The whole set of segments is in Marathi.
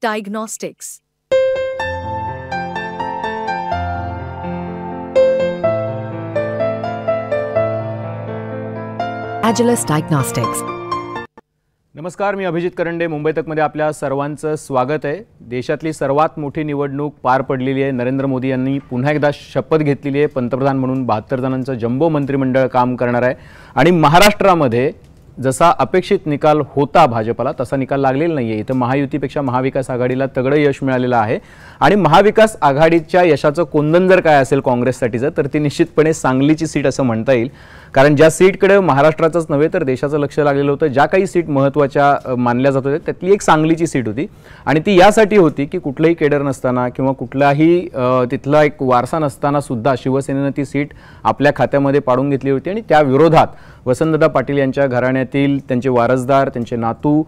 Diagnostics. Agilus Diagnostics. नमस्कार, मी अभिजित करंडे. मुंबई तकमध्ये आपल्या सर्वांचं स्वागत आहे. देशातली सर्वात मोठी निवडणूक पार पडलेली आहे. नरेंद्र मोदी यांनी पुन्हा एकदा शपथ घेतलेली आहे. पंतप्रधान म्हणून 72 जणांचं जम्बो मंत्रिमंडळ काम करणार आहे आणि महाराष्ट्रामध्ये जसा अपेक्षित निकाल होता भाजपला तसा निकाल लागलेला नाहीये. इथं महायुतीपेक्षा महाविकास आघाडीला तगडं यश मिळालेलं आहे आणि महाविकास आघाडीच्या यशाचं कोंदण जर काय असेल काँग्रेससाठीचं तर ती निश्चितपणे सांगलीची सीट असं म्हणता येईल. कारण ज्या सीटकडे महाराष्ट्राचंच नव्हे तर देशाचं लक्ष लागलेलं होतं, ज्या काही सीट महत्त्वाच्या मानल्या जात होत्या त्यातली एक सांगलीची सीट होती आणि ती यासाठी होती की कुठलंही केडर नसताना किंवा कुठलाही तिथला एक वारसा नसताना सुद्धा शिवसेनेनं ती सीट आपल्या खात्यामध्ये पाडून घेतली होती आणि त्या विरोधात वसंतदादा पाटील यांच्या घराण्यातील त्यांचे वारसदार, त्यांचे नातू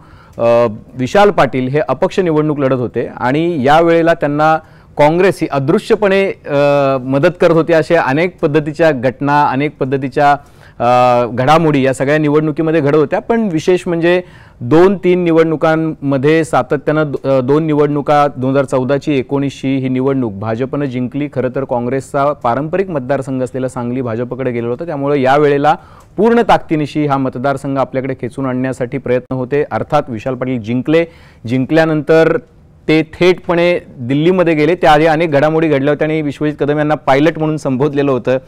विशाल पाटील हे अपक्ष निवडणूक लढत होते आणि यावेळेला त्यांना काँग्रेस ही अदृश्यपणे मदत करत होती. अशा अनेक पद्धतीच्या घटना, अनेक पद्धतीच्या घडामोडी या सगळ्या निवडणुकीमध्ये घडत होत्या. पण विशेष म्हणजे 2-3 निवडणुकांमध्ये सातत्यानं 2 निवडणुका 2014ची 19ची ही निवडणूक भाजपनं जिंकली. खरं तर काँग्रेसचा पारंपरिक मतदारसंघ असलेला सांगली भाजपकडे गेलेला होता. त्यामुळे यावेळेला पूर्ण ताकदीनिशी हा मतदारसंघ आपल्याकडे खेचून आणण्यासाठी प्रयत्न होते. अर्थात विशाल पाटील जिंकल्यानंतर ते थेटपणे दिल्लीमध्ये गेले. त्याआधी अनेक घडामोडी घडल्या होत्या आणि विश्वजित कदम यांना पायलट म्हणून संबोधलेलं होतं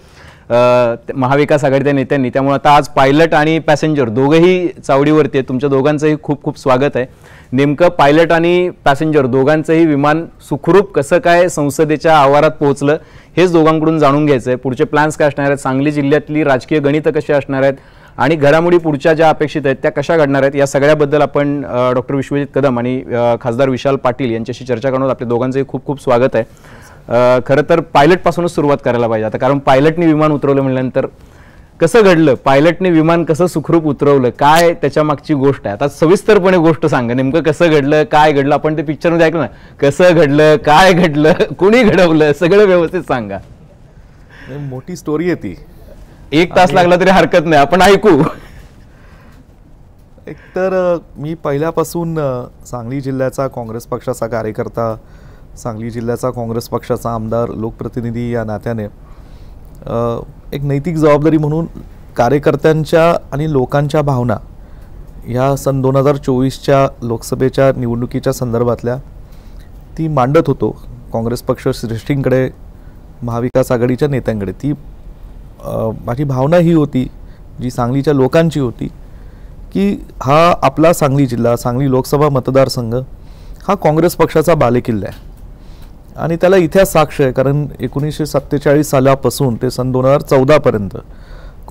महाविकास आघाडीच्या नेत्यांनी. त्यामुळे आता आज पायलट आणि पॅसेंजर दोघंही चावडीवरती आहेत. तुमच्या दोघांचंही खूप खूप स्वागत आहे. नेमकं पायलट आणि पॅसेंजर दोघांचंही विमान सुखरूप कसं काय संसदेच्या आवारात पोहोचलं हेच दोघांकडून जाणून घ्यायचं आहे. पुढचे प्लॅन्स काय असणार आहेत, सांगली जिल्ह्यातली राजकीय गणितं कशी असणार आहेत आणि घडामोडी पुढच्या ज्या अपेक्षित आहेत त्या कशा घडणार आहेत या सगळ्याबद्दल आपण डॉक्टर विश्वजित कदम आणि खासदार विशाल पाटील यांच्याशी चर्चा करणार. आपल्या दोघांचंही खूप खूप स्वागत आहे. खरं तर पायलटपासूनच सुरुवात करायला पाहिजे आता, कारण पायलटने विमान उतरवलं म्हटल्यानंतर कसं घडलं, पायलटने विमान कसं सुखरूप उतरवलं, काय त्याच्या मागची गोष्ट आहे. आता सविस्तरपणे गोष्ट सांगा, नेमकं कसं घडलं, काय घडलं. आपण ते पिक्चरमध्ये ऐकलं ना, कसं घडलं, काय घडलं, कुणी घडवलं, सगळं व्यवस्थित सांगा. मोठी स्टोरी आहे ती. 1 तास लागला तरी हरकत नाही, आपण ऐकू. एकतर मी पहिल्यापासून सांगली जिल्ह्याचा काँग्रेस पक्षाचा कार्यकर्ता, सांगली जिल्ह्याचा काँग्रेस पक्षाचा आमदार, लोकप्रतिनिधी या नात्याने एक नैतिक जबाबदारी म्हणून कार्यकर्त्यांच्या आणि लोकांच्या भावना या सन 2024च्या लोकसभेच्या निवडणुकीच्या संदर्भातल्या ती मांडत होतो काँग्रेस पक्ष श्रेष्ठींकडे, महाविकास आघाडीच्या नेत्यांकडे. ती माझी भावना ही होती जी सांगलीच्या लोकांची होती की हा आपला सांगली जिल्हा, सांगली लोकसभा मतदारसंघ हा काँग्रेस पक्षाचा बालेकिल्ला आहे आणि त्याला इतिहास साक्ष आहे. कारण 1947 सालापासून ते सन 2014पर्यंत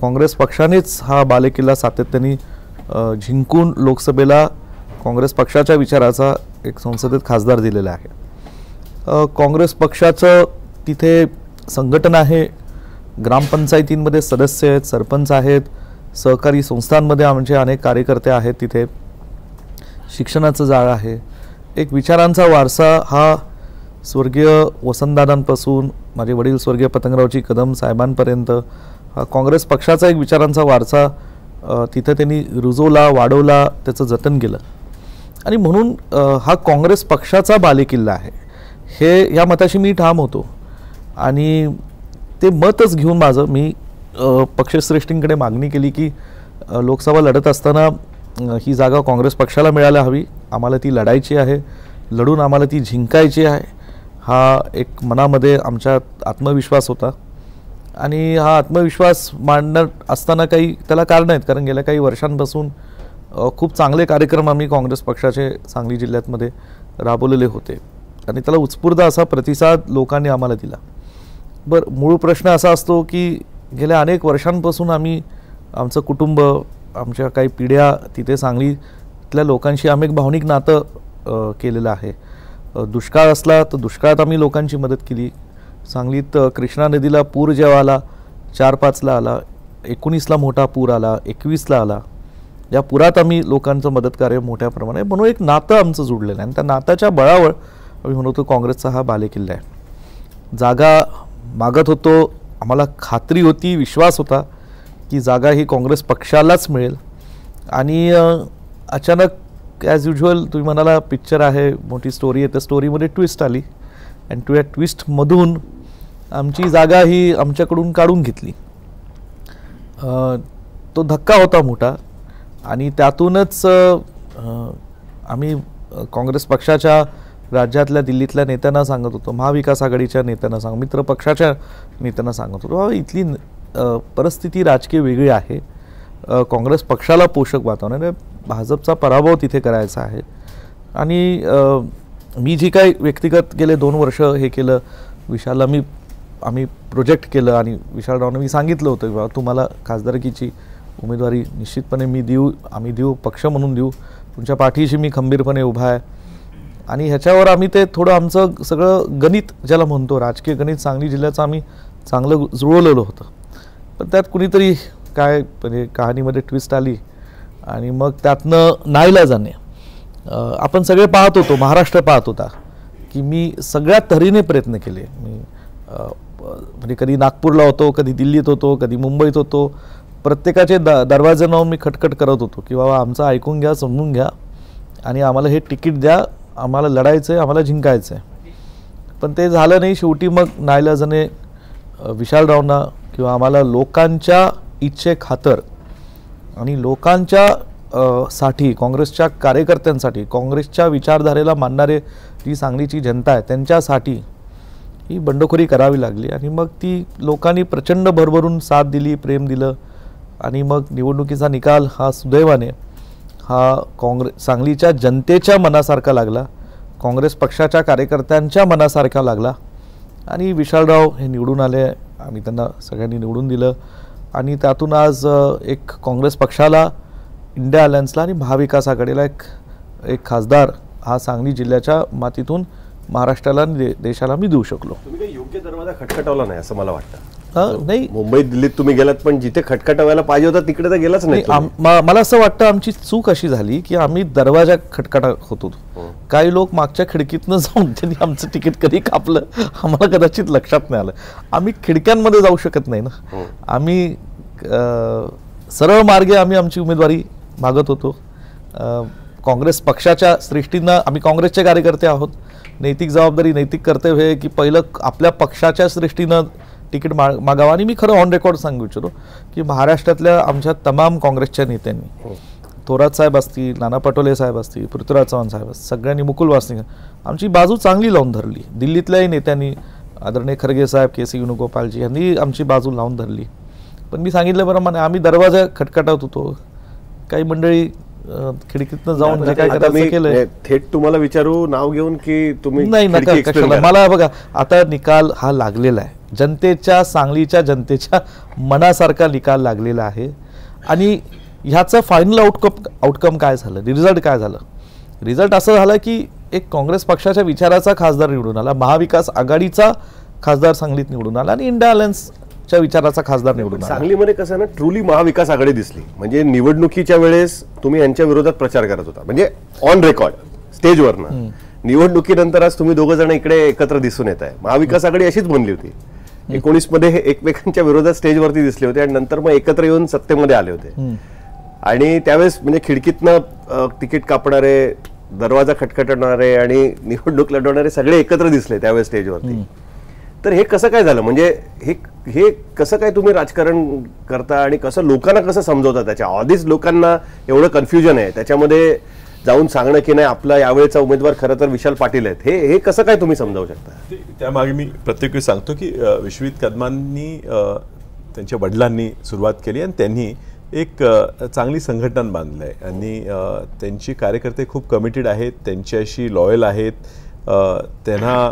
काँग्रेस पक्षानेच हा बालेकिल्ला सातत्याने जिंकून लोकसभेला काँग्रेस पक्षाच्या विचाराचा एक संसदेत खासदार दिलेला आहे. काँग्रेस पक्षाचं तिथे संघटन आहे, ग्रामपंचायतींमध्ये सदस्य आहेत, सरपंच आहेत, सहकारी संस्थांमध्ये आमचे अनेक कार्यकर्ते आहेत, तिथे शिक्षणाचं जाळं आहे. एक विचारांचा वारसा हा स्वर्गीय वसंतदादांपासून माझे वडील स्वर्गीय पतंगरावजी कदम साहेबांपर्यंत हा काँग्रेस पक्षाचा एक विचारांचा वारसा तिथे त्यांनी रुजवला, वाढवला, त्याचं जतन केलं आणि म्हणून हा काँग्रेस पक्षाचा बालेकिल्ला आहे हे या मताशी मी ठाम होतो. आणि ते मतच घेऊन मी पक्षश्रेष्ठींकडे मागणी केली की लोकसभा लढत असताना ही जागा काँग्रेस पक्षाला मिळायला हवी, आम्हाला ती लढायची आहे, लढून आम्हाला ती जिंकायची आहे. हा एक मनामध्ये आमच्या आत्मविश्वास होता आणि हा आत्मविश्वास मांडत असताना काही त्याला कारणं आहेत. कारण गेल्या काही वर्षांपासून खूप चांगले कार्यक्रम आम्ही काँग्रेस पक्षाचे सांगली जिल्ह्यातमध्ये राबवलेले होते आणि त्याला उत्स्फूर्त असा प्रतिसाद लोकांनी आम्हाला दिला. बरं, मूळ प्रश्न असा असतो की गेल्या अनेक वर्षांपासून आम्ही आमचं कुटुंब, आमच्या काही पिढ्या तिथे सांगलीतल्या लोकांशी आम्ही एक भावनिक नातं केलेलं आहे. दुष्काळ असला तर दुष्काळात आम्ही लोकांची मदत केली. सांगलीत कृष्णा नदीला पूर जेव्हा आला, 4-5ला आला, 19ला मोठा पूर आला, 21ला आला, या पुरात आम्ही लोकांचं मदत कार्य मोठ्या प्रमाणात म्हणून एक नातं आमचं जुडलेलं आहे आणि त्या नात्याच्या बळावर आम्ही म्हणतो काँग्रेसचा हा बालेकिल्ला आहे. जागा मागत होतो, आम्हाला खात्री होती, विश्वास होता की जागा ही काँग्रेस पक्षालाच मिळेल आणि अचानक ॲज युजल तुम्ही म्हणाला पिक्चर आहे, मोठी स्टोरी आहे, त्या स्टोरीमध्ये ट्विस्ट आली आणि त्या ट्विस्टमधून आमची जागा ही आमच्याकडून काढून घेतली. तो धक्का होता मोठा आणि त्यातूनच आम्ही काँग्रेस पक्षाच्या राज्यातल्या दिल्लीतल्या नेत्यांना सांगत होतो, महाविकास आघाडीच्या नेत्यांना मित्र पक्षाच्या नेत्यांना सांगत होतो, इथली परिस्थिती राजकीय वेगळी आहे. काँग्रेस पक्षाला पोषक वातावरण आहे, भाजपचा पराभव तिथे करायचा आहे. आणि मी जी काही व्यक्तिगत गेले 2 वर्ष हे केलं, विशालला आम्ही प्रोजेक्ट केलं आणि विशालरावने मी सांगितलं होतं की बाबा तुम्हाला खासदारकीची उमेदवारी निश्चितपणे आम्ही देऊ, पक्ष म्हणून देऊ, तुमच्या पाठीशी मी खंबीरपणे उभा आहे. आणि ह्याच्यावर आम्ही ते थोडं आमचं सगळं गणित ज्याला म्हणतो, राजकीय गणित सांगली जिल्ह्याचं आम्ही चांगलं जुळवलेलं होतं. पण त्यात कुणीतरी काय म्हणजे कहाणीमध्ये ट्विस्ट आली आणि मग त्यातनं नाईलाजाने आपण सगळे पाहत होतो, महाराष्ट्र पाहत होता की मी सगळ्या तऱ्हेने प्रयत्न केले. मी म्हणजे कधी नागपूरला होतो, कधी दिल्लीत होतो, कधी मुंबईत होतो, प्रत्येकाचे दरवाजे लावून मी खटखट करत होतो की बाबा आमचं ऐकून घ्या, समजून घ्या आणि आम्हाला हे तिकीट द्या, आम्हाला लढायचं आहे, आम्हाला जिंकायचं आहे. पण ते झालं नाही. शेवटी मग नाईलाजाने विशालरावना किंवा आम्हाला लोकांच्या इच्छेखातर आणि लोकांच्या साठी, काँग्रेसच्या कार्यकर्त्यांसाठी, काँग्रेसच्या विचारधारेला मानणारे जी सांगलीची जनता आहे त्यांच्यासाठी ही बंडखोरी करावी लागली. आणि मग ती लोकांनी प्रचंड भरभरून साथ दिली, प्रेम दिलं आणि मग निवडणुकीचा निकाल हा सुदैवाने हा सांगलीच्या जनतेच्या मनासारखा लागला, काँग्रेस पक्षाच्या कार्यकर्त्यांच्या मनासारखा लागला आणि विशालराव हे निवडून आले. आम्ही त्यांना सगळ्यांनी निवडून दिलं आणि त्यातून आज एक काँग्रेस पक्षाला, इंडिया अलायन्सला आणि महाविकास आघाडीला एक खासदार हा सांगली जिल्ह्याच्या मातीतून महाराष्ट्राला आणि देशाला मी देऊ शकलो. तुम्ही काही योग्य दरवाजा खटखटवला नाही असं मला वाटतं. नाही, मुंबईत दिल्लीत तुम्ही गेलात पण जिथे खटखटवायला पाहिजे होता तिकडे तर गेलाच नाही. मला असं वाटतं आमची चूक अशी झाली की आम्ही दरवाजा खटखटा होतो. काही लोक मागच्या खिडकीतनं जाऊन त्यांनी आमचं तिकीट कधी कापलं आम्हाला कदाचित लक्षात नाही आलं. आम्ही खिडक्यांमध्ये जाऊ शकत नाही ना. आम्ही सरळ मार्गे आमची उमेदवारी मागत होतो. काँग्रेस पक्षाच्या सृष्टीनं आम्ही काँग्रेसचे कार्यकर्ते आहोत. नैतिक जबाबदारी, नैतिक कर्तव्य आहे की पहिलं आपल्या पक्षाच्या सृष्टीनं तिकीट मागावं. आणि मी खरं ऑन रेकॉर्ड सांगू इच्छितो की महाराष्ट्रातल्या आमच्या तमाम काँग्रेसच्या नेत्यांनी, थोरात साहेब असतील, नाना पटोले साहेब असतील, पृथ्वीराज चव्हाण साहेब असतील, सगळ्यांनी, मुकुल वासनिक, आमची बाजू चांगली लावून धरली. दिल्लीतल्याही नेत्यांनी, आदरणीय खरगे साहेब, के सी वेणुगोपालजी यांनी आमची बाजू लावून धरली. पण मी सांगितल्याप्रमाणे आम्ही दरवाजा खटखटात होतो. काही मंडळी खिडकीतनं जाऊन जे काय करायचं केलं. थेट तुम्हाला विचारू नाव घेऊन की तुम्ही नाही, नका कशाला. मला बघा, आता निकाल हा लागलेला आहे, जनतेच्या, सांगलीच्या जनतेच्या मनासारखा निकाल लागलेला आहे. आणि ह्याचं फायनल आउटकम काय झालं, रिझल्ट काय झालं? रिझल्ट असं झालं की एक काँग्रेस पक्षाच्या विचाराचा खासदार निवडून आला, महाविकास आघाडीचा खासदार सांगलीत निवडून आला आणि इंडिया अलायन्सच्या विचाराचा खासदार निवडून आला. सांगलीमध्ये कसं ना, ट्रुली महाविकास आघाडी दिसली. म्हणजे निवडणुकीच्या वेळेस तुम्ही यांच्या विरोधात प्रचार करत होता, म्हणजे ऑन रेकॉर्ड स्टेजवरनं. निवडणुकीनंतर आज तुम्ही दोघं जण इकडे एकत्र दिसून येत आहे. महाविकास आघाडी अशीच बनली होती. 19 मध्ये हे एकमेकांच्या विरोधात स्टेजवरती दिसले होते आणि नंतर मग एकत्र येऊन सत्तेमध्ये आले होते. आणि त्यावेळेस म्हणजे खिडकीतनं तिकीट कापणारे, दरवाजा खटखटणारे आणि निवडणूक लढवणारे सगळे एकत्र दिसले त्यावेळेस स्टेजवरती. तर हे कसं काय झालं? म्हणजे हे कसं काय तुम्ही राजकारण करता आणि कसं लोकांना कसं समजवता? त्याच्या आधीच लोकांना एवढं कन्फ्युजन आहे, त्याच्यामध्ये जाऊन सांगणं की नाही आपला यावेळेचा उमेदवार खरं तर विशाल पाटील आहेत, हे कसं काय तुम्ही समजावू शकता? त्यामागे मी प्रत्येक वेळी सांगतो की विश्वजित कदमांनी, त्यांच्या वडिलांनी सुरुवात केली आणि त्यांनी एक चांगली संघटना बांधली आहे आणि त्यांची कार्यकर्ते खूप कमिटेड आहेत, त्यांच्याशी लॉयल आहेत, त्यांना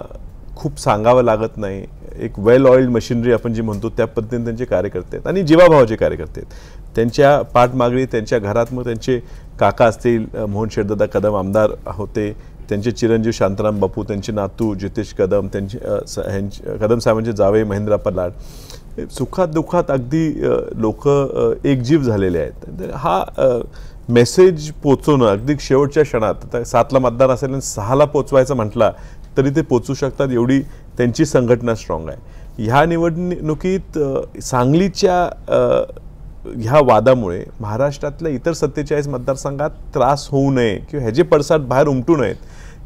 खूप सांगावं लागत नाही. एक वेल ऑइल्ड मशिनरी आपण जी म्हणतो त्या पद्धतीने त्यांचे कार्यकर्ते आहेत आणि जीवाभावाचे कार्यकर्ते आहेत. त्यांच्या पाठमागणी, त्यांच्या घरात मग त्यांचे काका असतील, मोहन शेठदादा कदम आमदार होते, त्यांचे चिरंजीव शांताराम बापू, त्यांचे नातू जितेश कदम, त्यांचे कदम साहेबांचे जावे महेंद्रप्पा लाड, सुखात दुःखात अगदी लोक एकजीव झालेले आहेत. हा मेसेज पोचवणं अगदी शेवटच्या क्षणात, आता 7ला मतदान असेल आणि 6ला पोचवायचं म्हटला तरी ते पोचू शकतात, एवढी त्यांची संघटना स्ट्रॉंग आहे. ह्या निवडणुकीत सांगलीच्या ह्या वादामुळे महाराष्ट्रातल्या इतर 47 मतदारसंघात त्रास होऊ नये किंवा ह्याचे पडसाद बाहेर उमटू नयेत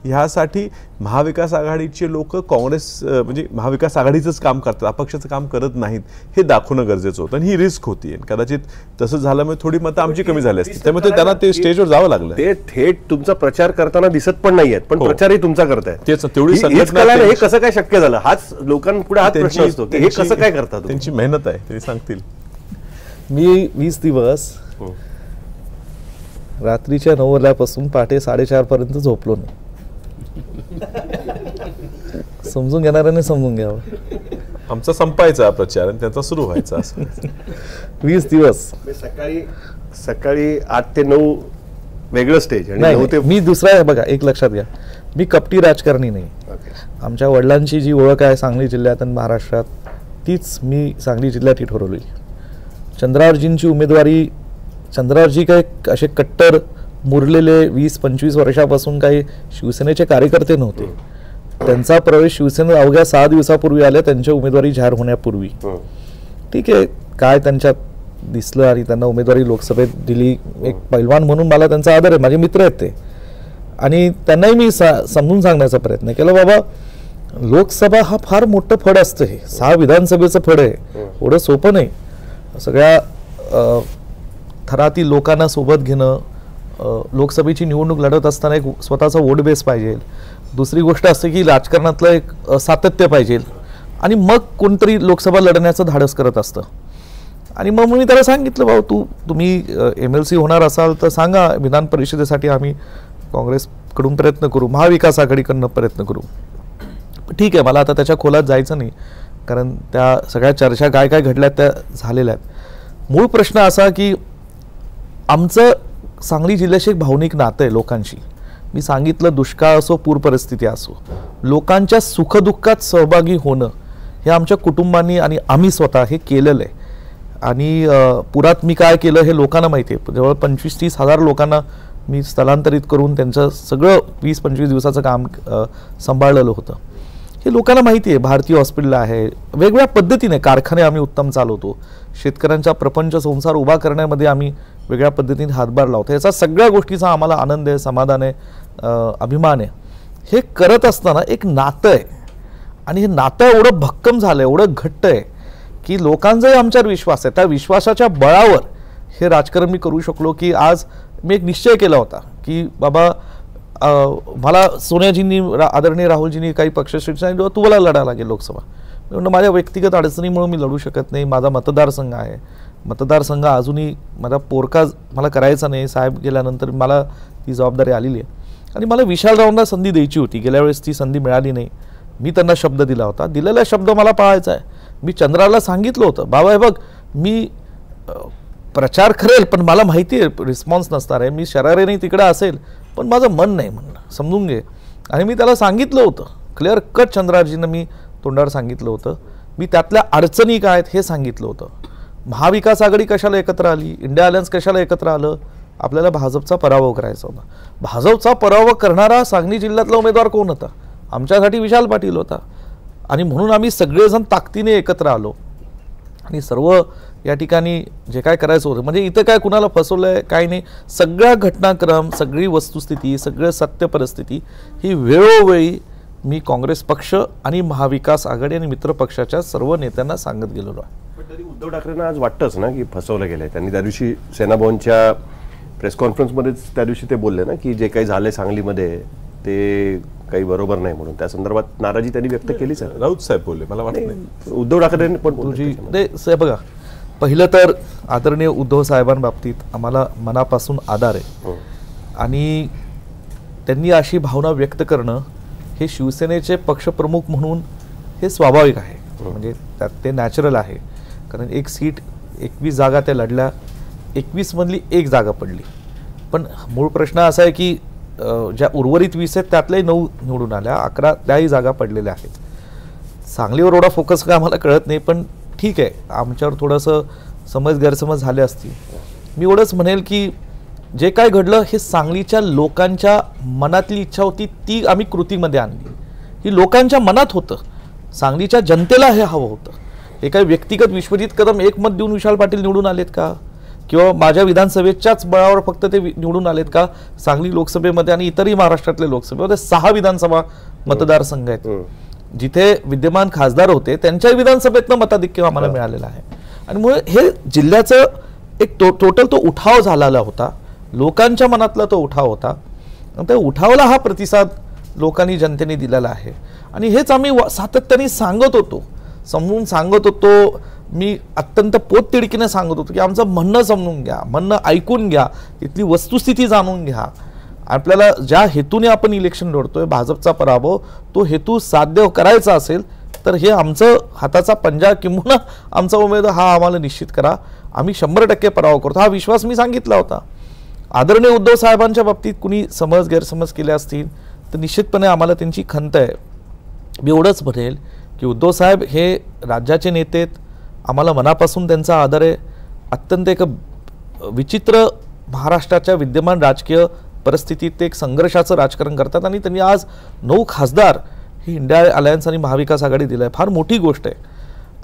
ह्यासाठी महाविकास आघाडीचे लोक काँग्रेस म्हणजे महाविकास आघाडीचंच काम करतात, अपक्षाचं काम करत नाहीत हे दाखवणं गरजेचं होतं आणि ही रिस्क होती. कदाचित तसं झाल्यामुळे थोडी मतं आमची कमी झाली असती, त्यामुळे त्यांना ते स्टेजवर जावं लागलं. ते थेट तुमचा प्रचार करताना दिसत पण नाहीयेत, पण प्रचारही तुमचा करताय. तेच तेवढी संघटना हे कसं काय शक्य झालं हाच लोकांपुढे हाच प्रश्न असतो की हे कसं काय करतात. त्यांची मेहनत आहे ते सांगतील. मी 20 दिवस रात्रीच्या 9 वाजल्यापासून पहाटे 4:30 पर्यंत झोपलो नाही. समजून घेणाऱ्याने समजून घ्यावं. आमचा संपायचा प्रचार आणि त्यांचा सुरू व्हायचा असं 20 दिवस. सकाळी 8 ते 9 वेगळं स्टेज आणि 9 ते मी दुसरा आहे बघा. एक लक्षात घ्या, मी कपटी राजकारणी नाही. आमच्या वडिलांची जी ओळख आहे सांगली जिल्ह्यात आणि महाराष्ट्रात तीच मी सांगली जिल्ह्यात ठरवली. चंद्रावरजींची उमेदवारी, चंद्रावरजी काय असे कट्टर मुरलेले 20-25 वर्षापासून काही शिवसेनेचे कार्यकर्ते नव्हते. त्यांचा प्रवेश शिवसेनेत अवघ्या 6 दिवसापूर्वी आले, त्यांच्या उमेदवारी जाहीर होण्यापूर्वी. ठीक आहे, काय त्यांच्यात दिसलं आणि त्यांना उमेदवारी लोकसभेत दिली. एक पैलवान म्हणून मला त्यांचा आदर आहे, माझे मित्र आहेत ते. आणि त्यांनाही मी समजून सांगण्याचा प्रयत्न केला, बाबा लोकसभा हा फार मोठं फड असतं, हे 6 विधानसभेचं फड आहे, एवढं सोपं नाही. सगळ्या थरातील लोकांना सोबत घेणं, लोकसभेची निवडणूक लढत असताना एक स्वतःचा वोट बेस पाहिजे. दुसरी गोष्ट असते की राजकारणातलं एक सातत्य पाहिजे आणि मग कोणतरी लोकसभा लढण्याचं धाडस करत असतं. आणि मग मी त्याला सांगितलं, भाऊ तुम्ही MLC होणार असाल तर सांगा, विधान परिषदेसाठी आम्ही काँग्रेसकडून प्रयत्न करू, महाविकास आघाडीकडनं प्रयत्न करू. ठीक आहे, मला आता त्याच्या खोलात जायचं नाही, कारण त्या सगळ्या चर्चा काय काय घडल्यात त्या झालेल्या आहेत. मूळ प्रश्न असा की आमचं सांगली जिल्ह्याशी एक भावनिक नातं आहे लोकांशी. मी सांगितलं, दुष्काळ असो, पूर परिस्थिती असो, लोकांच्या सुखदुःखात सहभागी होणं हे आमच्या कुटुंबांनी आणि आम्ही स्वतः हे केलेलं आहे. आणि पुरात मी काय केलं हे लोकांना माहिती आहे. जवळ 25-30 हजार लोकांना मी स्थलांतरित करून त्यांचं सगळं 20-25 दिवसाचं काम सांभाळलेलं होतं. हे लोकांना माहिती आहे. भारतीय हॉस्पिटल आहे, वेगवेगळ्या पद्धतीने कारखाने आम्ही उत्तम चालवतो, शेतकऱ्यांचा प्रपंच संसार उभा करण्यामध्ये आम्ही वेगळ्या पद्धतीने हातभार लावतो. याचा सगळ्या गोष्टीचा आम्हाला आनंद आहे, समाधान आहे, अभिमान आहे. हे करत असताना एक नातं आहे आणि हे नातं एवढं भक्कम झालं, एवढं घट्ट आहे की लोकांचाही आमच्यावर विश्वास आहे. त्या विश्वासाच्या बळावर हे राजकारण मी करू शकलो की आज मी एक निश्चय केला होता की बाबा मला सोनियाजींनी, आदरणीय राहुलजींनी काही पक्षश्रेष्ठी सांगितलं, तू मला लढायला लागेल लोकसभा. मी म्हणलं माझ्या व्यक्तिगत अडचणीमुळे मी लढू शकत नाही, माझा मतदारसंघ आहे, मतदारसंघ अजूनही माझा पोरका मला करायचा नाही. साहेब गेल्यानंतर मला ती जबाबदारी आलेली आहे आणि मला विशालरावांना संधी द्यायची होती. गेल्या वेळेस ती संधी मिळाली नाही. मी त्यांना शब्द दिला होता, दिलेला शब्द मला पाळायचा आहे. मी चंद्राला सांगितलं होतं, बाबा हे बघ मी प्रचार करेल पण मला माहिती आहे रिस्पॉन्स नसणार आहे, मी शरारेने तिकडे असेल पण माझं मन नाही म्हणणं, समजून घे. आणि मी त्याला सांगितलं होतं क्लिअर कट, चंद्राजींना मी तोंडावर सांगितलं होतं. मी त्यातल्या अडचणी काय आहेत हे सांगितलं होतं. महाविकास आघाडी कशाला एकत्र आली, इंडिया अलायन्स कशाला एकत्र आलं, आपल्याला भाजपचा पराभव करायचा होता. भाजपचा पराभव करणारा सांगली जिल्ह्यातला उमेदवार कोण होता? आमच्यासाठी विशाल पाटील होता. आणि म्हणून आम्ही सगळेजण ताकदीने एकत्र आलो आणि सर्व या ठिकाणी जे काय करायचं होतं, म्हणजे इथं काय कुणाला फसवलं आहे काय नाही, सगळ्या घटनाक्रम, सगळी वस्तुस्थिती, सगळं सत्य परिस्थिती ही वेळोवेळी मी काँग्रेस पक्ष आणि महाविकास आघाडी आणि मित्र पक्षाच्या सर्व नेत्यांना सांगत गेलेलो आहे. पण तरी उद्धव ठाकरेंना आज वाटतंच ना की फसवलं गेलंय. त्यांनी त्या दिवशी सेनाभवनच्या प्रेस कॉन्फरन्समध्येच त्या दिवशी ते बोलले ना की जे काही झालंय सांगलीमध्ये ते काही बरोबर नाही, म्हणून त्या संदर्भात नाराजी त्यांनी व्यक्त केलीच आहे. राऊत साहेब बोलले, मला वाटत नाही उद्धव ठाकरेंनी पण तुझी ते बघा, पहिलं तर आदरणीय उद्धव साहेबांबाबतीत आम्हाला मनापासून आदर आहे. आणि त्यांनी अशी भावना व्यक्त करणं हे शिवसेनेचे पक्षप्रमुख म्हणून हे स्वाभाविक आहे, म्हणजे त्यात ते नॅचरल आहे. कारण एक सीट 21 जागा त्या लढल्या, 21 मधली 1 जागा पडली. पण मूळ प्रश्न असा आहे की ज्या उर्वरित 20 आहेत त्यातल्याही 9 निवडून आल्या, 11 त्याही जागा पडलेल्या आहेत. सांगलीवर एवढा फोकस काय आम्हाला कळत नाही, पण ठीक आहे, आमच्यावर थोडंसं समज गैरसमज झाले असतील. मी एवढंच म्हणेल की जे काय घडलं हे सांगलीच्या लोकांच्या मनातली इच्छा होती ती आम्ही कृतीमध्ये आणली. ही लोकांच्या मनात होतं, सांगलीच्या जनतेला हे हवं होतं. हे काय व्यक्तिगत विश्वजित कदम एक मत देऊन विशाल पाटील निवडून आलेत का? किंवा माझ्या विधानसभेच्याच बळावर फक्त ते निवडून आलेत का? सांगली लोकसभेमध्ये आणि इतरही महाराष्ट्रातले लोकसभेमध्ये 6 विधानसभा मतदारसंघ आहेत जिथे विद्यमान खासदार होते, त्यांच्या विधानसभेतनं मताधिक्य आम्हाला मिळालेलं आहे. आणि मुळे हे जिल्ह्याचं एक टोटल तो उठाव झालेला होता, लोकांच्या मनातला तो उठाव होता. त्या उठावाला हा प्रतिसाद लोकांनी जनतेने दिलेला आहे. आणि हेच आम्ही सातत्याने सांगत होतो, समजून सांगत होतो. मी अत्यंत पोटतिडकीने सांगत होतो की आमचं म्हणणं समजून घ्या, म्हणणं ऐकून घ्या, तिथली वस्तुस्थिती जाणून घ्या. आपल्याला ज्या हेतूने आपण इलेक्शन लढतोय, भाजपचा पराभव, तो हेतू साध्य करायचा असेल तर हे आमचं हाताचा पंजा किंवा आमचा उमेदवार हा आम्हाला निश्चित करा, आम्ही 100% पराभव करतो. हा विश्वास मी सांगितला होता. आदरणीय उद्धव साहेबांच्या बाबतीत कुणी समज गैरसमज केले असतील तर निश्चितपणे आम्हाला त्यांची खंत आहे. मी एवढंच म्हणेल की उद्धव साहेब हे राज्याचे नेते आहेत, आम्हाला मनापासून त्यांचा आदर आहे. अत्यंत एक विचित्र महाराष्ट्राच्या विद्यमान राजकीय परिस्थितीत ते एक संघर्षाचं राजकारण करतात आणि त्यांनी आज 9 खासदार ही इंडिया अलायन्स आणि महाविकास आघाडी दिलं आहे, फार मोठी गोष्ट आहे.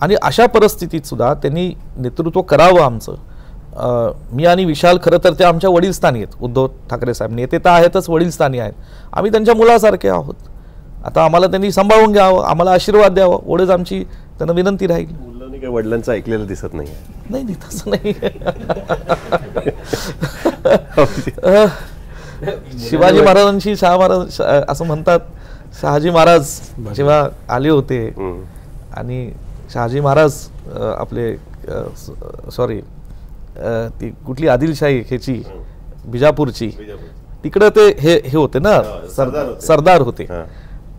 आणि अशा परिस्थितीत सुद्धा त्यांनी नेतृत्व करावं आमचं. मी आणि विशाल खरं तर ते आमच्या वडीलस्थानी आहेत. उद्धव ठाकरे साहेब नेते तर आहेतच, वडीलस्थानी आहेत. आम्ही त्यांच्या मुलासारखे आहोत. आता आम्हाला त्यांनी सांभाळून घ्यावं, आम्हाला आशीर्वाद द्यावा, एवढंच आमची त्यांना विनंती राहील. मुलांनी काही वडिलांचं ऐकलेलं दिसत नाही. नाही तसं नाही. शिवाजी महाराजांशी शाह महाराज असं म्हणतात, शहाजी महाराज जेव्हा आले होते आणि शहाजी महाराज आपले सॉरी ती कुठली आदिलशाही ह्याची बिजापूरची, तिकडं ते हे होते ना, सरदार होते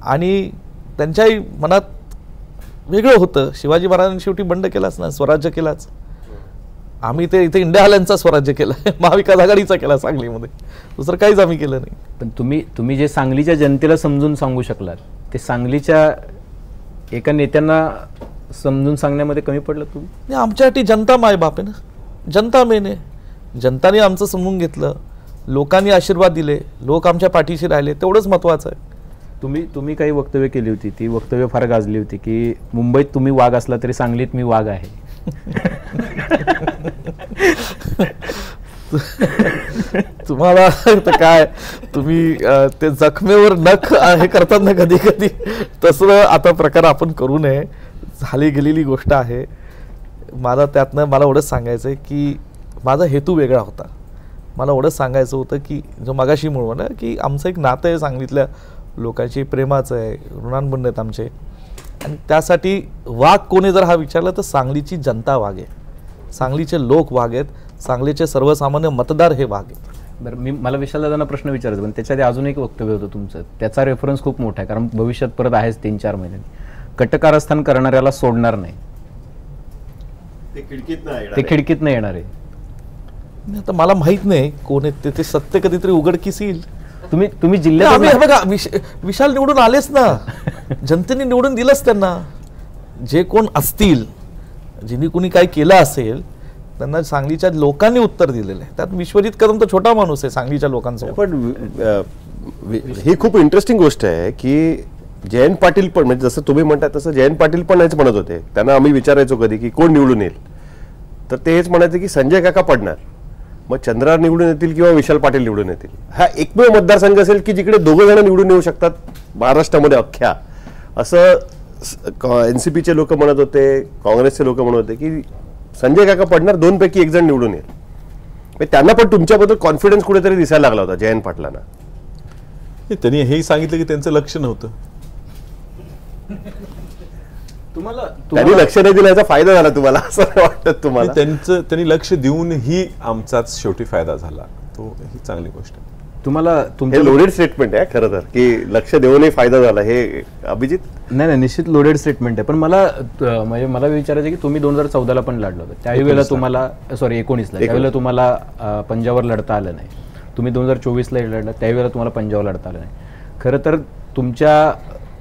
आणि त्यांच्याही मनात वेगळं होतं. शिवाजी महाराजांनी शेवटी बंड केलाच ना, स्वराज्य केलाच. आम्ही ते इथे इंडिया अलायन्सचा स्वराज्य केला, महाविकास आघाडीचा केला सांगलीमध्ये, दुसरं काहीच आम्ही केलं नाही. पण तुम्ही जे सांगलीच्या जनतेला समजून सांगू शकलात ते सांगलीच्या एका नेत्यांना समजून सांगण्यामध्ये कमी पडलं तुम्ही? नाही, आमच्यासाठी जनता मायबाप आहे ना, जनता मेन आहे. जनताने आमचं समजून घेतलं, लोकांनी आशीर्वाद दिले, लोक आमच्या पाठीशी राहिले, तेवढंच महत्त्वाचं आहे. तुम्ही काही वक्तव्य केली होती, ती वक्तव्य फार गाजली होती की मुंबईत तुम्ही वाघ असला तरी सांगलीत मी वाघ आहे. तुम्हाला काय, तुम्ही ते जखमेवर नख हे करतात ना कधी कधी, तसं आता प्रकार आपण करू नये. झाली गेलेली गोष्ट आहे. मला त्यातनं एवढंच सांगायचं आहे की माझा हेतू वेगळा होता. मला एवढंच सांगायचं होतं की जो मगाशी म्हणून की आमचं एक नातं आहे सांगलीतल्या लोकांची, प्रेमाचं आहे, ऋणानुबंध आहेत आमचे. आणि त्यासाठी वाघ कोणी जर हा विचारला तर सांगलीची जनता वाघ आहे, सांगलीचे लोक वाघ आहेत, सांगलीचे सर्वसामान्य मतदार हे वाघ आहेत. बरं, मला विशाल दादांना प्रश्न विचारायचा, पण त्याच्याआधी अजून एक वक्तव्य होतं तुमचं, त्याचा रेफरन्स खूप मोठा आहे कारण भविष्यात परत आहेच 3-4 महिन्यांनी. कटकारस्थान करणाऱ्याला सोडणार नाही, ते खिडकीत नाही येणार आहे. आता मला माहित नाही कोण आहेत ते सत्य कधीतरी उघडकीस येईल. तुम्ही जिल्ह्यात बघा, विशाल निवडून आलेच ना, जनतेने निवडून दिलंच त्यांना. जे कोण असतील, जिनी कुणी काय केलं असेल त्यांना सांगलीच्या लोकांनी उत्तर दिलेलं आहे. त्यात विश्वजित कदम तर छोटा माणूस आहे सांगलीच्या लोकांचा. पण ही खूप इंटरेस्टिंग गोष्ट आहे की जयंत पाटील पण, म्हणजे जसं तुम्ही म्हणताय तसं जयंत पाटील पण हेच म्हणत होते. त्यांना आम्ही विचारायचो कधी की कोण निवडून येईल, तर ते हेच म्हणायचे की संजय काका पडणार, मग चंद्रार निवडून येतील किंवा विशाल पाटील निवडून येतील. हा एकमेव मतदारसंघ असेल की जिकडे 2 जण निवडून येऊ शकतात महाराष्ट्रामध्ये अख्ख्या, असं एनसीपीचे लोक म्हणत होते, काँग्रेसचे लोक म्हणत होते की संजय काका पडणार, 2 पैकी 1 जण निवडून येईल. त्यांना पण तुमच्याबद्दल कॉन्फिडन्स कुठेतरी दिसायला लागला होता जयंत पाटलांना. त्यांनी हेही सांगितलं की त्यांचं लक्ष नव्हतं. त्यांनी लक्ष नाही दिल्याचा फायदा झाला तुम्हाला असं वाटतं तुम्हाला? त्यांनी लक्ष देऊनही आमचाच शेवटी फायदा झाला, तो ही चांगली गोष्ट आहे. तुम्हाला हे लोडेड स्टेटमेंट आहे खरं तर, की लक्ष देऊनही फायदा झाला. हे अभिजित नाही निश्चित लोडेड स्टेटमेंट आहे. पण मला विचारायचं की तुम्ही 2014ला पण लढलं होतं, त्यावेळेला तुम्हाला 19ला त्यावेळेला तुम्हाला पंजाबवर लढता आलं नाही. तुम्ही 2024ला लढलं, त्यावेळेला तुम्हाला पंजाबवर लढता आलं नाही. खरं तर तुमच्या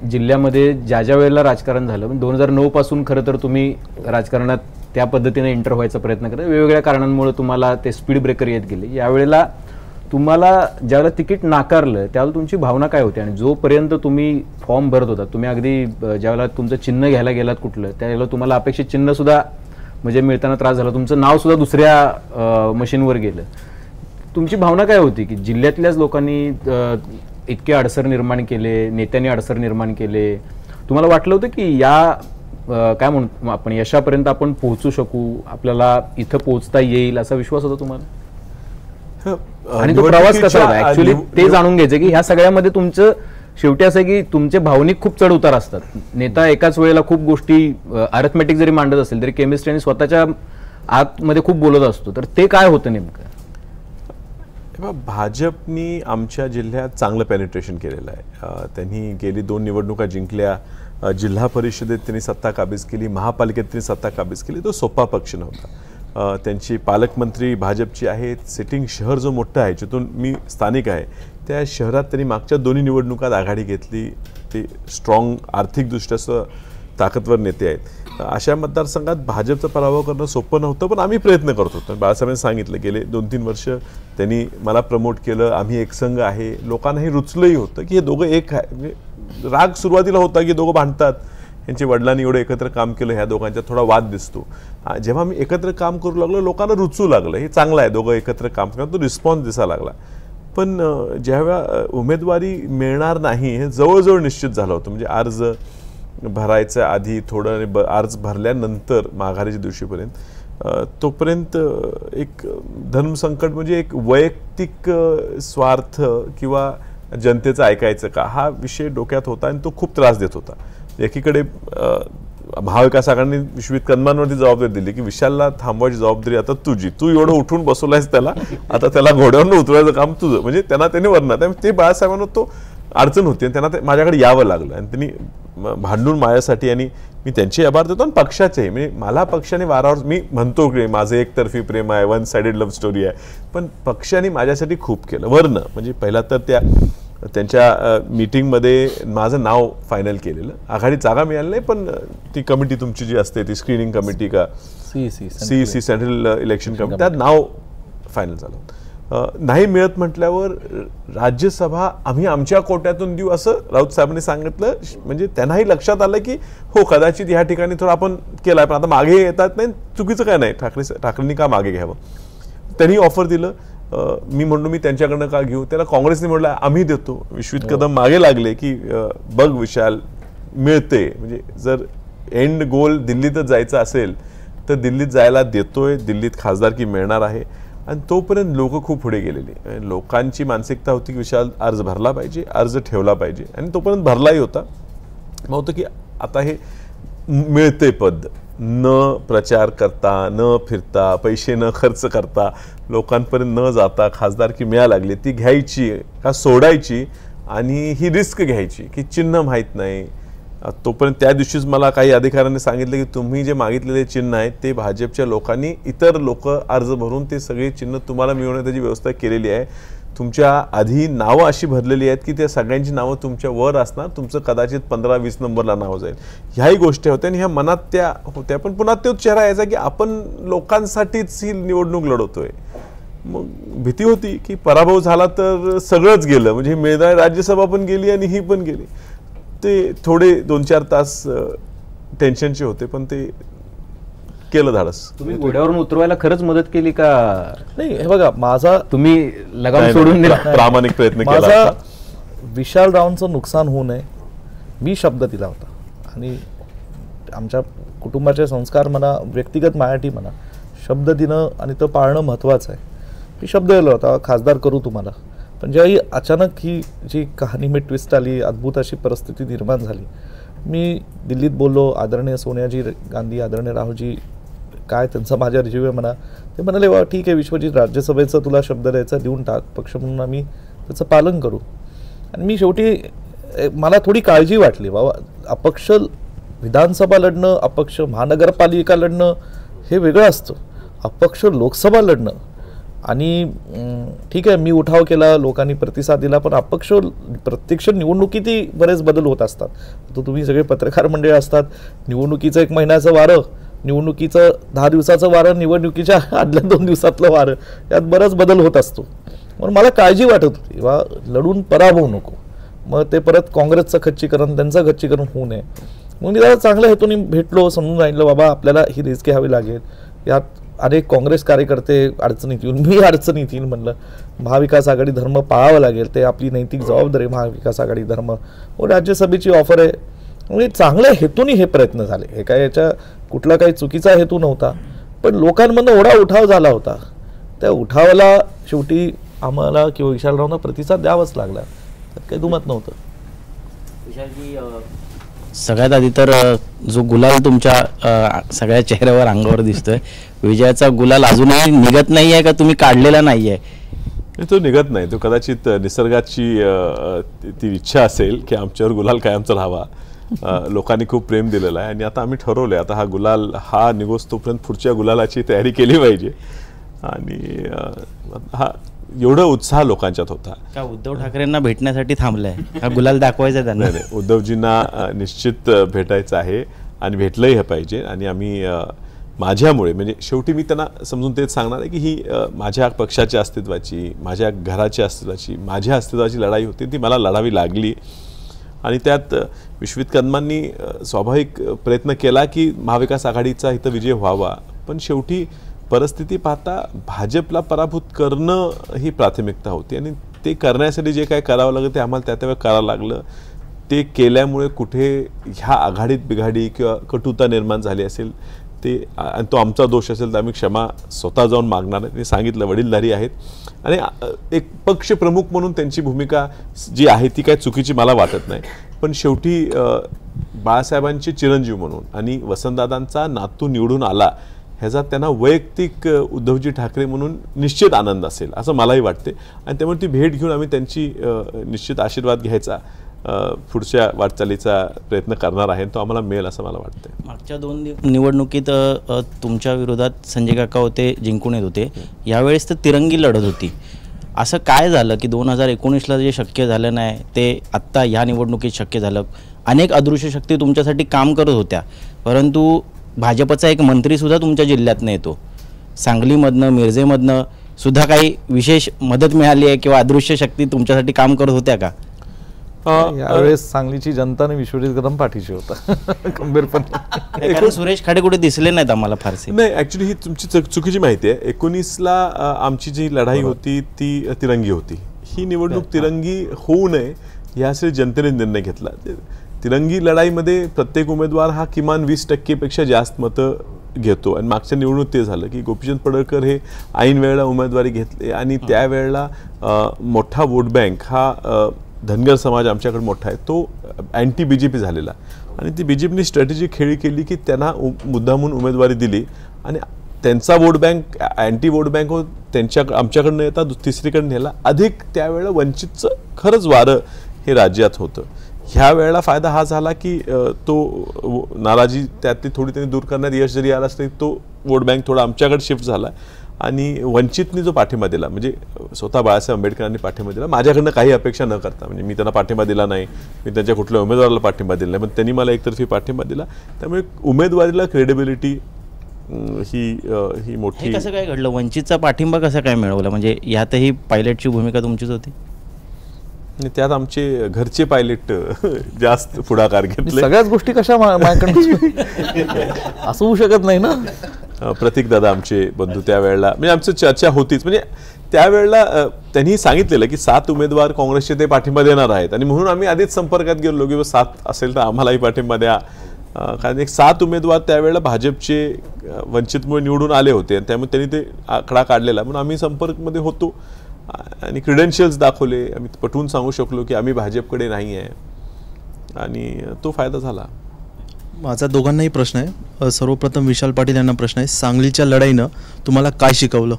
जिल्ह्यामध्ये ज्या वेळेला राजकारण झालं, 2009 पासून खरं तर तुम्ही राजकारणात त्या पद्धतीने एंटर व्हायचा प्रयत्न करता, वेगवेगळ्या कारणांमुळे तुम्हाला ते स्पीड ब्रेकर येत गेले. यावेळेला तुम्हाला ज्यावेळेला तिकीट नाकारलं त्यावेळेला तुमची भावना काय होती? आणि जोपर्यंत तुम्ही फॉर्म भरत होता, तुम्ही अगदी ज्यावेळेला तुमचं चिन्ह घ्यायला गेलात कुठलं, त्यावेळेला तुम्हाला अपेक्षित चिन्ह सुद्धा म्हणजे मिळताना त्रास झाला, तुमचं नाव सुद्धा दुसऱ्या मशीनवर गेलं. तुमची भावना काय होती की जिल्ह्यातल्याच लोकांनी इतके अडसर निर्माण केले, नेत्यांनी अडसर निर्माण केले, तुम्हाला वाटलं होतं की या काय म्हणतो आपण यशापर्यंत आपण पोहोचू शकू, आपल्याला इथं पोहोचता येईल असा विश्वास होता तुम्हाला? आणि तो प्रवास कसा होता ऍक्च्युअली ते जाणून घ्यायचं की ह्या सगळ्यामध्ये तुमचं शेवटी असं की तुमचे भावनिक खूप चढ उतार असतात. नेता एकाच वेळेला खूप गोष्टी अर्थमॅटिक जरी मांडत असेल तरी केमिस्ट्री आणि स्वतःच्या आतमध्ये खूप बोलत असतो, तर ते काय होतं नेमकं? भाजपनी आमच्या जिल्ह्यात चांगलं पेनिट्रेशन केलेलं आहे. त्यांनी गेली 2 निवडणुका जिंकल्या, जिल्हा परिषदेत त्यांनी सत्ता काबीज केली, महापालिकेत त्यांनी सत्ता काबीज केली. तो सोपा पक्ष नव्हता. त्यांची पालकमंत्री भाजपची आहेत, सिटिंग शहर जो मोठं आहे जिथून मी स्थानिक आहे त्या शहरात त्यांनी मागच्या 2 निवडणुकात आघाडी घेतली. ते स्ट्रॉंग आर्थिकदृष्ट्या ताकदवर नेते आहेत. अशा मतदारसंघात भाजपचा पराभव करणं सोपं नव्हतं, पण आम्ही प्रयत्न करत होतो. बाळासाहेबांनी सांगितलं गेले 2-3 वर्ष त्यांनी मला प्रमोट केलं, आम्ही एक संघ आहे. लोकांना हे रुचलंही होतं की हे दोघं एक आहे. म्हणजे राग सुरुवातीला होता की दोघं भांडतात, यांच्या वडिलांनी एवढं एकत्र काम केलं, ह्या दोघांच्यात थोडा वाद दिसतो. जेव्हा मी एकत्र काम करू लागलो लोकांना रुचू लागलं, हे चांगलं आहे दोघं एकत्र काम करणं, तो रिस्पॉन्स दिसायला लागला. पण जेव्हा उमेदवारी मिळणार नाही हे जवळजवळ निश्चित झालं होतं. म्हणजे अर्ज भरायच्या आधी थोडं, अर्ज भरल्यानंतर माघारीच्या दिवशीपर्यंत, तोपर्यंत एक धर्मसंकट म्हणजे एक वैयक्तिक स्वार्थ किंवा जनतेचं ऐकायचं का हा विषय डोक्यात होता आणि तो खूप त्रास देत होता. एकीकडे महाविकास आघाडीने विश्वित कदमांवरती जबाबदारी दिली की विशालला थांबवायची जबाबदारी आता तुझी, तू एवढं उठून बसवलायस त्याला, आता त्याला घोड्यावर उतरवायचं काम तुझं. म्हणजे त्यांनी वरणार ते बाळासाहेबांना तो अडचण होती आणि त्यांना माझ्याकडे यावं लागलं आणि त्यांनी भांडून माझ्यासाठी, आणि मी त्यांचे आभार देतो आणि पक्षाचेही. म्हणजे मला पक्षाने वारावर, मी म्हणतो की माझं एकतर्फी प्रेम आहे, 1 साइडेड लव्ह स्टोरी आहे, पण पक्षाने माझ्यासाठी खूप केलं वरनं. म्हणजे पहिला तर त्यांच्या मीटिंगमध्ये माझं नाव फायनल केलेलं, आघाडी जागा मिळाली नाही, पण ती कमिटी तुमची जी असते ती स्क्रीनिंग कमिटी का CEC सेंट्रल इलेक्शन कमिटी, त्यात नाव फायनल झालं. नाही मिळत म्हटल्यावर राज्यसभा आम्ही आमच्या कोट्यातून देऊ असं राऊत साहेबांनी सांगितलं. म्हणजे त्यांनाही लक्षात आलं की हो कदाचित ह्या ठिकाणी थोडं आपण केलं आहे, पण आता मागे येतात नाही, चुकीचं काय नाही, ठाकरेंनी का मागे घ्यावं. त्यांनी ऑफर दिलं. मी म्हणलो मी त्यांच्याकडनं का घेऊ, त्याला काँग्रेसने म्हटलं आम्ही देतो. विश्वित कदम मागे लागले की बघ विशाल मिळते, म्हणजे जर एंड गोल दिल्लीतच जायचं असेल तर दिल्लीत जायला देतोय, दिल्लीत खासदारकी मिळणार आहे. आणि तोपर्यंत लोक खूप पुढे गेलेली, लोकांची मानसिकता होती की विशाल अर्ज भरला पाहिजे, अर्ज ठेवला पाहिजे, आणि तोपर्यंत भरलाही होता. मग होतं की आता हे मिळते पद, न प्रचार करता, न फिरता, पैसे न खर्च करता, लोकांपर्यंत न जाता खासदारकी मिळायला लागली, ती घ्यायची का सोडायची आणि ही रिस्क घ्यायची की चिन्ह माहीत नाही. तोपर्यंत त्या दिवशीच मला काही अधिकाऱ्यांनी सांगितलं की तुम्ही जे मागितलेले चिन्ह आहेत ते भाजपच्या लोकांनी, इतर लोक अर्ज भरून ते सगळे चिन्ह तुम्हाला मिळवण्याची व्यवस्था केलेली आहे. तुमच्या आधी नावं अशी भरलेली आहेत की त्या सगळ्यांची नावं तुमच्या वर असणार, तुमचं कदाचित 15-20 नंबरला नाव जाईल. ह्याही गोष्टी होत्या आणि ह्या मनात त्या होत्या. पण पुन्हा तोच चेहरा यायचा की आपण लोकांसाठीच ही निवडणूक लढवतोय. मग भीती होती की पराभव झाला तर सगळंच गेलं, म्हणजे मिळणारी राज्यसभा पण गेली आणि ही पण गेली. ते थोडे 2-4 तास टेन्शनचे होते, पण ते केलं धाडस. तुम्ही घोड्यावरून उतरवायला खरंच मदत केली का? नाही, हे बघा माझा, तुम्ही लगाम सोडून दिला, प्रामाणिक प्रयत्न केला. माझा विशाल रावांचं नुकसान होऊ नये मी शब्द दिला होता, आणि आमच्या कुटुंबाचे संस्कार म्हणा, व्यक्तिगत माझ्यासाठी म्हणा, शब्द देणं आणि तो पाळणं महत्त्वाचं आहे. मी शब्द दिला होता खासदार करू तुम्हाला. पण ज्याही अचानक ही जी कहाणी में ट्विस्ट आली, अद्भुत अशी परिस्थिती निर्माण झाली, मी दिल्लीत बोललो. आदरणीय सोनियाजी गांधी, आदरणीय राहुलजी, काय त्यांचा माझ्या रिजीव म्हणा, ते म्हणाले वा ठीक आहे विश्वजित, राज्यसभेचा तुला शब्द द्यायचा देऊन टाक, पक्ष म्हणून आम्ही त्याचं पालन करू. आणि मी शेवटी मला थोडी काळजी वाटली, बाबा अपक्ष विधानसभा लढणं, अपक्ष महानगरपालिका लढणं हे वेगळं असतं, अपक्ष लोकसभा लढणं. आणि ठीक आहे मी उठाव केला, लोकांनी प्रतिसाद दिला, पण अपक्ष प्रत्यक्ष निवडणुकीतही बरेच बदल होत असतात. तर तुम्ही सगळे पत्रकार मंडळी असतात, निवडणुकीचं 1 महिन्याचं वारं, निवडणुकीचं 10 दिवसाचं वारं, निवडणुकीच्या आदल्या 2 दिवसातलं वारं, यात बराच बदल होत असतो. म्हणून मला काळजी वाटत होती वा लढून पराभव नको, मग ते परत काँग्रेसचं खच्चीकरण, त्यांचं खच्चीकरण होऊ नये. मग मी त्याला चांगल्या हेतूने भेटलो, समजून सांगितलं बाबा आपल्याला ही रिस्क घ्यावी लागेल, यात अनेक काँग्रेस कार्यकर्ते अडचणीत येऊन मी अडचणीत येईल म्हणलं, महाविकास आघाडी धर्म पाळावं लागेल, ते आपली नैतिक जबाबदारी आहे महाविकास आघाडी धर्म, व राज्यसभेची ऑफर आहे. म्हणजे चांगल्या हेतूने हे प्रयत्न झाले, हे काय याच्या कुठला काही चुकीचा हेतू नव्हता, पण लोकांमधनं एवढा उठाव झाला होता, त्या उठावाला शेवटी आम्हाला किंवा विशालरावना प्रतिसाद द्यावाच लागला, त्यात काही दुमत नव्हतं. सगळ्यात आधी तर जो गुलाल तुमच्या सगळ्या चेहऱ्यावर अंगावर दिसतोय, विजयाचा गुलाल अजूनही निघत नाही आहे का तुम्ही काढलेला नाही आहे? तो निघत नाही, तो कदाचित निसर्गाची ती इच्छा असेल की आमच्यावर गुलाल कायमचा राहावा. लोकांनी खूप प्रेम दिलेलं आहे आणि आता आम्ही ठरवलंय आता हा गुलाल हा निघोस तोपर्यंत पुढच्या गुलालाची तयारी केली पाहिजे. आणि हा एवढा उत्साह लोकांच्यात होता. का उद्धव ठाकरेंना भेटण्यासाठी थांबलाय, हा गुलाल दाखवायचा त्यांना? नाही, उद्धवजींना निश्चित भेटायचं आहे आणि भेटलंही हे पाहिजे. आणि आम्ही माझ्यामुळे म्हणजे शेवटी मी त्यांना समजून तेच सांगणार आहे की ही माझ्या पक्षाच्या अस्तित्वाची, माझ्या घराच्या अस्तित्वाची, माझ्या अस्तित्वाची लढाई होती, ती मला लढावी लागली. आणि त्यात विश्वित कदमांनी स्वाभाविक प्रयत्न केला की महाविकास आघाडीचा इथं विजय व्हावा, पण शेवटी परिस्थिती पाहता भाजपला पराभूत करणं ही प्राथमिकता होती आणि ते करण्यासाठी जे काय करावं लागलं ते आम्हाला त्यावेळेस करावं लागलं. ते केल्यामुळे कुठे ह्या आघाडीत बिघाडी किंवा कटुता निर्माण झाली असेल ते, आणि तो आमचा दोष असेल तर आम्ही क्षमा स्वतः जाऊन मागणार आहे. ते सांगितलं, वडीलधारी आहेत आणि एक पक्ष प्रमुख म्हणून त्यांची भूमिका जी आहे ती काय चुकीची मला वाटत नाही. पण शेवटी बाळासाहेबांचे चिरंजीव म्हणून आणि वसंतदादांचा नातू निवडून आला ह्याचा त्यांना वैयक्तिक उद्धवजी ठाकरे म्हणून निश्चित आनंद असेल असं मलाही वाटते. आणि त्यामुळे ती भेट घेऊन आम्ही त्यांची निश्चित आशीर्वाद घ्यायचा पुढच्या वाटचालीचा प्रयत्न करणार आहे, तो आम्हाला मिळेल असं मला वाटतं. मागच्या 2 निवडणुकीत तुमच्या विरोधात संजय काका होते, जिंकून येत होते, यावेळेस तर तिरंगी लढत होती. असं काय झालं की 2019ला जे शक्य झालं नाही ते आत्ता ह्या निवडणुकीत शक्य झालं? अनेक अदृश्य शक्ती तुमच्यासाठी काम करत होत्या, परंतु भाजपचा एक मंत्रीसुद्धा तुमच्या जिल्ह्यातनं येतो, सांगलीमधनं मिरजेमधनं सुद्धा काही विशेष मदत मिळाली आहे किंवा अदृश्य शक्ती तुमच्यासाठी काम करत होत्या का? यावेळेस सांगलीची जनता आणि विश्वजित कदम पाठीशी होता गंभीरपणे. कारण सुरेश खाडे कुठे दिसले नाहीत आम्हाला फारसे. नाही, ऍक्च्युली ही तुमची चुकीची माहिती आहे. 19ला आमची जी लढाई होती ती तिरंगी होती. ही निवडणूक तिरंगी होऊ नये यासाठी जनतेने निर्णय घेतला. तिरंगी लढाईमध्ये प्रत्येक उमेदवार हा किमान 20% जास्त मतं घेतो आणि मागच्या निवडणूक ते झालं की गोपीचंद पडळकर हे ऐन वेळेला उमेदवारी घेतले आणि त्यावेळेला मोठा वोट बँक हा धनगर समाज आमच्याकडे मोठा आहे, तो अँटी BJP झालेला आणि ती BJPने स्ट्रॅटेजी खेळी केली की त्यांना मुद्दामून उमेदवारी दिली आणि त्यांचा vote bank anti vote bank आमच्याकडनं येता तिसरीकडे नेला. अधिक त्यावेळेला वंचितचं खरंच वारं हे राज्यात होतं. ह्या वेळेला फायदा हा झाला की तो नाराजी त्यातली थोडी त्यांनी दूर करण्यात यश जरी आला असतरी तो वोट बँक थोडा आमच्याकडे शिफ्ट झाला आणि वंचितनी जो पाठिंबा दिला म्हणजे स्वतः बाळासाहेब आंबेडकरांनी पाठिंबा दिला, माझ्याकडनं काही अपेक्षा न करता. म्हणजे मी त्यांना पाठिंबा दिला नाही, मी त्यांच्या कुठल्या उमेदवाराला पाठिंबा दिला नाही, पण त्यांनी मला एकतर्फी पाठिंबा दिला. त्यामुळे उमेदवारीला क्रेडिबिलिटी ही मोठी. कसं काय घडलं? वंचितचा पाठिंबा कसा काय मिळवला? म्हणजे यातही पायलटची भूमिका तुमचीच होती? त्यात आमचे घरचे पायलट जास्त पुढाकार घेतले. सगळ्याच गोष्टी कशा असं होऊ शकत नाही ना. प्रतीक दादा आमचे बंधू त्यावेळेला म्हणजे आमची चर्चा होतीच. म्हणजे त्यावेळेला त्यांनी सांगितलेलं की 7 उमेदवार काँग्रेसचे ते पाठिंबा देणार आहेत आणि म्हणून आम्ही आधीच संपर्कात गेलो की 7 असेल तर आम्हालाही पाठिंबा द्या. कारण एक 7 उमेदवार त्यावेळेला भाजपचे वंचितमुळे निवडून आले होते आणि त्यामुळे त्यांनी ते आकडा काढलेला म्हणून आम्ही संपर्कमध्ये होतो आणि क्रेडेन्शियल्स दाखवले. आम्ही पटवून सांगू शकलो की आम्ही भाजपकडे नाही आहे आणि तो फायदा झाला. माझा दोघांनाही प्रश्न आहे. सर्वप्रथम विशाल पाटील यांना प्रश्न आहे, सांगलीच्या लढाईनं तुम्हाला काय शिकवलं?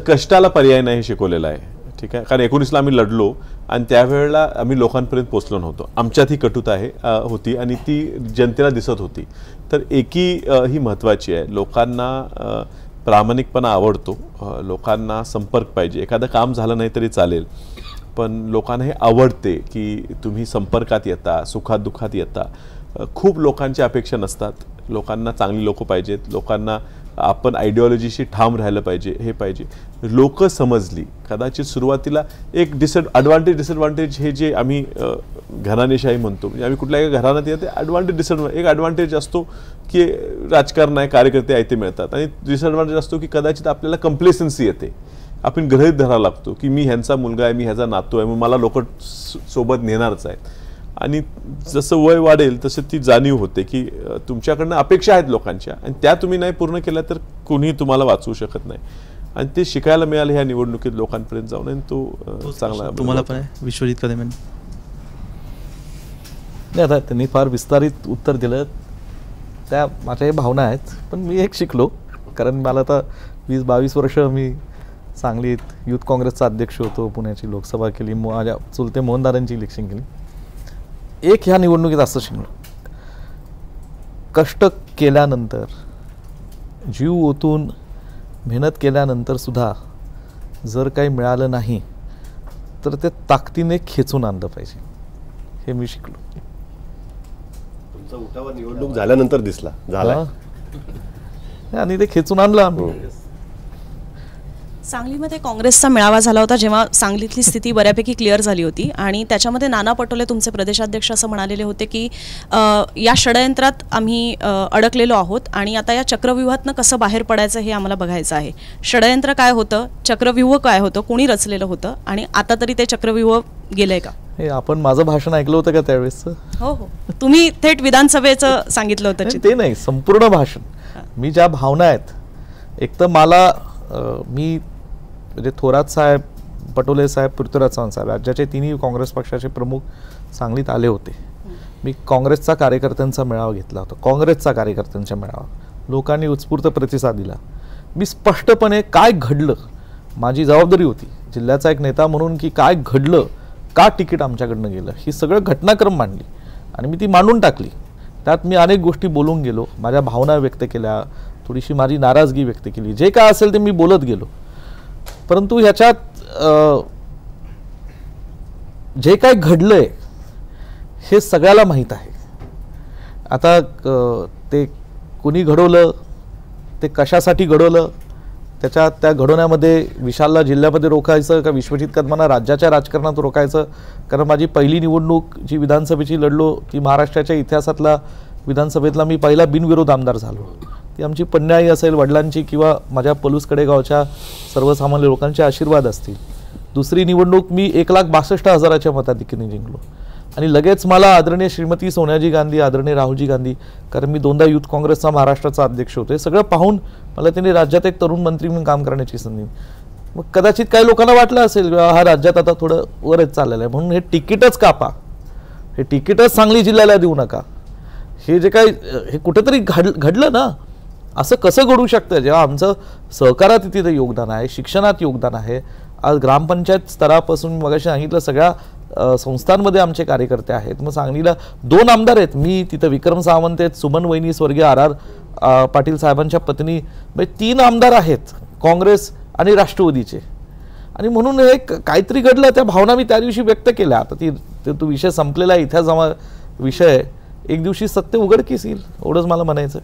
कष्टाला पर्याय नाही शिकवलेला आहे. ठीक आहे, कारण 19ला आम्ही लढलो आणि त्यावेळेला आम्ही लोकांपर्यंत पोचलो नव्हतो. आमच्यात ही कटुता होती आणि ती जनतेला दिसत होती. तर एकी ही महत्त्वाची आहे. लोकांना प्रामाणिकपणा आवडतो, लोकांना संपर्क पाहिजे. एखादं काम झालं नाही तरी चालेल पण लोकांना हे आवडते की तुम्ही संपर्कात येता, सुखात दुःखात येता. खूप लोकांच्या अपेक्षा नसतात. लोकांना चांगली लोक पाहिजेत, लोकांना आपण आयडिओलॉजीशी ठाम राहिलं पाहिजे, हे पाहिजे. लोक समजली. कदाचित सुरुवातीला एक डिसएडव्हान्टेज हे जे आम्ही घराणेशाही म्हणतो, म्हणजे आम्ही कुठल्या एका घराण्यात येते एक ॲडव्हान्टेज असतो की राजकारण आहे, कार्यकर्ते आहे ते मिळतात, आणि डिसएडव्हान्टेज असतो की कदाचित आपल्याला कंप्लेसन्सी येते, आपण गृहीत धरायला लागतो की मी ह्यांचा मुलगा आहे, मी ह्याचा नातू आहे, मग मला लोक सोबत नेणारच आहेत. आणि जसं वय वाढेल तसं ती जाणीव होते की तुमच्याकडनं अपेक्षा आहेत लोकांच्या, आणि त्या तुम्ही नाही पूर्ण केल्या तर कोणीही तुम्हाला वाचवू शकत नाही. आणि ते शिकायला मिळालं ह्या निवडणुकीत लोकांपर्यंत जाऊन, आणि तो चांगला. तुम्हाला पण आहे विश्वजित कदम यांनी? नाही, आता त्यांनी फार विस्तारित उत्तर दिलं, त्या माझ्याही भावना आहेत. पण मी एक शिकलो, कारण मला आता 20-22 वर्ष मी सांगलीत युथ काँग्रेसचा अध्यक्ष होतो, पुण्याची लोकसभा केली, माझ्या चुलते मोहनदारांची इलेक्शन केली. एक ह्या निवडणुकीत असं शिकलो, कष्ट केल्यानंतर, जीव ओतून मेहनत केल्यानंतर सुद्धा जर काही मिळालं नाही तर ते ताकदीने खेचून आणलं पाहिजे, हे मी शिकलो. तुमचा उठावा निवडणूक झाल्यानंतर दिसला झाला, आणि ते खेचून आणलं आम्ही. सांगलीमध्ये काँग्रेसचा मेळावा झाला होता, जेव्हा सांगलीतली स्थिती बऱ्यापैकी क्लिअर झाली होती, आणि त्याच्यामध्ये नाना पटोले तुमचे प्रदेशाध्यक्ष असं म्हणालेले होते की या षडयंत्रात आम्ही अडकलेलो आहोत, आणि आता या चक्रव्यूहातनं कसं बाहेर पडायचं हे आम्हाला बघायचं आहे. षडयंत्र काय होतं, चक्रव्यूह काय होतं, कोणी रचलेलं होतं, आणि आता तरी ते चक्रव्यूह गेलंय का? हे आपण माझं भाषण ऐकलं होतं का त्यावेळेस? हो हो, तुम्ही थेट विधानसभेचं सांगितलं होतं. ते नाही, संपूर्ण भाषण. मी ज्या भावना आहेत, एक तर मला मी म्हणजे थोरात साहेब, पटोले साहेब, पृथ्वीराज चव्हाण साहेब, राज्याचे तिन्ही काँग्रेस पक्षाचे प्रमुख सांगलीत आले होते. मी काँग्रेसचा कार्यकर्त्यांचा मेळावा घेतला होता, काँग्रेसचा कार्यकर्त्यांचा मेळावा, लोकांनी उत्स्फूर्त प्रतिसाद दिला. मी स्पष्टपणे काय घडलं, माझी जबाबदारी होती जिल्ह्याचा एक नेता म्हणून की काय घडलं, का तिकीट आमच्याकडनं गेलं, ही सगळं घटनाक्रम मांडली आणि मी ती मांडून टाकली. त्यात मी अनेक गोष्टी बोलून गेलो, माझ्या भावना व्यक्त केल्या, थोडीशी माझी नाराजगी व्यक्त केली, जे काय असेल ते मी बोलत गेलो. परंतु ह्याच्यात जे काय घडलंय हे सगळ्याला माहीत आहे. आता ते कुणी घडवलं, ते कशासाठी घडवलं, त्या घडवण्यामध्ये विशालला जिल्ह्यामध्ये रोखायचं का विश्वजित कदमांना राज्याच्या राजकारणात रोखायचं? कारण माझी पहिली निवडणूक जी विधानसभेची लढलो ती महाराष्ट्राच्या इतिहासातला विधानसभेतला मी पहिला बिनविरोध आमदार झालो. ती आमची पन्याई असेल, वडिलांची किंवा माझ्या पलूसकडे गावच्या सर्वसामान्य लोकांचे आशीर्वाद असतील. दुसरी निवडणूक मी 1,62,000 मताधिक्याने जिंकलो, आणि लगेच मला आदरणीय श्रीमती सोनियाजी गांधी, आदरणीय राहुलजी गांधी, कारण मी 2दा युथ काँग्रेसचा महाराष्ट्राचा अध्यक्ष होतो, हे सगळं पाहून मला त्यांनी राज्यात एक तरुण मंत्री म्हणून काम करण्याची संधी. मग कदाचित काही लोकांना वाटलं असेल हा राज्यात आता थोडं वरच चाललेलं आहे, म्हणून हे तिकीटच कापा, हे तिकीटच सांगली जिल्ह्याला देऊ नका. हे जे काही हे कुठेतरी घडलं ना, असं कसं घडू शकतं जेव्हा आमचं सहकारात तिथे योगदान आहे, शिक्षणात योगदान आहे. आज ग्रामपंचायत स्तरापासून मगाशी सांगितलं सगळ्या संस्थांमध्ये आमचे कार्यकर्ते आहेत. मग सांगलीला 2 आमदार आहेत, मी तिथं विक्रम सावंत आहेत, सुमन वहिनी स्वर्गीय RR पाटील साहेबांच्या पत्नी, म्हणजे 3 आमदार आहेत काँग्रेस आणि राष्ट्रवादीचे. आणि म्हणून हे काहीतरी घडलं, त्या भावना मी त्या दिवशी व्यक्त केल्या. आता तो विषय संपलेला आहे, इतिहास विषय, एक दिवशी सत्य उघडकीस येईल, एवढंच मला म्हणायचं.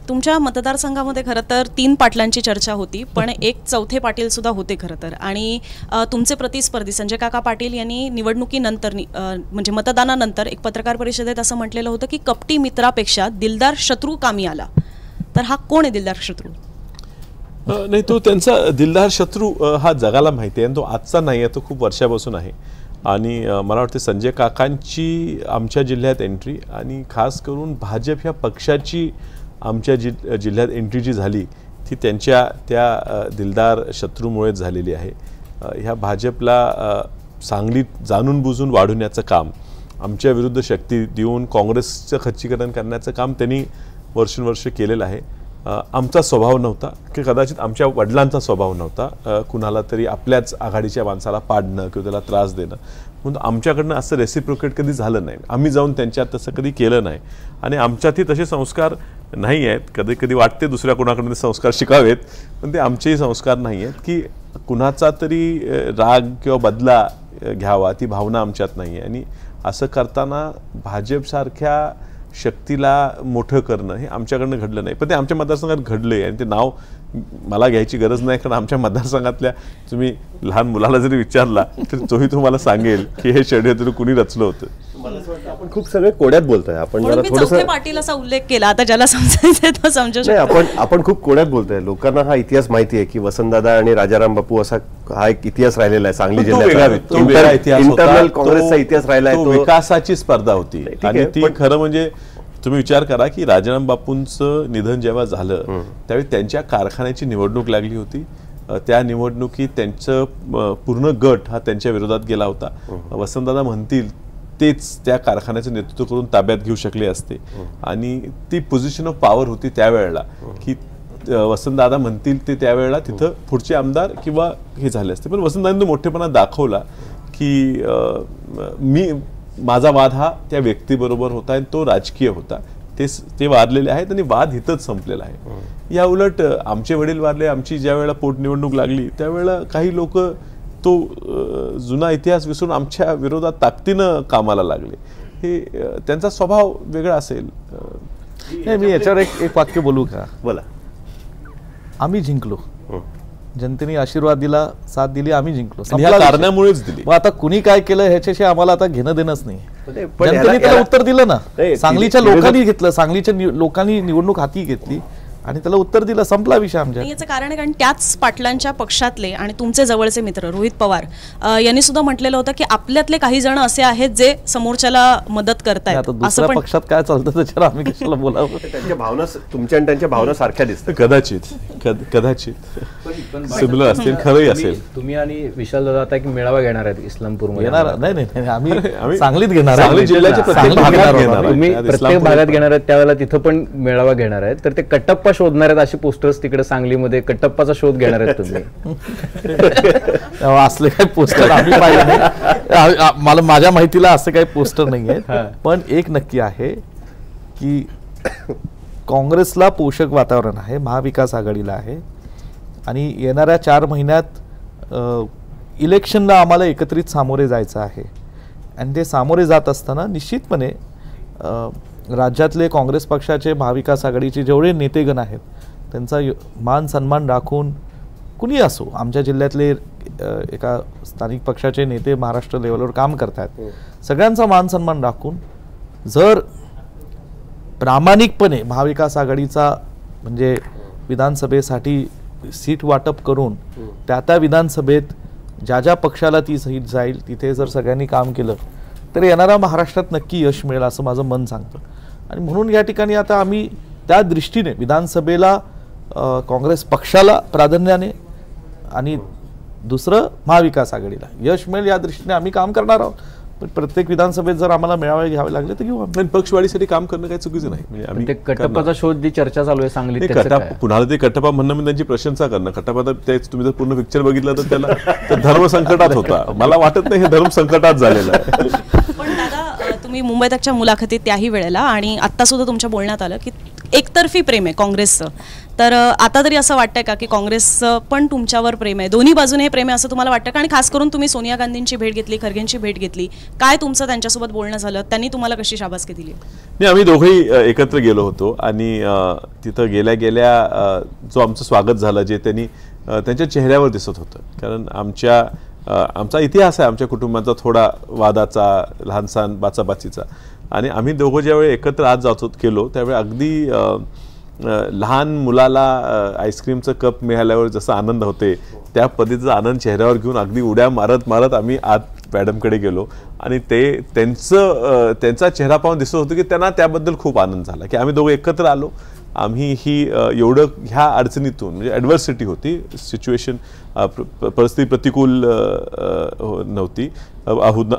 तुमच्या मतदारसंघामध्ये खरं तर 3 पाटलांची चर्चा होती, पण एक चौथे पाटील सुद्धा होते खरं तर. आणि तुमचे प्रतिस्पर्धी संजय काका पाटील यांनी निवडणुकीनंतर म्हणजे मतदानानंतर एक पत्रकार परिषदेत असं म्हटलेलं होतं की कपटी मित्रापेक्षा दिलदार शत्रू कामी आला. तर हा कोण आहे दिलदार शत्रू? नाही, तो त्यांचा दिलदार शत्रू हा जगाला माहिती आहे, आणि तो आजचा नाही आहे, तो खूप वर्षापासून आहे. आणि मला वाटतं संजय काकांची आमच्या जिल्ह्यात एंट्री, आणि खास करून भाजप ह्या पक्षाची आमच्या जिल्ह्यात एंट्री जी झाली ती त्यांच्या त्या दिलदार शत्रूमुळेच झालेली आहे. ह्या भाजपला सांगलीत जाणून बुजून वाढवण्याचं काम, आमच्या विरुद्ध शक्ती देऊन काँग्रेसचं खच्चीकरण करण्याचं काम त्यांनी वर्षानुवर्ष केलेलं आहे. आमचा स्वभाव नव्हता, की कदाचित आमच्या वडिलांचा स्वभाव नव्हता कुणाला तरी आपल्याच आघाडीच्या माणसाला पाडणं किंवा त्याला त्रास देणं, म्हणून आमच्याकडनं असं रेसिप्रोकेट कधी झालं नाही. आम्ही जाऊन त्यांच्यात तसं कधी केलं नाही, आणि आमच्यातही तसे संस्कार नाही आहेत. कधी कधी वाटते दुसऱ्या कुणाकडून संस्कार शिकावेत, पण ते आमचेही संस्कार नाही आहेत की कुणाचा तरी राग किंवा बदला घ्यावा, ती भावना आमच्यात नाही आहे. आणि असं करताना भाजपसारख्या शक्तीला मोठं करणं हे आमच्याकडनं घडलं नाही, पण ते आमच्या मतदारसंघात घडलंय आणि ते नाव मला घ्यायची गरज नाही, कारण आमच्या मतदारसंघातल्या तुम्ही लहान मुलाला जरी विचारला तर तोही तुम्हाला सांगेल की हे षडयंत्र कुणी रचलं होतं. आपण खूप सगळे कोड्यात बोलतोय. आपण म्हणून जरा मी चौथे पाटील असा उल्लेख केला. आता ज्याला समजायचं तो समजू शकतो. आपण खूप कोड्यात बोलतोय. लोकांना हा इतिहास माहिती आहे की वसंतदादा आणि राजाराम बापू असा हा एक इतिहास राहिलेला आहे सांगली जिल्ह्याचा. इंटरनल काँग्रेसचा इतिहास राहिला आहे. विकासाची स्पर्धा होती आणि ती खरं म्हणजे तुम्ही विचार करा की राजाराम बापूंचं निधन जेव्हा झालं त्यावेळी त्यांच्या कारखान्याची निवडणूक लागली होती. त्या निवडणुकीत त्यांचं पूर्ण गट हा त्यांच्या विरोधात गेला होता. वसंतदादा म्हणतील तेच त्या कारखान्याचं नेतृत्व करून ताब्यात घेऊ शकले असते आणि ती पोझिशन ऑफ पॉवर होती त्यावेळेला की वसंतदादा म्हणतील ते त्यावेळेला तिथं पुढचे आमदार किंवा हे झाले असते. पण वसंतदादांनी मोठेपणा दाखवला की माझा वाद हा त्या व्यक्तीबरोबर होता आणि तो राजकीय होता. ते वारलेले आहेत आणि वाद इथंच संपलेला आहे. या उलट आमचे वडील वारले, आमची ज्या वेळेला पोटनिवडणूक लागली त्यावेळेला काही लोक तो जुना इतिहास विसरून आमच्या विरोधात ताकदीनं कामाला लागले. हे त्यांचा स्वभाव वेगळा असेल. मी याच्यावर एक वाक्य बोलू का? बोला. आम्ही जिंकलो, जनतेने आशीर्वाद दिला, साथ दिली, आम्ही जिंकलो. या कारणामुळेच दिली. मग आता कुणी काय केलं ह्याच्याशी आम्हाला आता घेणं देणंच नाही. जनतेने त्याला उत्तर दिलं ना. सांगलीच्या लोकांनी घेतलं, सांगलीच्या लोकांनी निवडणूक हाती घेतली आणि त्याला उत्तर दिलं, संपला विषय आमच्या. याचं कारण आहे कारण त्याच पाटलांच्या पक्षातले आणि तुमचे जवळचे मित्र रोहित पवार यांनी सुद्धा म्हटलेलं होतं की आपल्यातले काही जण असे आहेत जे समोरच्याला मदत करतायत. असं पक्षात काय चालतं त्याच्यावर आम्ही कशाला बोलावं? त्यांच्या भावना तुमच्या आणि त्यांच्या भावना सारख्या दिसतात. कदाचित सिमिलर असतील, खरंही असेल. तुम्ही आणि विशाल दादा आता एक मेळावा घेणार आहेत इस्लामपूरमध्ये. येणार नाही, आम्ही सांगलीत घेणार, सांगली जिल्ह्याच्या प्रत्येक भागात घेणार. तुम्ही प्रत्येक भागात घेणार आहेत त्यावेळेला तिथं पण मेळावा घेणार आहेत. तर ते कट्टप्पा शोधणार आहेत अशी पोस्टर्स तिकडे सांगलीमध्ये कट्टप्पाचा शोध घेणार आहेत तुम्ही. असले काही पोस्टर आम्ही पाहिले नाही. मला माझ्या माहितीला असं काही पोस्टर नाही आहेत. पण एक नक्की आहे की काँग्रेसला पोषक वातावरण आहे, महाविकास आघाडीला आहे आणि येणाऱ्या 4 महिन्यात इलेक्शनला आम्हाला एकत्रित सामोरे जायचं आहे. आणि ते सामोरे जात असताना निश्चितपणे राज्यातले काँग्रेस पक्षाचे, महाविकास आघाडीचे जेवढे नेतेगण आहेत त्यांचा मान सन्मान राखून, कुणी असो, आमच्या जिल्ह्यातले एका स्थानिक पक्षाचे नेते महाराष्ट्र लेवलवर काम करतात, सगळ्यांचा मान सन्मान राखून जर प्रामाणिकपणे महाविकास आघाडीचा म्हणजे विधानसभेसाठी सीट वाटप करून त्या विधानसभेत ज्या पक्षाला ती सीट जाईल तिथे जर सगळ्यांनी काम केलं तर येणाऱ्या महाराष्ट्रात नक्की यश मिळेल असं माझं मन सांगतं. आणि म्हणून या ठिकाणी आता आम्ही त्या दृष्टीने विधानसभेला काँग्रेस पक्षाला प्राधान्याने आणि दुसरं महाविकास आघाडीला यश मिळेल या दृष्टीने आम्ही काम करणार आहोत. पण प्रत्येक विधानसभेत जर आम्हाला मेळावे घ्यावे लागले तर घेऊ आम्ही. पक्षवाढीसाठी काम करणं काही चुकीचं नाही. म्हणजे आम्ही ते कट्टप्पाचा शोध जी चर्चा चालू आहे सांगलीत, कुणाला ते कट्टप्पा म्हणणं म्हणजे त्यांची प्रशंसा करणं. कट्टप्पा तर तुम्ही जर पूर्ण पिक्चर बघितलं तर त्याला धर्म संकटात होता. मला वाटत नाही हे धर्म संकटात झालेलं आहे. पण दादा तुम्ही मुंबई तकच्या मुलाखतीत त्याही वेळेला आणि आत्ता सुद्धा तुमच्या बोलण्यात आलं की एकतर्फी प्रेम आहे काँग्रेसचं. तर आता तरी असं वाटतंय का की काँग्रेसचं पण तुमच्यावर प्रेम आहे, दोन्ही बाजूने हे प्रेम आहे असं तुम्हाला वाटतं का? आणि खास करून तुम्ही सोनिया गांधींची भेट घेतली, खरगेंची भेट घेतली, काय तुमचं त्यांच्यासोबत बोलणं झालं, त्यांनी तुम्हाला कशी शाबासकी दिली? नाही, आम्ही दोघंही एकत्र गेलो होतो आणि तिथं गेल्या जो आमचं स्वागत झालं जे त्यांनी त्यांच्या चेहऱ्यावर दिसत होतं. कारण आमचा इतिहास आहे आमच्या कुटुंबाचा थोडा वादाचा, लहानसा बाचाबाचीचा. आणि आम्ही दोघं ज्यावेळी एकत्र आज जात गेलो त्यावेळी अगदी लहान मुलाला आईस्क्रीमचं कप मिळाल्यावर जसा आनंद होते त्या पद्धतीचा आनंद चेहऱ्यावर घेऊन अगदी उड्या मारत मारत आम्ही आत मॅडमकडे गेलो. आणि त्यांचा चेहरा पाहून दिसत होतं की त्यांना त्याबद्दल खूप आनंद झाला की आम्ही दोघं एकत्र आलो. आम्ही ही एवढं ह्या अडचणीतून म्हणजे ॲडव्हर्सिटी होती, सिच्युएशन परिस्थिती प्रतिकूल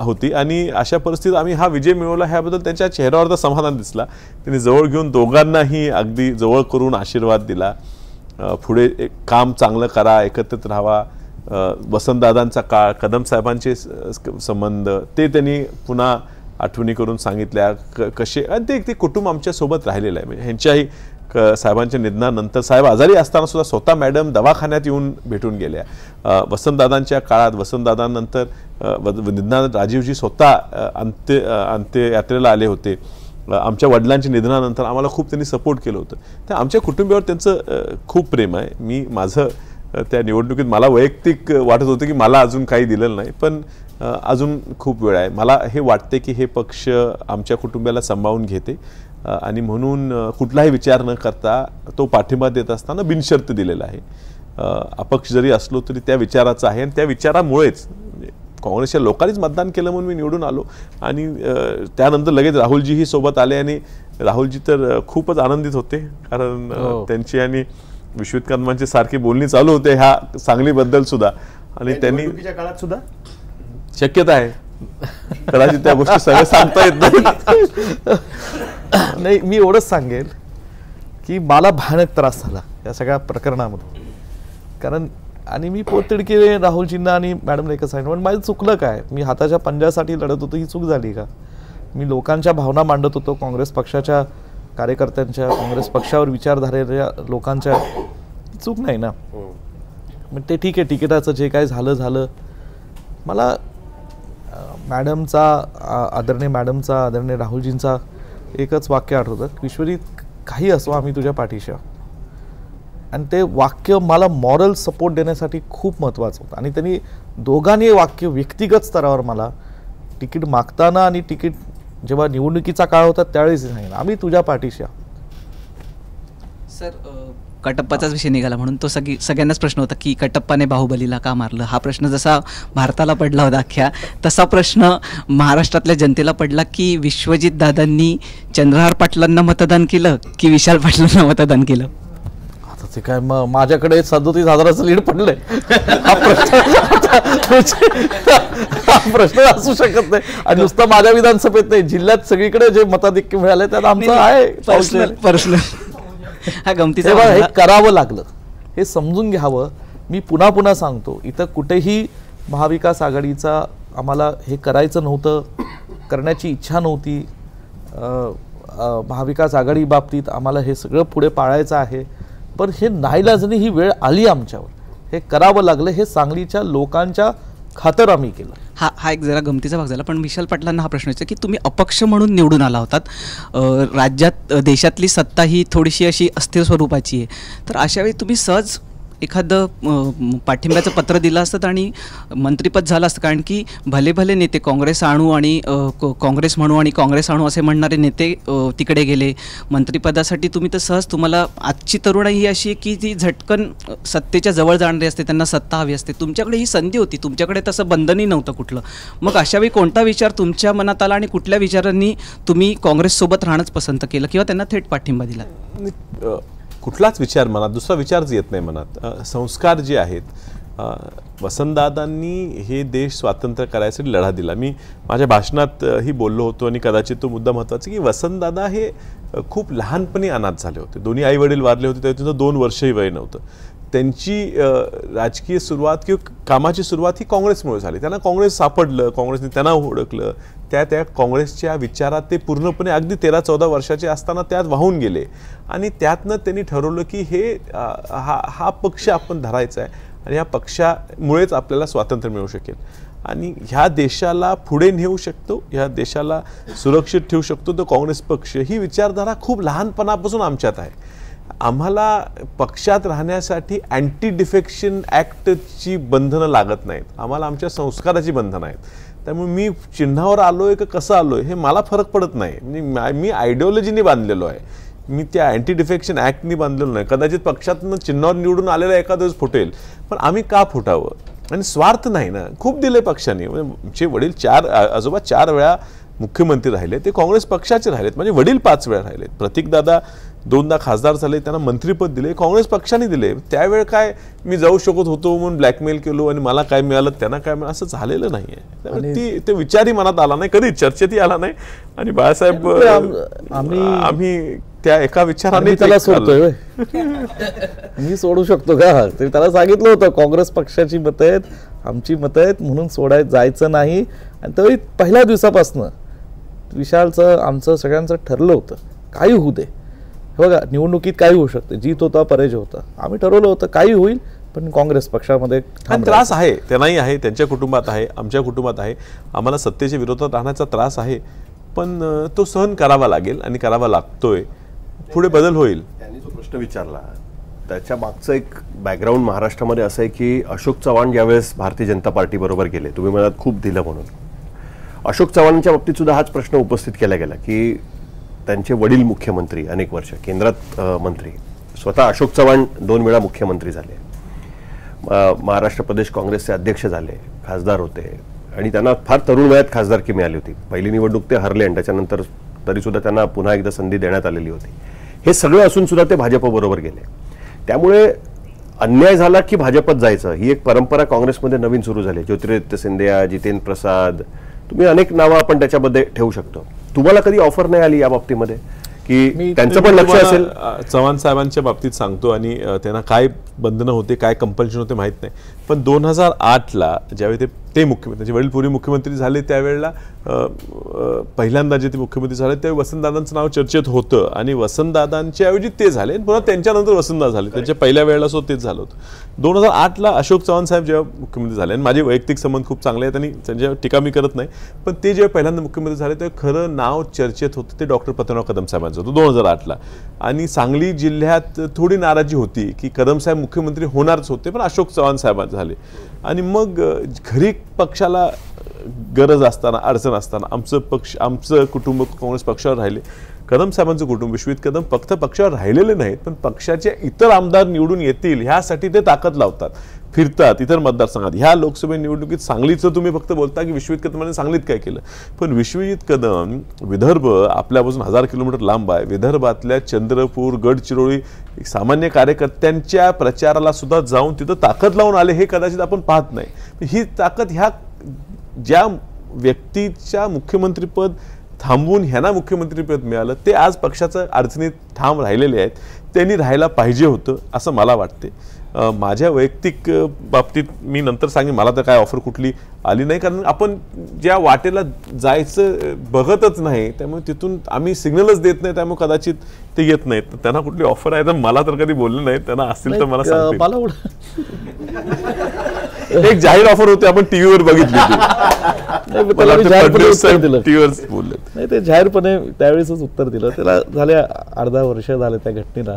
होती आणि अशा परिस्थितीत आम्ही हा विजय मिळवला ह्याबद्दल त्यांच्या चेहऱ्यावर समाधान दिसला. त्यांनी जवळ घेऊन दोघांनाही अगदी जवळ करून आशीर्वाद दिला. पुढे काम चांगलं करा, एकत्रित राहावा. वसंतदादांचा काळ, कदम साहेबांचे संबंध ते त्यांनी पुन्हा आठवणी करून सांगितल्या कसे. आणि ते कुटुंब आमच्यासोबत राहिलेलं आहे. म्हणजे ह्यांच्याही साहेबांच्या निधनानंतर साहेब आजारी असताना सुद्धा स्वतः मॅडम दवाखान्यात येऊन भेटून गेल्या. वसंतदादांच्या काळात, वसंतदादांनंतर निधनानंतर राजीवजी स्वतः अंत्ययात्रेला आले होते. आमच्या वडिलांच्या निधनानंतर आम्हाला खूप त्यांनी सपोर्ट केलं होतं. तर आमच्या कुटुंबियावर त्यांचं खूप प्रेम आहे. मी माझं त्या निवडणुकीत मला वैयक्तिक वाटत होतं की मला अजून काही दिलेलं नाही, पण अजून खूप वेळ आहे. मला हे वाटते की हे पक्ष आमच्या कुटुंबियाला सांभाळून घेते आणि म्हणून कुठलाही विचार न करता तो पाठिंबा देत असताना बिनशर्त दिलेला आहे. अपक्ष जरी असलो तरी त्या विचाराचा आहे आणि त्या विचारामुळेच काँग्रेसच्या लोकांनीच मतदान केलं म्हणून मी निवडून आलो. आणि त्यानंतर लगेच राहुलजीही सोबत आले आणि राहुलजी तर खूपच आनंदित होते, कारण त्यांची आणि विश्वित कदमांची सारखी बोलणी चालू होते ह्या सांगलीबद्दल सुद्धा. आणि त्यांनी काळात सुद्धा शक्यता आहे कदाचित त्या गोष्टी सगळ्या सांगता येत नाही. नाही, मी एवढंच सांगेल की मला भयानक त्रास झाला या सगळ्या प्रकरणामध्ये. कारण आणि मी पोततिडकीने राहुलजींना आणि मॅडमला एकच सांगितलं, पण माझं चुकलं काय? मी हाताच्या पंजासाठी लढत होतो, ही चूक झाली का? मी लोकांच्या भावना मांडत होतो, काँग्रेस पक्षाच्या कार्यकर्त्यांच्या, काँग्रेस पक्षावर विचारधारेच्या लोकांच्या, चूक नाही ना. मग ते ठीक आहे, तिकिटाचं जे काय झालं झालं. मला आदरणीय राहुलजींचा एकच वाक्य आठवतं, विश्वजित काही असो आम्ही तुझ्या पाठीशी आहोत. आणि ते वाक्य मला मॉरल सपोर्ट देण्यासाठी खूप महत्त्वाचं होतं. आणि त्यांनी दोघांनी वाक्य व्यक्तिगत स्तरावर मला तिकीट मागताना आणि तिकीट जेव्हा निवडणुकीचा काळ होता त्यावेळेस सांगितलं, आम्ही तुझ्या पाठीशी आहोत. सर, कटप्पाचाच विषय निघाला म्हणून तो सगळ्यांनाच प्रश्न होता की कटप्पाने बाहुबलीला का मारलं. हा प्रश्न जसा भारताला पडला होता अख्ख्या, तसा प्रश्न महाराष्ट्रातल्या जनतेला पडला की विश्वजित दादांनी चंद्रहार पाटलांना मतदान केलं की विशाल पाटलांना मतदान केलं. आता ते काय माझ्याकडे 37,000चं लीड पडलंय. हा प्रश्न असू शकत नाही. आणि नुसतं माझ्या विधानसभेत नाही, जिल्ह्यात सगळीकडे जे मताधिक्य मिळाले त्यात आमचं आहे पर्सनल. हा गमतीचा हे करावं लागलं, हे समजून घ्यावं. मी पुन्हा सांगतो, इथं कुठेही महाविकास आघाडीचा आम्हाला हे करायचं नव्हतं, करण्याची इच्छा नव्हती. महाविकास आघाडी बाबतीत आम्हाला हे सगळं पुढे पाळायचं आहे, पण हे नाईलाजाने ही वेळ आली आमच्यावर, हे करावं लागलं. हे सांगलीच्या लोकांच्या खातर आम्ही केलं. हा एक जरा गमतीचा भाग झाला. पण विशाल पाटलांना हा प्रश्न विचार की तुम्ही अपक्ष म्हणून निवडून आला होतात, राज्यात देशातली सत्ता ही थोडीशी अशी अस्थिर स्वरूपाची आहे, तर अशावेळी तुम्ही सहज एखादं पाठिंब्याचं पत्र दिलं असतं आणि मंत्रिपद झालं असतं. कारण की भले नेते काँग्रेस आणू आणि काँग्रेस म्हणू आणि काँग्रेस आणू असे म्हणणारे नेते तिकडे गेले मंत्रिपदासाठी. तुम्ही तर सहज, तुम्हाला आजची तरुणाई ही अशी आहे की ती झटकन सत्तेच्या जवळ जाणारी असते, त्यांना सत्ता हवी असते. तुमच्याकडे ही संधी होती, तुमच्याकडे तसं बंधनही नव्हतं कुठलं. मग अशावेळी कोणता विचार तुमच्या मनात आला आणि कुठल्या विचारांनी तुम्ही काँग्रेससोबत राहणंच पसंत केलं किंवा त्यांना थेट पाठिंबा दिला? कुठलाच विचार मनात, दुसरा विचारच येत नाही मनात. संस्कार जे आहेत, वसंतदादांनी हे देश स्वातंत्र्य करायसाठी लढा दिला. मी माझ्या भाषणात ही बोललो होतो आणि कदाचित तो मुद्दा महत्त्वाचा की वसंतदादा हे खूप लहानपणी अनाथ झाले होते. दोन्ही आई वडील वारले होते, तेव्हा त्यांचं 2 वर्षही वय नव्हतं. त्यांची राजकीय सुरुवात किंवा कामाची सुरुवात ही काँग्रेसमुळे झाली. त्यांना काँग्रेस सापडलं, काँग्रेसने त्यांना ओळखलं, त्या काँग्रेसच्या विचारात ते पूर्णपणे अगदी 13-14 वर्षाचे असताना त्यात वाहून गेले. आणि त्यातनं त्यांनी ठरवलं की हा पक्ष आपण धरायचा आहे आणि या पक्षामुळेच आपल्याला स्वातंत्र्य मिळू शकेल आणि ह्या देशाला पुढे नेऊ शकतो, ह्या देशाला सुरक्षित ठेवू शकतो तो काँग्रेस पक्ष. ही विचारधारा खूप लहानपणापासून आमच्यात आहे. आम्हाला पक्षात राहण्यासाठी अँटी डिफेक्शन ॲक्टची बंधनं लागत नाहीत, आम्हाला आमच्या संस्काराची बंधनं आहेत. त्यामुळे मी चिन्हावर आलोय का कसं आलोय हे मला फरक पडत नाही. म्हणजे मी आयडिओलॉजीने बांधलेलो आहे, मी त्या अँटी डिफेक्शन ॲक्टनी बांधलेलो नाही. कदाचित पक्षातनं चिन्हावर निवडून आलेला एखादा दिवस फुटेल, पण आम्ही का फुटावं? आणि स्वार्थ नाही ना, खूप दिले पक्षाने. म्हणजे वडील आजोबा 4 वेळा मुख्यमंत्री राहिले, ते काँग्रेस पक्षाचे राहिलेत. म्हणजे वडील 5 वेळा राहिलेत. प्रतीकदादा 2दा खासदार झाले, त्यांना मंत्रिपद दिले, काँग्रेस पक्षाने दिले. त्यावेळ काय मी जाऊ शकत होतो म्हणून ब्लॅकमेल केलो आणि मला काय मिळालं त्यांना काय मिळालं असं झालेलं नाहीये. त्यामुळे ते विचारही मनात आला नाही, कधी चर्चेतही आला नाही. आणि बाळासाहेब आम्ही त्या एका विचाराने त्याला सोडतोय. मी सोडू शकतो का? ते त्याला सांगितलं होतं काँग्रेस पक्षाची मतं आहेत, आमची मतं आहेत म्हणून जायचं नाही. आणि तरी पहिल्या दिवसापासून विशालचं आमचं सगळ्यांचं ठरलं होतं काही होऊ दे. बघा निवडणुकीत काही होऊ शकते, जीत होता पराजय होता, आम्ही ठरवलं होतं काही होईल पण काँग्रेस पक्षामध्ये त्रास आहे, त्यांनाही आहे, त्यांच्या कुटुंबात आहे, आमच्या कुटुंबात आहे. आम्हाला सत्तेच्या विरोधात राहण्याचा त्रास आहे, पण तो सहन करावा लागेल आणि करावा लागतोय. पुढे बदल होईल. त्यांनी जो प्रश्न विचारला त्याच्या मागचं एक बॅकग्राऊंड महाराष्ट्रामध्ये असं आहे की अशोक चव्हाण ज्यावेळेस भारतीय जनता पार्टी बरोबर गेले, तुम्ही मला खूप दिलं म्हणून, अशोक चव्हाणांच्या बाबतीत सुद्धा हाच प्रश्न उपस्थित केला गेला की त्यांचे वडील मुख्यमंत्री, अनेक वर्ष केंद्रात मंत्री, स्वतः अशोक चव्हाण 2 वेळा मुख्यमंत्री झाले, महाराष्ट्र प्रदेश काँग्रेसचे अध्यक्ष झाले, खासदार होते आणि त्यांना फार तरुण वयात खासदारकी मिळाली होती. पहिली निवडणूक ते हरले आणि त्याच्यानंतर तरीसुद्धा त्यांना पुन्हा एकदा संधी देण्यात आलेली होती. हे सगळं असून सुद्धा ते भाजपबरोबर गेले. त्यामुळे अन्याय झाला की भाजपत जायचं ही एक परंपरा काँग्रेसमध्ये नवीन सुरू झाली. ज्योतिरादित्य सिंधिया, जितेंद्र प्रसाद, तुम्ही अनेक नावं आपण त्याच्यामध्ये ठेवू शकतो. तुम्हाला कधी ऑफर नाही आली या बाबतीमध्ये की त्यांचं पण लक्ष असेल? चव्हाण साहेबांच्या बाबतीत सांगतो आणि त्यांना काय बंधनं होते, काय कंपल्शन होते माहीत नाही, पण 2008ला ज्यावेळी ते मुख्यमंत्री, त्यांचे वडील पूर्वी मुख्यमंत्री झाले, त्यावेळेला पहिल्यांदा जे ते मुख्यमंत्री झाले त्यावेळी वसंतदादांचं नाव चर्चेत होतं आणि वसंतदादांच्या ऐवजी ते झाले, पुन्हा त्यांच्यानंतर वसंतदादा झाले. त्यांच्या पहिल्या वेळेला तेच झालं होतं. 2008ला अशोक चव्हाण साहेब जेव्हा मुख्यमंत्री झाले, आणि माझे वैयक्तिक संबंध खूप चांगले आहेत आणि त्यांच्यावर टीका मी करत नाही, पण ते जेव्हा पहिल्यांदा मुख्यमंत्री झाले तेव्हा खरं नाव चर्चेत होतं ते डॉक्टर पतंगराव कदम साहेबांचं होतं 2008ला. आणि सांगली जिल्ह्यात थोडी नाराजी होती की कदम साहेब मुख्यमंत्री होणारच होते, पण अशोक चव्हाण साहेब झाले. आणि मग घरी पक्षाला गरज असताना, अडचण असताना आमचं कुटुंब काँग्रेस पक्षावर राहिले. कदम साहेबांचं कुटुंब विश्वित कदम फक्त पक्षावर राहिलेले नाहीत, पण पक्षाचे इतर आमदार निवडून येतील ह्यासाठी ते ताकद लावतात, फिरतात इतर मतदारसंघात. ह्या लोकसभा निवडणुकीत सांगलीचं तुम्ही फक्त बोलता की विश्वित कदमांनी सांगलीत काय केलं, पण विश्वजित कदम विदर्भ आपल्यापासून 1000 किलोमीटर लांब आहे. विदर्भातल्या चंद्रपूर, गडचिरोली सामान्य कार्यकर्त्यांच्या प्रचाराला सुद्धा जाऊन तिथं ताकद लावून आले, हे कदाचित आपण पाहत नाही. ही ताकद ह्या ज्या व्यक्तीच्या मुख्यमंत्रीपद थांबवून ह्यांना मुख्यमंत्रीपद मिळालं ते आज पक्षाचं अडचणीत ठाम राहिलेले आहेत. त्यांनी राहायला पाहिजे होतं असं मला वाटते. माझ्या वैयक्तिक बाबतीत मी नंतर सांगेन, मला तर काय ऑफर कुठली आली नाही, कारण आपण ज्या वाटेला जायचं बघतच नाही, त्यामुळे तिथून आम्ही सिग्नलच देत नाही, त्यामुळे कदाचित ते येत नाहीत. त्यांना कुठली ऑफर आहे तर मला तर कधी बोलले नाही, त्यांना असतील तर मला सांगतील. एक जाहीर ऑफर होती, आपण टीव्हीवर बघितली, टीव्हीवर बोलले नाही, ते जाहीरपणे त्यावेळेसच उत्तर दिलं. त्याला झाले अर्धा वर्ष झाले त्या घटनेला.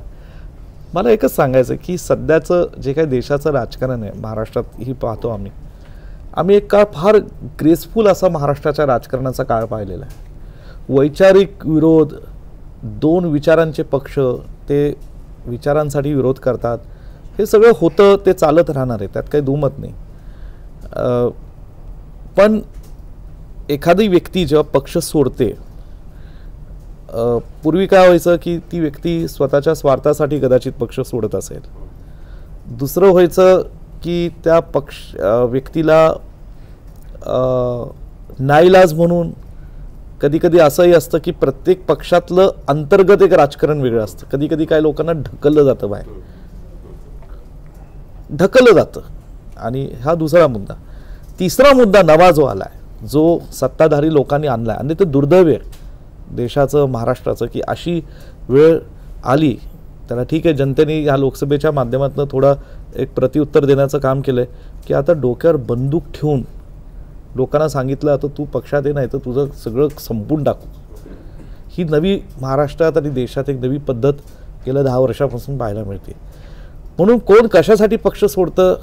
मला एकच सांगायचं की सध्याचं जे काही देशाचं राजकारण आहे महाराष्ट्रात ही पाहतो आम्ही एक काळ फार ग्रेसफुल असा महाराष्ट्राच्या राजकारणाचा काळ पाहिलेला आहे. वैचारिक विरोध, 2 विचारांचे पक्ष ते विचारांसाठी विरोध करतात, हे सगळं होतं, ते चालत राहणार आहे, त्यात काही दुमत नाही. पण एखादी व्यक्ती जेव्हा पक्ष सोडते, पूर्वी काय व्हायचं की ती व्यक्ती स्वतःच्या स्वार्थासाठी कदाचित पक्ष सोडत असेल. दुसरं व्हायचं की त्या व्यक्तीला नाईलाज म्हणून कधी कधी असंही असतं की प्रत्येक पक्षातलं अंतर्गत एक राजकारण वेगळं असतं. कधी कधी काय लोकांना ढकललं जातं, बाहेर ढकललं जातं. आणि हा दुसरा मुद्दा. तिसरा मुद्दा नवा जो आला आहे, जो सत्ताधारी लोकांनी आणला आहे, आणि ते दुर्दैव आहे देशाचं, महाराष्ट्राचं, की अशी वेळ आली. त्याला ठीक आहे, जनतेने ह्या लोकसभेच्या माध्यमातून थोडा एक प्रत्युत्तर देण्याचं काम केलं आहे की आता डोक्यावर बंदूक ठेवून लोकांना सांगितलं आता तू पक्षात ये, नाही तर तुझं सगळं संपून टाकू. ही नवी महाराष्ट्रात आणि देशात एक नवी पद्धत गेल्या 10 वर्षापासून पाहायला मिळते. म्हणून कोण कशासाठी पक्ष सोडतं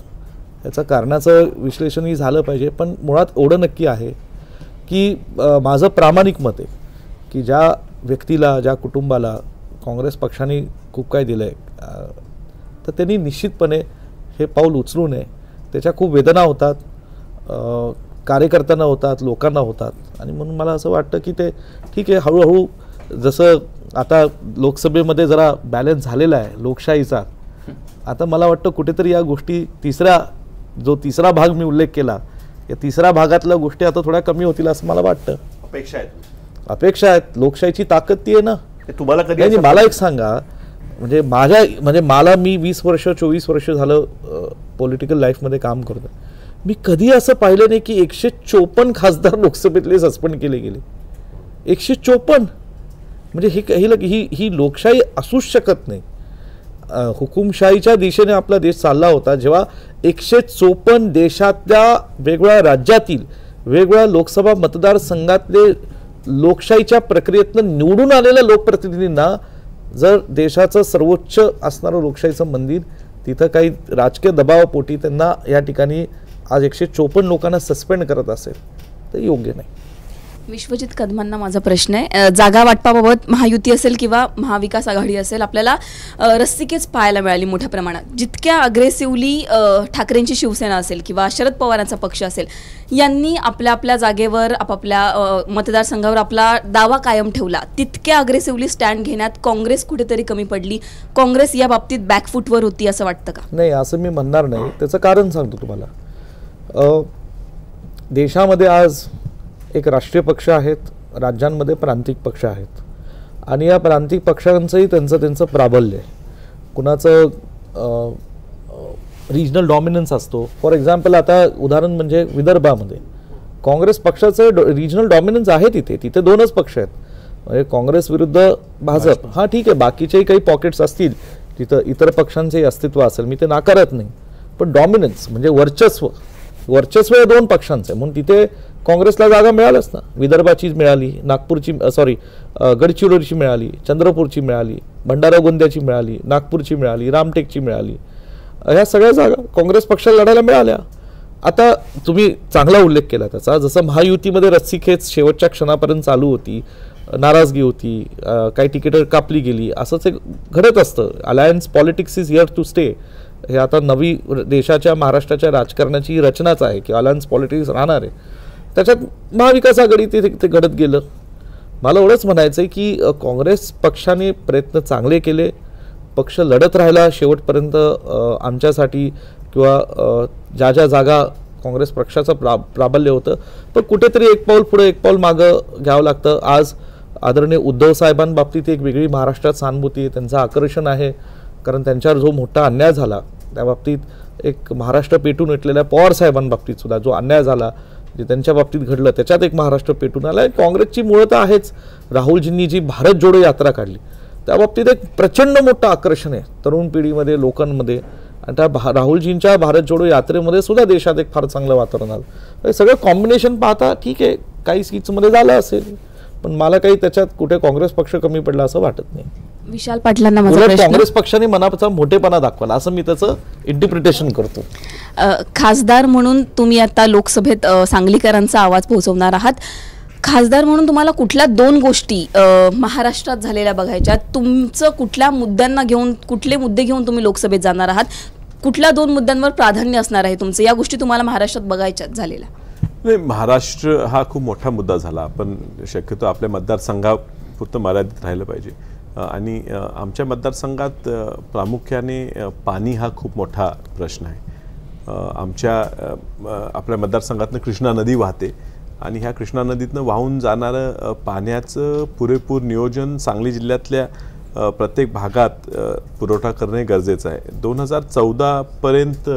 याचं कारणाचं विश्लेषणही झालं पाहिजे. पण मुळात एवढं नक्की आहे की माझं प्रामाणिक मत आहे की ज्या व्यक्तीला, ज्या कुटुंबाला काँग्रेस पक्षाने खूप काय दिलं आहे, तर त्यांनी निश्चितपणे हे पाऊल उचलू नये. त्याच्या खूप वेदना होतात, कार्यकर्त्यांना होतात, लोकांना होतात. आणि म्हणून मला असं वाटतं की ते ठीक आहे, हळूहळू जसं आता लोकसभेमध्ये जरा बॅलन्स झालेला आहे लोकशाहीचा, आता मला वाटतं कुठेतरी या गोष्टी तिसरा भाग मी उल्लेख केला, या तिसऱ्या भागातल्या गोष्टी आता थोड्या कमी होतील असं मला वाटतं. अपेक्षा आहेत. लोकशाहीची ताकद ती आहे ना. तुम्हाला कधी मला एक सांगा, म्हणजे मला मी 20 वर्ष 24 वर्ष झालं पॉलिटिकल लाईफमध्ये काम करतो. मी कधी असं पाहिलं नाही की 154 खासदार लोकसभेतले सस्पेंड केले गेले. 154 म्हणजे ही लोकशाही असूच शकत नाही. हुकुमशाहीच्या दिशेने आपला देश चालला होता जेव्हा 154 देशातल्या वेगवेगळ्या राज्यातील वेगवेगळ्या लोकसभा मतदारसंघातले लोकशाहीच्या प्रक्रियेतनं निवडून आलेल्या लोकप्रतिनिधींना जर देशाचं सर्वोच्च असणारं लोकशाहीचं मंदिर तिथं काही राजकीय दबावापोटी त्यांना या ठिकाणी आज 154 लोकांना सस्पेंड करत असेल तर योग्य नाही. विश्वजित कदमांना माझा प्रश्न आहे, जागा वाटपाबाबत महायुती असेल किंवा महाविकास आघाडी असेल, आपल्याला रस्सीकेच पाहायला मिळाली मोठ्या प्रमाणात. जितक्या अग्रेसिव्हली ठाकरेंची शिवसेना असेल किंवा शरद पवारांचा पक्ष असेल, यांनी आपल्या आपल्या जागेवर आपापल्या मतदारसंघावर आपला दावा कायम ठेवला, तितक्या अग्रेसिव्हली स्टँड घेण्यात काँग्रेस कुठेतरी कमी पडली, काँग्रेस या बाबतीत बॅकफूटवर होती असं वाटतं का? नाही, असं मी म्हणणार नाही. त्याचं कारण सांगतो तुम्हाला. देशामध्ये आज एक राष्ट्रीय पक्ष आहेत, राज्यांमध्ये प्रांतिक पक्ष आहेत आणि या प्रांतिक पक्षांचंही त्यांचं प्राबल्य आहे. कुणाचं रिजनल डॉमिनन्स असतो. फॉर एक्झाम्पल आता उदाहरण म्हणजे विदर्भामध्ये काँग्रेस पक्षाचं रिजनल डॉमिनन्स आहे. तिथे 2च पक्ष आहेत, म्हणजे काँग्रेस विरुद्ध भाजप. हां ठीक आहे, बाकीचेही काही पॉकेट्स असतील तिथं इतर पक्षांचंही अस्तित्व असेल, मी ते नाकारत नाही, पण डॉमिनन्स म्हणजे वर्चस्व या 2 पक्षांचं आहे. म्हणून तिथे काँग्रेसला जागा मिळालच ना. विदर्भाची मिळाली, नागपूरची गडचिरोलीची मिळाली, चंद्रपूरची मिळाली, भंडारा गोंदियाची मिळाली, नागपूरची मिळाली, रामटेकची मिळाली. ह्या सगळ्या जागा काँग्रेस पक्षाला लढायला मिळाल्या. आता तुम्ही चांगला उल्लेख केला त्याचा, जसं महायुतीमध्ये रस्सीखेच शेवटच्या क्षणापर्यंत चालू होती, नाराजगी होती, काही तिकीटं कापली गेली, असंच एक घडत असतं. Alliance politics is here to stay. हे आता नवी देशाच्या महाराष्ट्राच्या राजकारणाची रचनाच आहे की अलायन्स पॉलिटिक्स राहणार आहे. त्याच्यात महाविकास आघाडी ते घडत गेलं. मला एवढंच म्हणायचं आहे की काँग्रेस पक्षाने प्रयत्न चांगले केले, पक्ष लढत राहिला शेवटपर्यंत आमच्यासाठी, किंवा ज्या जागा काँग्रेस पक्षाचं प्राबल्य होतं, पण कुठेतरी एक पाऊल पुढे एक पाऊल मागं घ्यावं लागतं. आज आदरणीय उद्धव साहेबांबाबतीत एक वेगळी महाराष्ट्रात सहानुभूती आहे, त्यांचं आकर्षण आहे, कारण त्यांच्यावर जो मोठा अन्याय झाला त्या बाबतीत एक महाराष्ट्र पेटून उठलेल्या पवार साहेबांबाबतीत सुद्धा जो अन्याय झाला जे त्यांच्या बाबतीत घडलं त्याच्यात एक महाराष्ट्र पेटून आला. काँग्रेसची मुळं तर आहेच. राहुलजींनी जी भारत जोडो यात्रा काढली त्या बाबतीत एक प्रचंड मोठं आकर्षण आहे तरुण पिढीमध्ये, लोकांमध्ये. आणि त्या राहुलजींच्या भारत जोडो यात्रेमध्ये सुद्धा देशात एक फार चांगलं वातावरण आलं. हे सगळं कॉम्बिनेशन पाहता ठीक आहे, काही सीट्समध्ये झालं असेल, पण मला काही त्याच्यात कुठे काँग्रेस पक्ष कमी पडला असं वाटत नाही. विशाल पाटलांना माझा उलट प्रश्न, काँग्रेस पक्षाने मनाचा मोठेपणा दाखवला असं मी त्याचं इंटरप्रिटेशन करतो. खासदार म्हणून तुम्ही आता लोकसभेत सांगलीकरांचा आवाज पोहोचवणार आहात. खासदार म्हणून तुम्हाला कुठल्या 2 गोष्टी महाराष्ट्रात झालेल्या बघायच्या, तुमचं कुठल्या मुद्द्यांना घेऊन, कुठले मुद्दे घेऊन तुम्ही लोकसभेत जाणार आहात, कुठल्या 2 मुद्द्यांवर प्राधान्य असणार आहे तुमचं, या गोष्टी तुम्हाला महाराष्ट्रात बघायच्यात झालेल्या? नाही, महाराष्ट्र हा खूप मोठा मुद्दा झाला. आपण शक्यतो आपल्या मतदारसंघापुरतं मर्यादित राहिलं पाहिजे. आणि आमच्या मतदारसंघात प्रामुख्याने पाणी हा खूप मोठा प्रश्न आहे. आपल्या मतदारसंघातनं कृष्णा नदी वाहते आणि ह्या कृष्णा नदीतनं वाहून जाणारं पाण्याचं पुरेपूर नियोजन सांगली जिल्ह्यातल्या प्रत्येक भागात पुरवठा करणे गरजेचं आहे. 2014पर्यंत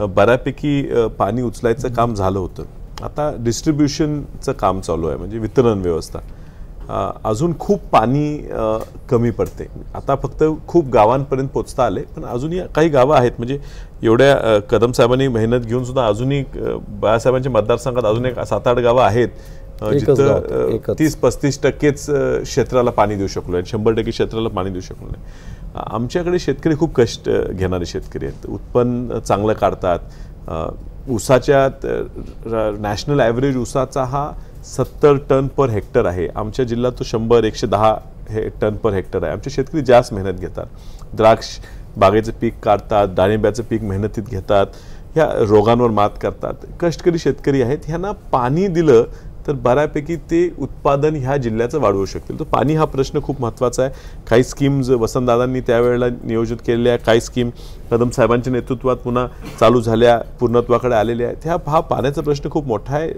बऱ्यापैकी पाणी उचलायचं काम झालं होतं. आता डिस्ट्रीब्युशनचं काम चालू आहे, म्हणजे वितरण व्यवस्था. अजून खूप पाणी कमी पडते. आता फक्त खूप गावांपर्यंत पोचता आले, पण अजूनही काही गावं आहेत, म्हणजे एवढ्या कदम साहेबांनी मेहनत घेऊन सुद्धा अजूनही बाळासाहेबांच्या मतदारसंघात अजून एक 7-8 गावं आहेत जिथं 30-35% क्षेत्राला पाणी देऊ शकलो आहे, 100% क्षेत्राला पाणी देऊ शकलो नाही. आमच्याकडे शेतकरी खूप कष्ट घेणारे शेतकरी आहेत, उत्पन्न चांगलं काढतात. ऊसाच्या नॅशनल ॲव्हरेज ऊसाचा हा 70 टन पर हेक्टर आहे. आमच्या जिल्ह्यात तो 100-110 टन पर हेक्टर आहे. आमचे शेतकरी जास्त मेहनत घेतात, द्राक्ष बागेचं पीक काढतात, डाळिंब्याचं पीक मेहनतीत घेतात, ह्या रोगांवर मात करतात. कष्टकरी शेतकरी आहेत. ह्यांना पाणी दिलं तर बऱ्यापैकी ते उत्पादन ह्या जिल्ह्याचं वाढवू शकतील. तर पाणी हा प्रश्न खूप महत्त्वाचा आहे. काही स्कीम्स वसंतदादांनी त्यावेळेला नियोजित केलेल्या, काही स्कीम कदम साहेबांच्या नेतृत्वात पुन्हा चालू झाल्या, पूर्णत्वाकडे आलेल्या आहेत. हा पाण्याचा प्रश्न खूप मोठा आहे.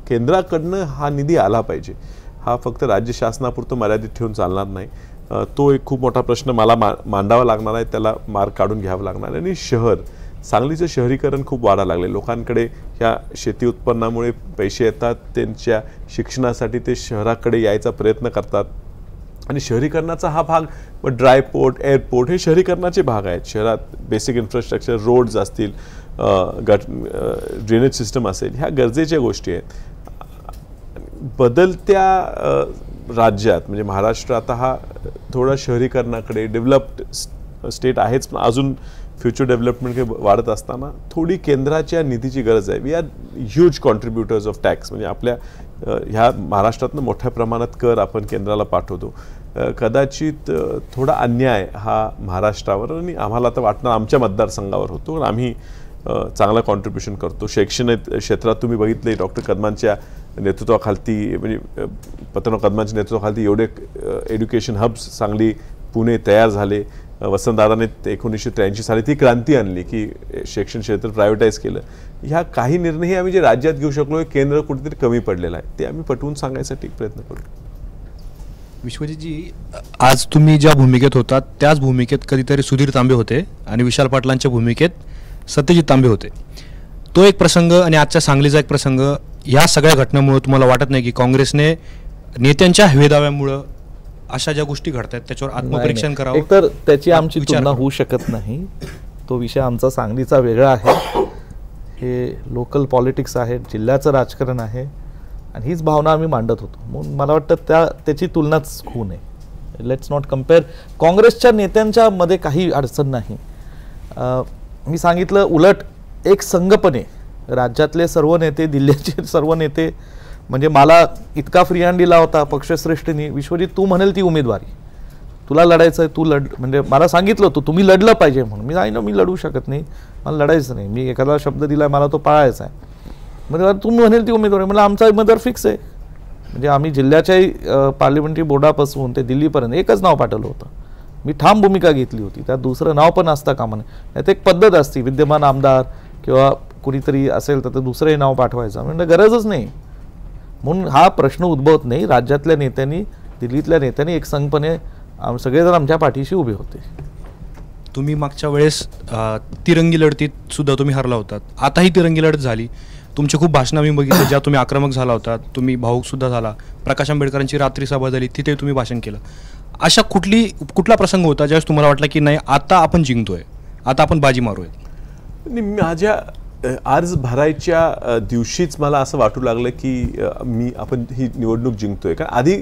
केंद्राकडनं हा निधी आला पाहिजे. हा फक्त राज्य शासनापुरतं मर्यादित ठेवून चालणार नाही. तो एक खूप मोठा प्रश्न मला मांडावा लागणार आहे, त्याला मार्ग काढून घ्यावं लागणार आहे. आणि सांगलीचं शहरीकरण खूप वाढायला लागले. लोकांकडे ह्या शेती उत्पन्नामुळे पैसे येतात, त्यांच्या शिक्षणासाठी ते शहराकडे यायचा प्रयत्न करतात. आणि शहरीकरणाचा हा भाग, ड्राय पोर्ट, एअरपोर्ट हे शहरीकरणाचे भाग आहेत. शहरात बेसिक इन्फ्रास्ट्रक्चर, रोड्स असतील, ड्रेनेज सिस्टम असेल, ह्या गरजेच्या गोष्टी आहेत. बदलत्या राज्यात म्हणजे महाराष्ट्र आता हा थोडा शहरीकरणाकडे डेव्हलप्ड स्टेट आहेच, पण अजून फ्युचर डेव्हलपमेंट वाढत असताना थोडी केंद्राच्या निधीची गरज आहे. We are huge contributors of tax, म्हणजे आपल्या ह्या महाराष्ट्रातनं मोठ्या प्रमाणात कर आपण केंद्राला पाठवतो. कदाचित थोडा अन्याय हा महाराष्ट्रावर आणि आम्हाला आता वाटणार आमच्या मतदारसंघावर होतो. आम्ही चांगला कॉन्ट्रीब्युशन करतो. शैक्षणिक क्षेत्रात तुम्ही बघितले डॉक्टर कदमांच्या नेतृत्वाखाली म्हणजे पतनराव कदमांच्या नेतृत्वाखाली एवढे एज्युकेशन हब्स सांगली पुणे तयार झाले. वसंतदादाने 1983 साली ती क्रांती आणली की शिक्षण क्षेत्र प्रायव्हेटाईज केलं. ह्या काही निर्णय आम्ही जे राज्यात घेऊ शकलो, केंद्र कुठेतरी कमी पडलेलं आहे, ते आम्ही पटवून सांगायसाठी प्रयत्न करू. विश्वजीतजी, आज तुम्ही ज्या भूमिकेत होतात त्याच भूमिकेत कधीतरी सुधीर तांबे होते आणि विशाल पाटलांच्या भूमिकेत सत्यजित तांबे होते. तो एक प्रसंग आणि आजच्या सांगलीचा एक प्रसंग, ह्या सगळ्या घटनांमुळे तुम्हाला वाटत नाही की काँग्रेसने नेत्यांच्या हवेदाव्यामुळं अशा ज्या गोष्टी घडतात त्याच्यावर आत्मपरीक्षण करावं? एकतर त्याची आमची तुलना होऊ शकत नाही. तो विषय आमचा सांगलीचा वेगळा आहे. हे लोकल पॉलिटिक्स आहे, जिल्ह्याचं राजकारण आहे आणि हीच भावना आम्ही मांडत होतो. म्हणून मला वाटतं त्याची तुलनाच होऊ नये. Let's not compare. काँग्रेसच्या नेत्यांच्या मध्ये काही अडचण नाही. मी सांगितलं उलट एक संघपणे राज्यातले सर्व नेते, दिल्लीचे सर्व नेते, म्हणजे मला इतका फ्री हँड दिला होता पक्षश्रेष्ठींनी, विश्वजीत तू म्हणेल ती उमेदवारी तुला लढायचं आहे, तू लढ, म्हणजे मला सांगितलं होतं तुम्ही लढलं पाहिजे म्हणून. मी नाही ना, मी लढू शकत नाही, मला लढायचं नाही, मी एखादा शब्द दिला मला तो पाळायचा आहे. म्हणजे तुम्ही म्हणेल ती उमेदवारी, मला आमचा उमेदवार फिक्स आहे. म्हणजे आम्ही जिल्ह्याच्याही पार्लिमेंटरी बोर्डापासून ते दिल्लीपर्यंत एकच नाव पाठवलं होतं. मी ठाम भूमिका घेतली होती. त्यात दुसरं नाव पण असता कामा नये. त्यात एक पद्धत असते, विद्यमान आमदार किंवा कुणीतरी असेल तर ते दुसरंही नाव पाठवायचं, म्हणजे गरजच नाही. म्हणून हा प्रश्न उद्भवत नाही. राज्यातल्या नेत्यांनी, दिल्लीतल्या नेत्यांनी एक संघपणे सगळेजण आमच्या पाठीशी उभे होते. तुम्ही मागच्या वेळेस तिरंगी लढतीत सुद्धा तुम्ही हरला होतात, आताही तिरंगी लढत झाली. तुमचे खूप भाषणं मी बघितले ज्या तुम्ही आक्रमक झाला होता, तुम्ही भाऊक सुद्धा झाला. प्रकाश आंबेडकरांची रात्री सभा झाली, तिथे तुम्ही भाषण केलं. अशा कुठला प्रसंग होता ज्यावेळेस तुम्हाला वाटलं की नाही आता आपण जिंकतोय, आता आपण बाजी मारूया? माझ्या अर्ज भरायच्या दिवशीच मला असं वाटू लागलं की आपण ही निवडणूक जिंकतोय. कारण आधी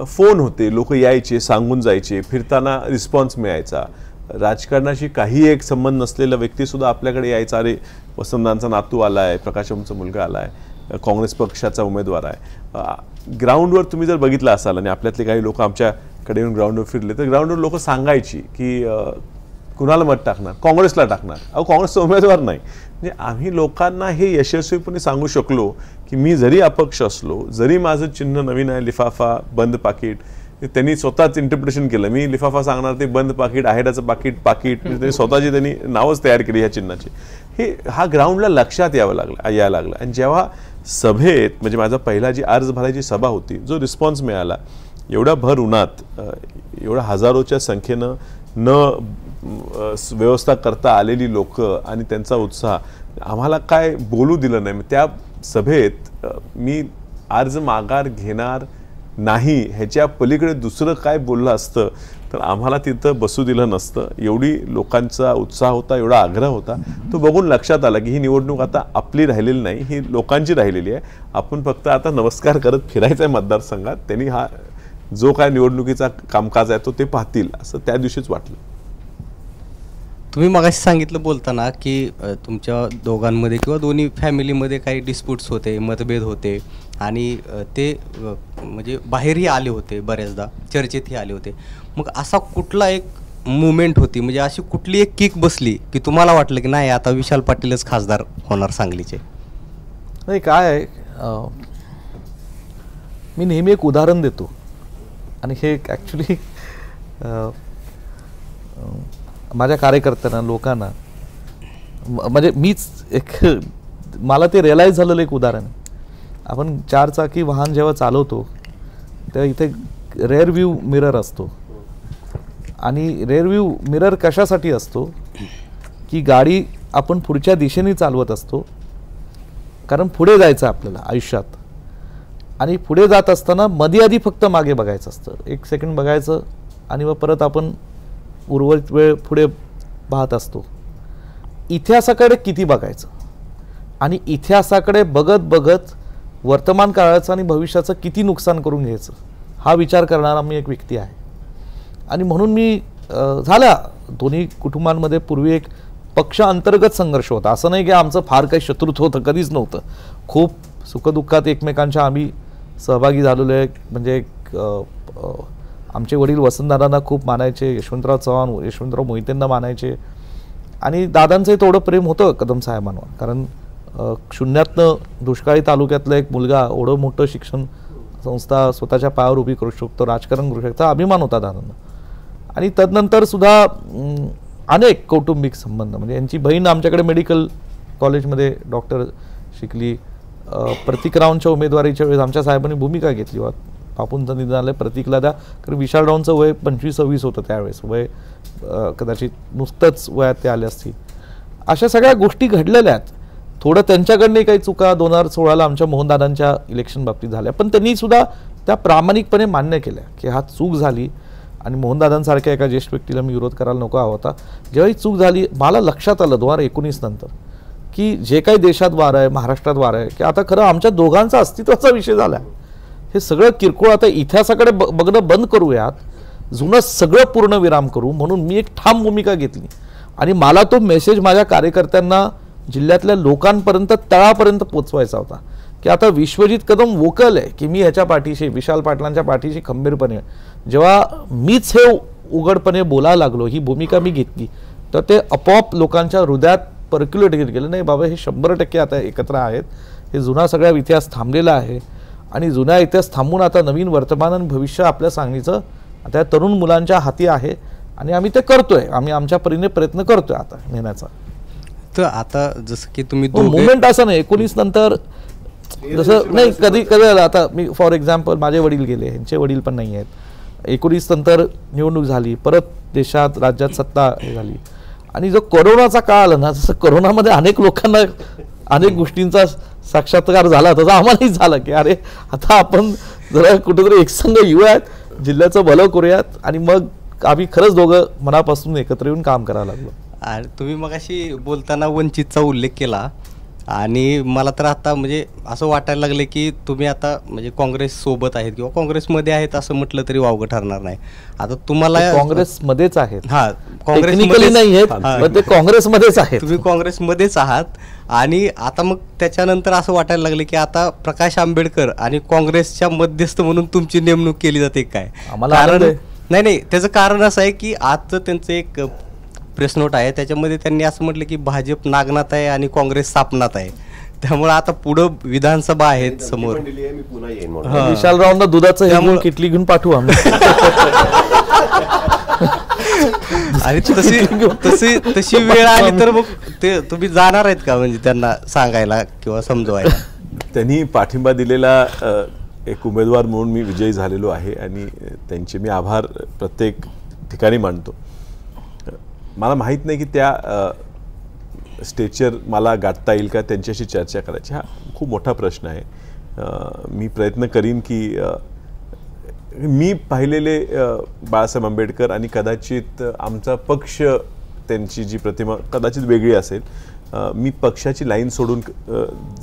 फोन होते, लोक यायचे, सांगून जायचे, फिरताना रिस्पॉन्स मिळायचा. राजकारणाशी काही एक संबंध नसलेला व्यक्तीसुद्धा आपल्याकडे यायचा, अरे वसंतदादांचा नातू आला आहे, प्रकाशमचा मुलगा आला आहे, काँग्रेस पक्षाचा उमेदवार आहे. ग्राउंडवर तुम्ही जर बघितलं असाल आणि आपल्यातले काही लोक आमच्याकडे येऊन ग्राउंडवर फिरले तर ग्राउंडवर लोक सांगायची की कुणाला मत टाकणार, काँग्रेसला टाकणार. काँग्रेसचा उमेदवार नाही. म्हणजे आम्ही लोकांना हे यशस्वीपणे सांगू शकलो की मी जरी अपक्ष असलो, जरी माझं चिन्ह नवीन आहे, लिफाफा बंद पाकिट, त्यांनी स्वतःच इंटरप्रिटेशन केलं. मी लिफाफा सांगणार ते बंद पाकिट, आहेराचं पाकिट, त्यांनी स्वतःची त्यांनी नावच तयार केली ह्या चिन्हाची. हा ग्राउंडला लक्षात यायला लागला. आणि जेव्हा सभेत म्हणजे माझा पहिला जी अर्ज भरायची सभा होती, जो रिस्पॉन्स मिळाला, एवढ्या भर उन्हात एवढ्या हजारोच्या संख्येनं न व्यवस्था करता आलेली लोक आणि त्यांचा उत्साह, आम्हाला काय बोलू दिलं नाही. त्या सभेत मी अर्ज माघार घेणार नाही ह्याच्या पलीकडे दुसरं काय बोललं असतं तर आम्हाला तिथं बसू दिलं नसतं. एवढी लोकांचा उत्साह होता, एवढा आग्रह होता. तो बघून लक्षात आला की ही निवडणूक आता आपली राहिलेली नाही, ही लोकांची राहिलेली आहे. आपण फक्त आता नमस्कार करत फिरायचं आहे मतदारसंघात. त्यांनी हा जो काय निवडणुकीचा कामकाज आहे तो ते पाहतील असं त्या दिवशीच वाटलं. तुम्ही मगाशी सांगितलं बोलताना की तुमच्या दोघांमध्ये किंवा दोन्ही फॅमिलीमध्ये काही डिस्प्यूट्स होते, मतभेद होते आणि ते म्हणजे बाहेरही आले होते, बऱ्याचदा चर्चेतही आले होते. मग असा कुठला एक मुवमेंट होती, म्हणजे अशी कुठली एक किक बसली की तुम्हाला वाटलं की नाही आता विशाल पाटीलच खासदार होणार सांगलीचे? नाही, काय आहे, मी नेहमी एक उदाहरण देतो आणि हे ॲक्च्युली माझ्या कार्यकर्त्यांना, लोकांना, म्हणजे मीच एक, मला ते रिअलाईज झालेलं एक उदाहरण. आपण 4 चाकी वाहन जेव्हा चालवतो तेव्हा इथे रेअर व्ह्यू मिरर असतो. आणि रेअर व्ह्यू मिरर कशासाठी असतो की गाडी आपण पुढच्या दिशेने चालवत असतो, कारण पुढे जायचं आपल्याला आयुष्यात. आणि पुढे जात असताना मध्ये आधी फक्त मागे बघायचं असतं, 1 सेकंड बघायचं आणि मग परत आपण उर्वरित वेळ पुढे पाहत असतो. इतिहासाकडे किती बघायचं आणि इतिहासाकडे बघत बघत वर्तमान काळाचं आणि भविष्याचं किती नुकसान करून घ्यायचं हा विचार करणारा मी एक व्यक्ती आहे. आणि म्हणून मी झाल्या दोन्ही कुटुंबांमध्ये पूर्वी एक पक्ष अंतर्गत संघर्ष होता. असं नाही की आमचं फार काही शत्रुत्व होतं, कधीच नव्हतं. खूप सुखदुःखात एकमेकांच्या आम्ही सहभागी झालेलो आहे. म्हणजे आमचे वडील वसंतदादांना खूप मानायचे, यशवंतराव चव्हाण, यशवंतराव मोहितेंना मानायचे. आणि दादांचंही तेवढं प्रेम होतं कदम साहेबांवर, कारण शून्यातनं दुष्काळी तालुक्यातलं एक मुलगा एवढं मोठं शिक्षण संस्था स्वतःच्या पायावर उभी करू शकतो, राजकारण करू शकतो, अभिमान होता दादांना. आणि तदनंतर सुद्धा अनेक कौटुंबिक संबंध, म्हणजे यांची बहीण आमच्याकडे मेडिकल कॉलेजमध्ये डॉक्टर शिकली. प्रतीकरावांच्या उमेदवारीच्या वेळेस आमच्या साहेबांनी भूमिका घेतली. बापूंचं निधन झालं, प्रतीकला द्या, कारण विशालरावांचं वय 25-26 होतं त्यावेळेस, वय कदाचित नुसतंच वयात ते आले असतील. अशा सगळ्या गोष्टी घडलेल्या आहेत. थोडं त्यांच्याकडनं काही चुका 2016ला आमच्या मोहनदादांच्या इलेक्शन बाबतीत झाल्या, पण त्यांनी सुद्धा त्या प्रामाणिकपणे मान्य केल्या की हा चूक झाली. आणि मोहनदादांसारख्या एका ज्येष्ठ व्यक्तीला मी विरोध करायला नको हवा होता. जेव्हा ही चूक झाली, मला लक्षात आलं 2019 नंतर की जे काही देशात वार आहे, महाराष्ट्रात वार आहे, की आता खरं आमच्या दोघांचा अस्तित्वाचा विषय झाला. हे सगळं किरकोळ आता इतिहासाकडे बघणं बंद करूयात, जुनं सगळं पूर्ण विराम करू. म्हणून मी एक ठाम भूमिका घेतली आणि मला तो मेसेज माझ्या कार्यकर्त्यांना, जिल्ह्यातल्या लोकांपर्यंत, तळापर्यंत पोचवायचा होता की आता विश्वजित कदम वोकल आहे की मी ह्याच्या पाठीशी, विशाल पाटलांच्या पाठीशी खंबीरपणे. जेव्हा मीच हे उघडपणे बोलायला लागलो, ही भूमिका मी घेतली, तर ते आपोआप लोकांच्या हृदयात पर्क्युलेट गेलं. नाही बाबा, हे 100% आता एकत्र आहेत. हे जुना सगळा इतिहास थांबलेला आहे आणि जुना इतिहास थांबून आता नवीन वर्तमान आणि भविष्य आपल्या सांगणीचं आता तरुण मुलांच्या हाती आहे आणि आम्ही ते करतोय. आम्ही आमच्या परीने प्रयत्न करतोय आता नेण्याचा. तर आता जसं की तुम्ही मुवमेंट असं नाही 19 नंतर जसं नाही कधी आता मी फॉर एक्झाम्पल माझे वडील गेले, यांचे वडील पण नाही आहेत. 19 नंतर निवडणूक झाली, परत देशात राज्यात सत्ता झाली आणि जो कोरोनाचा काळ आला ना, जसं कोरोनामध्ये अनेक लोकांना अनेक गोष्टींचा साक्षात्कार झाला, तसा आम्हालाही झाला की अरे आता आपण जरा कुठेतरी एकसंघ येऊयात, जिल्ह्याचं भलं करूयात. आणि मग आम्ही खरंच दोघं मनापासून एकत्र येऊन काम करायला लागलो. आणि तुम्ही मगाशी बोलताना वंचितचा उल्लेख केला आणि मला तर आता म्हणजे असं वाटायला लागले की तुम्ही आता म्हणजे काँग्रेस सोबत आहेत किंवा काँग्रेसमध्ये आहेत असं म्हटलं तरी वावगं ठरणार नाही. आता तुम्हाला काँग्रेसमध्येच आहेत, हा काँग्रेसमध्ये नाही आहेत, ते काँग्रेसमध्येच आहेत. तुम्ही काँग्रेसमध्येच आहात आणि आता मग त्याच्यानंतर असं वाटायला लागले की आता प्रकाश आंबेडकर आणि काँग्रेसच्या मध्यस्थ म्हणून तुमची नेमणूक केली जाते काय? कारण नाही, त्याचं कारण असं आहे की आजचं त्यांचं एक प्रेस नोट आहे, त्याच्यामध्ये त्यांनी असं म्हटलं की भाजप नागनाथ आहे आणि काँग्रेस सापनात आहे. त्यामुळे आता पुढं विधानसभा आहेत समोर. विशालरावांना दुधाचं किटली घेऊन पाठवू आम्ही. आणि तशी वेळ आली तर मग ते तुम्ही जाणार आहेत का म्हणजे त्यांना सांगायला किंवा समजवायला? त्यांनी पाठिंबा दिलेला एक उमेदवार म्हणून मी विजयी झालेलो आहे आणि त्यांचे मी आभार प्रत्येक ठिकाणी मानतो. मला माहीत नाही की त्या स्टेजवर मला गाठता येईल का, त्यांच्याशी चर्चा करायची, हा खूप मोठा प्रश्न आहे. मी प्रयत्न करीन की मी पाहिलेले बाळासाहेब आंबेडकर आणि कदाचित आमचा पक्ष, त्यांची जी प्रतिमा कदाचित वेगळी असेल. मी पक्षाची लाईन सोडून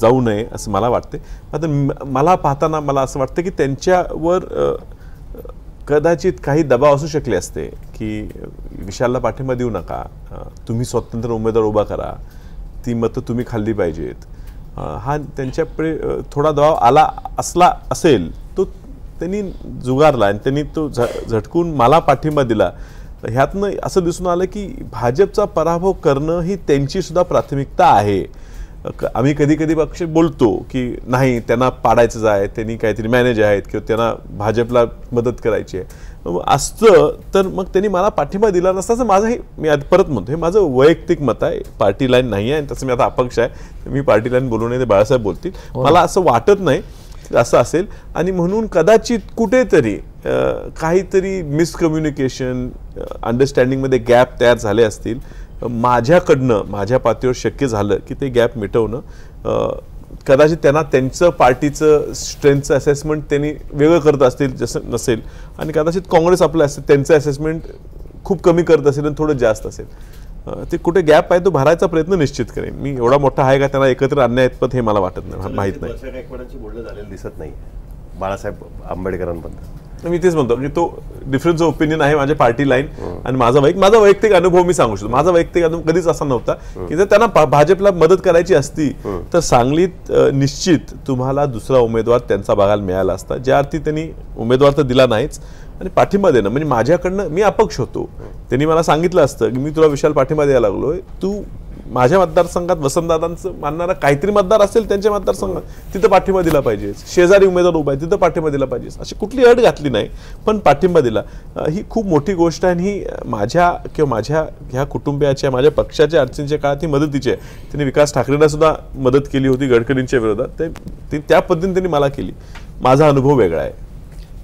जाऊ नये असं मला वाटते. आता मला पाहताना मला असं वाटतं की त्यांच्यावर कदाचित काही दबाव असू शकले असते की विशालला पाठिंबा देऊ नका, तुम्ही स्वतंत्र उमेदवार उभा करा, ती मतं तुम्ही खाल्ली पाहिजेत. हा त्यांच्याकडे थोडा दबाव आला असला असेल तो त्यांनी जुगारला आणि त्यांनी तो झटकून मला पाठिंबा दिला. ह्यातनं असं दिसून आलं की भाजपचा पराभव करणं ही त्यांची सुद्धा प्राथमिकता आहे. आम्ही कधी कधी पक्ष बोलतो की नाही त्यांना पाडायचंच आहे, त्यांनी काहीतरी मॅनेज आहेत किंवा त्यांना भाजपला मदत करायची आहे असतं, तर मग त्यांनी मला पाठिंबा दिला नसता. माझं हे मी आधी परत म्हणतो, हे माझं वैयक्तिक मत आहे, पार्टी लाईन नाही आहे. तसं मी आता अपक्ष आहे, मी पार्टी लाईन बोलू नये ते बाळासाहेब बोलतील. मला असं वाटत नाही असं असेल आणि म्हणून कदाचित कुठेतरी काहीतरी मिसकम्युनिकेशन, अंडरस्टँडिंगमध्ये गॅप तयार झाले असतील. माझ्याकडनं माझ्या पातळीवर शक्य झालं की ते गॅप मिटवणं. कदाचित त्यांना त्यांचं पार्टीचं स्ट्रेंथचं असेसमेंट त्यांनी वेगळं करत असतील जसं नसेल आणि कदाचित काँग्रेस आपलं असेल त्यांचं असेसमेंट खूप कमी करत असेल आणि थोडं जास्त असेल. ते कुठे गॅप आहे तो भरायचा प्रयत्न निश्चित करेन मी. एवढा मोठा आहे का त्यांना एकत्र आणण्याइतपत हे मला वाटत नाही, माहीत नाही. वर्षा गायकवाडांची बोलणं झालेलं दिसत नाही बाळासाहेब आंबेडकरांबद्दल. मी तेच म्हणतो की तो डिफरन्स ऑफ ओपिनियन आहे माझ्या पार्टी लाईन आणि माझा वैयक्तिक अनुभव मी सांगू शकतो. माझा वैयक्तिक अनुभव कधीच असा नव्हता की जर त्यांना भाजपला मदत करायची असती तर सांगलीत निश्चित तुम्हाला दुसरा उमेदवार त्यांचा बघायला मिळाला असता. ज्या अर्थी त्यांनी उमेदवार तर दिला नाहीच आणि पाठिंबा देणं म्हणजे माझ्याकडनं मी अपक्ष होतो. त्यांनी मला सांगितलं असतं की मी तुला विशाल पाठिंबा द्यायला लागलोय, तू माझ्या मतदारसंघात वसंतदादांचं मानणारा काहीतरी मतदार असेल त्यांच्या मतदारसंघात तिथं पाठिंबा दिला पाहिजे. शेजारी उमेदवार उभा आहे तिथं पाठिंबा दिला पाहिजे. अशी कुठली अट घातली नाही पण पाठिंबा दिला. ही खूप मोठी गोष्ट आहे आणि ही माझ्या किंवा माझ्या ह्या कुटुंबियाच्या माझ्या पक्षाच्या अडचणीच्या काळात ही मदतीची आहे. त्यांनी विकास ठाकरेंना सुद्धा मदत केली होती गडकरींच्या विरोधात, ते त्या पद्धतीने त्यांनी मला केली. माझा अनुभव वेगळा आहे.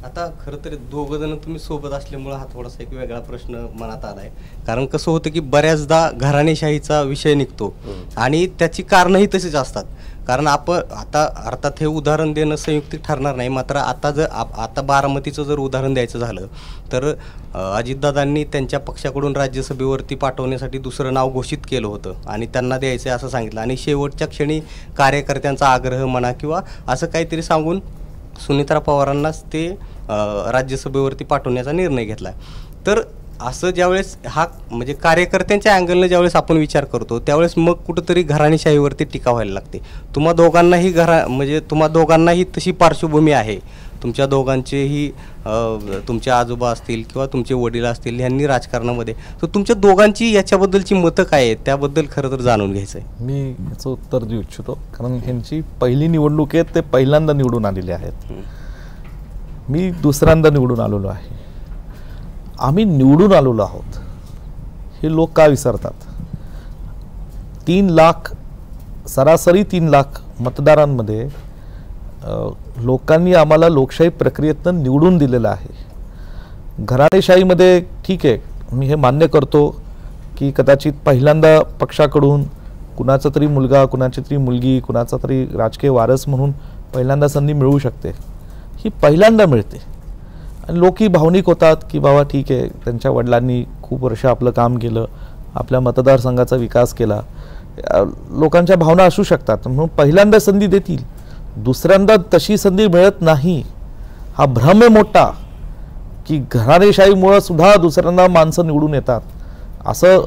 आता खरं तर दोघं जण तुम्ही सोबत असल्यामुळे हा थोडासा एक वेगळा प्रश्न मनात आलाय. कारण कसं होतं की बऱ्याचदा घराणेशाहीचा विषय निघतो आणि त्याची कारणंही तशीच असतात. कारण आपण आता अर्थात हे उदाहरण देणं संयुक्तिक ठरणार नाही, मात्र आता बारामतीचं जर उदाहरण द्यायचं झालं तर अजितदादांनी त्यांच्या पक्षाकडून राज्यसभेवरती पाठवण्यासाठी दुसरं नाव घोषित केलं होतं आणि त्यांना द्यायचं असं सांगितलं आणि शेवटच्या क्षणी कार्यकर्त्यांचा आग्रह म्हणा किंवा असं काहीतरी सांगून सुनीत्रा पवारांनाच ते राज्यसभेवरती पाठवण्याचा निर्णय घेतला. तर असं ज्यावेळेस हा म्हणजे कार्यकर्त्यांच्या अँगलनं ज्यावेळेस आपण विचार करतो त्यावेळेस मग कुठंतरी घराणेशाहीवरती टीका व्हायला लागते. तुम्हा दोघांनाही तशी पार्श्वभूमी आहे. तुमच्या दोघांचेही तुमचे आजोबा असतील किंवा तुमचे वडील असतील यांनी राजकारणामध्ये, तर तुमच्या दोघांची याच्याबद्दलची मतं काय आहेत त्याबद्दल खरं तर जाणून घ्यायचं आहे. मी याचं उत्तर देऊ इच्छितो कारण ह्यांची पहिली निवडणूक आहे, ते पहिल्यांदा निवडून आलेले आहेत. मी दुसऱ्यांदा निवडून आलेलो आहे. आम्ही निवडून आलेलो आहोत हे लोक का विसरतात. 3 लाख सरासरी 3 लाख मतदारांमध्ये लोकांनी आम्हाला लोकशाही प्रक्रियेतनं निवडून दिलेलं आहे. घराणेशाहीमध्ये ठीक आहे, मी हे मान्य करतो की कदाचित पहिल्यांदा पक्षाकडून कुणाचा तरी मुलगा, कुणाची तरी मुलगी, कुणाचा तरी राजकीय वारस म्हणून पहिल्यांदा संधी मिळू शकते. ही पहिल्यांदा मिळते आणि लोकही भावनिक होतात की बाबा ठीक आहे, त्यांच्या वडिलांनी खूप वर्ष आपलं काम केलं, आपल्या मतदारसंघाचा विकास केला. लोकांच्या भावना असू शकतात म्हणून पहिल्यांदा संधी देतील. दुसऱ्यांदा तशी संधी मिळत नाही हा भ्रम आहे मोठा की घराणेशाहीमुळं सुद्धा दुसऱ्यांदा माणसं निवडून येतात. असं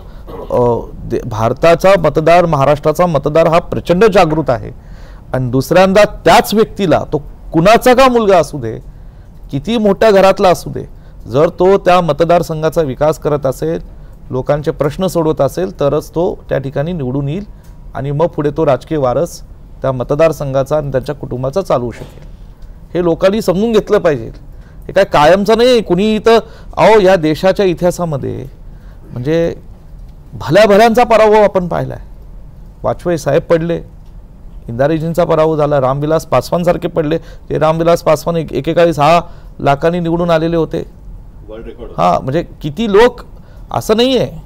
भारताचा मतदार, महाराष्ट्राचा मतदार हा प्रचंड जागृत आहे आणि दुसऱ्यांदा त्याच व्यक्तीला, तो कुणाचा का मुलगा असू दे, किती मोठ्या घरातला असू दे, जर तो त्या मतदारसंघाचा विकास करत असेल, लोकांचे प्रश्न सोडवत असेल तरच तो त्या ठिकाणी निवडून येईल आणि मग पुढे तो राजकीय वारस त्या मतदारसंघाचा आणि त्यांच्या कुटुंबाचा चालवू शकेल. हे लोकांनी समजून घेतलं पाहिजे. हे काय कायमचं नाही. कुणी इथं या देशाच्या इतिहासामध्ये म्हणजे भल्या भल्यांचा पराभव आपण पाहिला आहे. वाजपेयी साहेब पडले, इंदारेजींचा पराभव झाला, रामविलास पासवान सारखे पडले. ते रामविलास पासवान एकेकाळी 6 लाखांनी निवडून आलेले होते. म्हणजे किती लोक, असं नाही आहे.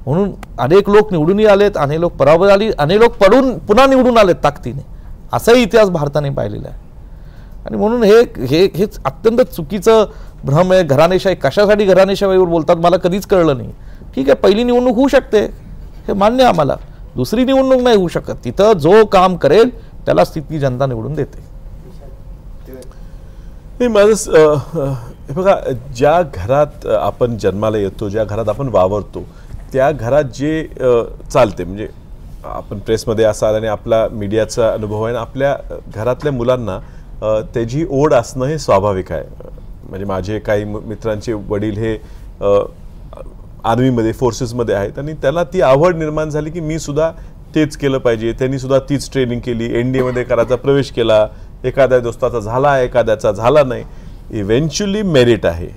म्हणून अनेक लोक निवडूनही आलेत, अनेक लोक पराभव झाली, अनेक लोक पडून पुन्हा निवडून आलेत ताकदीने. असाही इतिहास भारताने पाहिलेला आहे. आणि म्हणून हेच अत्यंत चुकीचं भ्रम आहे. घराणेशाही, कशासाठी घराणेशाहीवर बोलतात मला कधीच कळलं नाही. ठीक आहे, पहिली निवडणूक होऊ शकते, हे मान्य आम्हाला. दुसरी निवडणूक नाही होऊ शकत. तिथं जो काम करेल त्यालाच तिथली जनता निवडून देते. बघा, ज्या घरात आपण जन्माला येतो, ज्या घरात आपण वावरतो, त्या घरात जे चालते, म्हणजे आपण प्रेसमध्ये असाल आणि आपला मीडियाचा अनुभव आहे, आपल्या घरातल्या मुलांना त्याची ओढ असणं हे स्वाभाविक आहे. म्हणजे माझे काही मित्रांचे वडील हे आर्मीमध्ये, फोर्सेसमध्ये आहेत आणि त्याला ती आवड निर्माण झाली की मी सुद्धा तेच केलं पाहिजे. त्यांनी सुद्धा तीच ट्रेनिंग केली, NDAमध्ये करायचा प्रवेश केला. एखाद्या दोस्ताचा झाला, एखाद्याचा झाला नाही. इव्हेंच्युअली मेरिट आहे.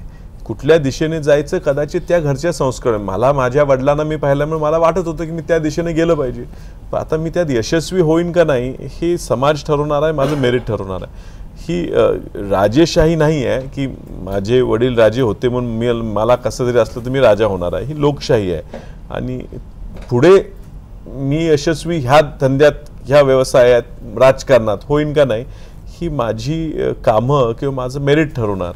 कुठल्या दिशेने जायचं कदाचित त्या घरच्या संस्कार. मला माझ्या वडिलांना मी पाहिल्यामुळे मला वाटत होतं की मी त्या दिशेने गेलं पाहिजे. पण आता मी त्यात यशस्वी होईन का नाही हे समाज ठरवणार आहे, माझं मेरिट ठरवणार आहे. ही राजेशाही नाही आहे की माझे वडील राजे होते म्हणून मला कसं जरी असलं तर मी राजा होणार आहे. ही लोकशाही आहे आणि पुढे मी यशस्वी ह्या धंद्यात, ह्या व्यवसायात, राजकारणात होईन का नाही ही माझी कामं किंवा माझं मेरिट ठरवणार.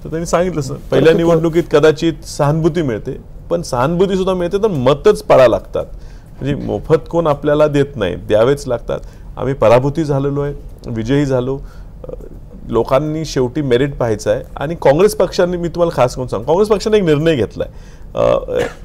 तर त्यांनी सांगितलं पहिल्या निवडणुकीत कदाचित सहानुभूती मिळते, पण सहानुभूती सुद्धा मिळते, तर मतच पाळायला लागतात. म्हणजे मोफत कोण आपल्याला देत नाही, द्यावेच लागतात. आम्ही पराभूती झालेलो आहे, विजयी झालो. लोकांनी शेवटी मेरिट पाहायचं आहे. आणि काँग्रेस पक्षाने, मी तुम्हाला खास करून सांगतो, काँग्रेस पक्षाने एक निर्णय घेतला आहे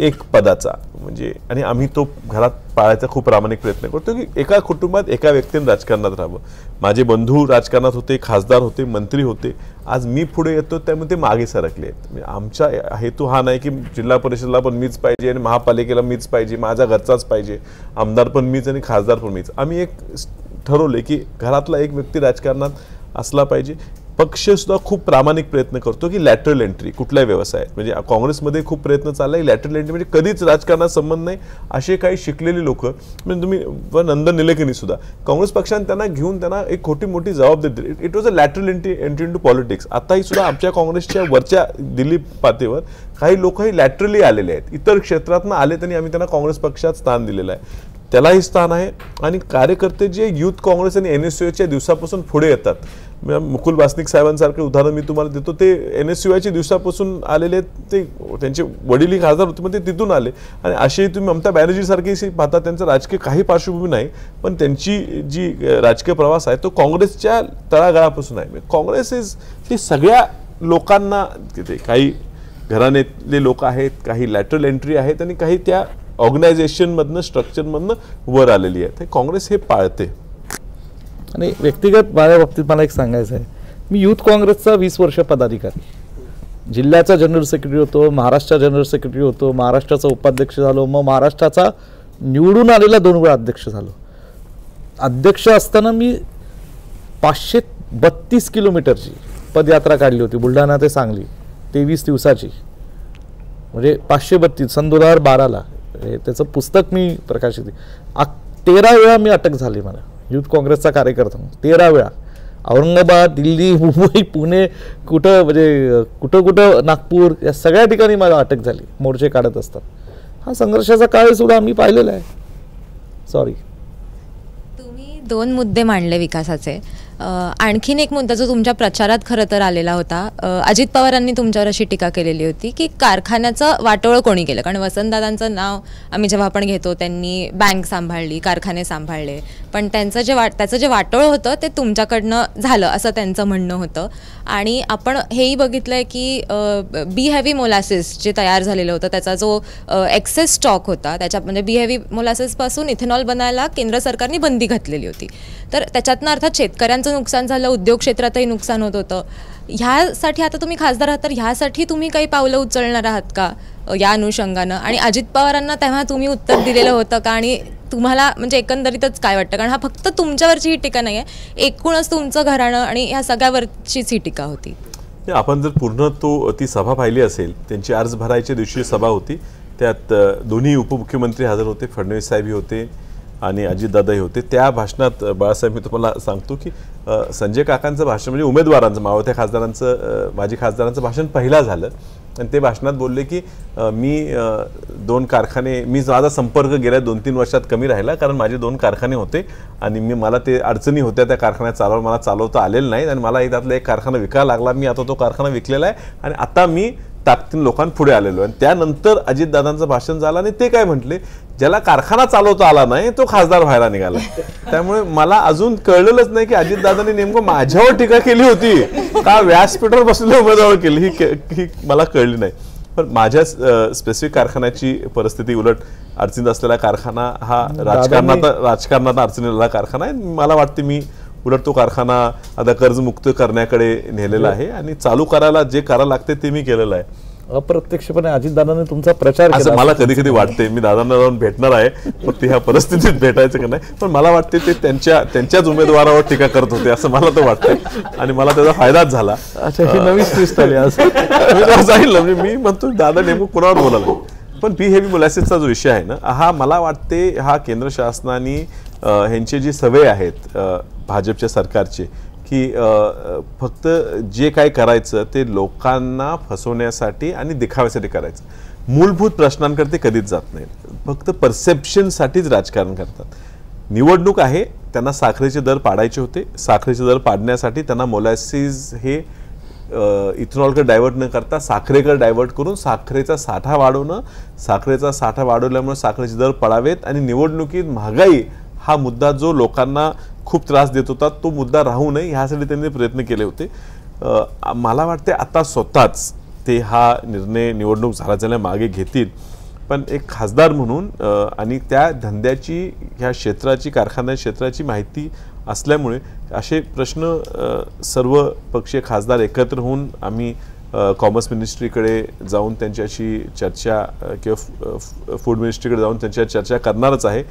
एक पदाचा, म्हणजे आणि आम्ही तो घरात पाळायचा खूप प्रामाणिक प्रयत्न करतो की एका कुटुंबात एका व्यक्तीने राजकारणात राहावं. माझे बंधू राजकारणात होते, खासदार होते, मंत्री होते. आज मी पुढे येतो त्यामुळे ते मागे सरकले आहेत. आमचा हेतू हा नाही की जिल्हा परिषदला पण मीच पाहिजे आणि महापालिकेला मीच पाहिजे, माझा घरचाच पाहिजे, आमदार पण मीच आणि खासदार पण मीच. आम्ही एक ठरवले की घरातला एक व्यक्ती राजकारणात असला पाहिजे. पक्ष सुद्धा खूप प्रामाणिक प्रयत्न करतो की लॅटरल एंट्री कुठल्याही व्यवसायात, म्हणजे काँग्रेसमध्ये खूप प्रयत्न चाललाय लॅटरल एंट्री, म्हणजे कधीच राजकारणात संबंध नाही असे काही शिकलेली लोक, म्हणजे तुम्ही नंदन निलेकणी सुद्धा काँग्रेस पक्षाने त्यांना घेऊन त्यांना एक खोटी मोठी जबाबदारी दिली. It was a lateral entry into politics. आताही सुद्धा आमच्या काँग्रेसच्या वरच्या दिल्ली पातळीवर काही लोकही लॅटरली आलेले आहेत, इतर क्षेत्रातनं आले त्यांनी आम्ही त्यांना काँग्रेस पक्षात स्थान दिलेलं आहे, त्यालाही स्थान आहे. आणि कार्यकर्ते जे युथ काँग्रेस आणि NSUIच्या दिवसापासून पुढे येतात, मुकुल वासनिक साहेबांसारखे उदाहरण मी तुम्हाला देतो, ते NSUIच्या दिवसापासून आलेले, ते त्यांचे वडीलही खासदार होते पण ते तिथून आले. आणि असेही तुम्ही ममता बॅनर्जी सारखी पाहता, त्यांचं राजकीय काही पार्श्वभूमी नाही पण त्यांची जी राजकीय प्रवास आहे तो काँग्रेसच्या तळागाळापासून आहे. काँग्रेस ते सगळ्या लोकांना, तिथे काही घराण्यातले लोक आहेत, काही लॅटरल एंट्री आहेत आणि काही त्या ऑर्गनायझेशनमधनं स्ट्रक्चरमधनं वर आलेली आहे. ते काँग्रेस हे पाळते. आणि व्यक्तिगत माझ्या बाबतीत मला एक सांगायचं आहे, मी युथ काँग्रेसचा 20 वर्ष पदाधिकारी, जिल्ह्याचा जनरल सेक्रेटरी होतो, महाराष्ट्र जनरल सेक्रेटरी होतो, महाराष्ट्राचा उपाध्यक्ष झालो, मग महाराष्ट्राचा निवडून आलेला 2 वेळा अध्यक्ष झालो. अध्यक्ष असताना मी 532 किलोमीटरची पदयात्रा काढली होती, बुलढाणा ते सांगली, 23 दिवसाची, म्हणजे 532 सन 2012ला. त्याचं पुस्तक मी प्रकाशित, 13 वेळा मी अटक झाली मला युथ काँग्रेसचा कार्यकर्ता, 13 वेळा. औरंगाबाद, दिल्ली, मुंबई, पुणे, कुठं म्हणजे कुठं नागपूर, या सगळ्या ठिकाणी मला अटक झाली मोर्चे काढत असतात. हा संघर्षाचा काळ सुद्धा आम्ही पाहिलेला आहे. सॉरी. तुम्ही 2 मुद्दे मांडले विकासाचे. आणखीन एक मुद्दा जो तुमच्या प्रचारात खरं तर आलेला होता, अजित पवारांनी तुमच्यावर अशी टीका केलेली होती की कारखान्याचं वाटोळं कोणी केलं. कारण वसंतदादांचं नाव आम्ही जेव्हा आपण घेतो, त्यांनी बँक सांभाळली, कारखाने सांभाळले, पण त्याचं जे वाटोळं होतं ते तुमच्याकडनं झालं असं त्यांचं म्हणणं होतं. आणि आपण हेही बघितलंय की बी हेवी मोलासिस जे तयार झालेलं होतं, त्याचा जो एक्सेस स्टॉक होता, त्याच्या म्हणजे बी हेवी मोलासिसपासून इथेनॉल बनायला केंद्र सरकारने बंदी घातलेली होती. तर त्याच्यातनं अर्थात शेतकऱ्यांचं नुकसान झालं, उद्योग क्षेत्रातही नुकसान होत होतं. ह्यासाठी आता तुम्ही खासदार आहात, तर ह्यासाठी तुम्ही काही पावलं उचलणार आहात का या अनुषंगानं? आणि अजित पवारांना तेव्हा तुम्ही उत्तर दिलेलं होतं का? आणि तुम्हाला म्हणजे एकंदरीतच काय वाटतं? कारण हा फक्त तुमच्यावरची ही टीका नाही आहे, एकूणच तुमचं घराणं आणि ह्या सगळ्यावरचीच ही टीका होती. आपण जर पूर्ण ती सभा पाहिली असेल, त्यांची अर्ज भरायच्या दिवशी सभा होती, त्यात दोन्ही उपमुख्यमंत्री हजर होते, फडणवीस साहेबही होते आणि अजितदादाही होते. त्या भाषणात बाळासाहेब, मी तुम्हाला सांगतो की संजय काकांचं भाषण म्हणजे उमेदवारांचं, मावळत्या खासदारांचं, माजी खासदारांचं भाषण पहिला झालं. आणि ते भाषणात बोलले की मी 2 कारखाने, माझा संपर्क गेल्या 2-3 वर्षात कमी राहिला कारण माझे 2 कारखाने होते आणि मला ते अडचणी होत्या त्या कारखान्यात मला चालवता आलेलं नाही आणि मला त्यातला एक कारखाना विकायला लागला. मी आता तो कारखाना विकलेला आहे आणि आता मी ताकदीने लोकांपुढे आलेलो. आणि त्यानंतर अजितदादांचं भाषण झालं आणि ते काय म्हटले, ज्याला कारखाना चालवता आला नाही तो खासदार व्हायला निघाला. त्यामुळे मला अजून कळलेलंच नाही की अजितदादांनी नेमकं माझ्यावर टीका केली होती का व्यासपीठावर बसलेल्या उमेदवारावर केली, ही मला कळली नाही. पण माझ्या स्पेसिफिक कारखान्याची परिस्थिती उलट अडचणीत असलेला कारखाना हा राजकारणात अडचणीला कारखाना आहे. मला वाटते मी उलट तो कारखाना आता कर्जमुक्त करण्याकडे नेलेला आहे आणि चालू करायला जे करायला लागते ते मी केलेलं आहे. अप्रत्यक्षपणे अजितदादांनी तुमचा प्रचार केला असं मला कधी कधी वाटते. मी दादांना जाऊन भेटणार आहे, फक्त ह्या परिस्थितीत भेटायचं का नाही, पण मला वाटते ते त्यांच्याच उमेदवारावर टीका करत होते असं मला तर वाटतंय आणि मला त्याचा फायदाच झाला. अच्छा, ही नवी ट्विस्ट आली जाईल. मी म्हणतो दादा नेमकं कोणावर बोलायला. पण बी हेवी मोलॅसिसचा जो विषय आहे ना, हा मला वाटते हा केंद्र शासनाने ह्यांचे जी सवय आहेत भाजपच्या सरकारचे की फक्त जे काय करायचं ते लोकांना फसवण्यासाठी आणि दिखाव्यासाठी करायचं, मूलभूत प्रश्नांकडे कधीच जात नाहीत, फक्त परसेप्शनसाठीच राजकारण करतात. निवडणूक आहे, त्यांना साखरेचे दर पाडायचे होते, साखरेचे दर पाडण्यासाठी त्यांना मोलॅसिस हे इथेनॉलकडे डायव्हर्ट न करता साखरेकडे डायव्हर्ट करून साखरेचा साठा वाढवणं, साखरेचा साठा वाढवल्यामुळे साखरेचे दर पडावेत आणि निवडणुकीत महागाई हा मुद्दा जो लोकांना खूप त्रास देत होता तो मुद्दा राहू नये ह्यासाठी त्यांनी प्रयत्न केले होते. मला वाटते आता स्वतःच ते हा निर्णय निवडणूक झाल्या मागे घेतील. पण एक खासदार म्हणून आणि त्या धंद्याची ह्या क्षेत्राची कारखान्या क्षेत्राची माहिती असल्यामुळे असे प्रश्न सर्व पक्षीय खासदार एकत्र होऊन आम्ही कॉमर्स मिनिस्ट्रीकडे जाऊन त्यांच्याशी चर्चा किंवा फूड मिनिस्ट्रीकडे जाऊन त्यांच्या चर्चा करणारच आहे.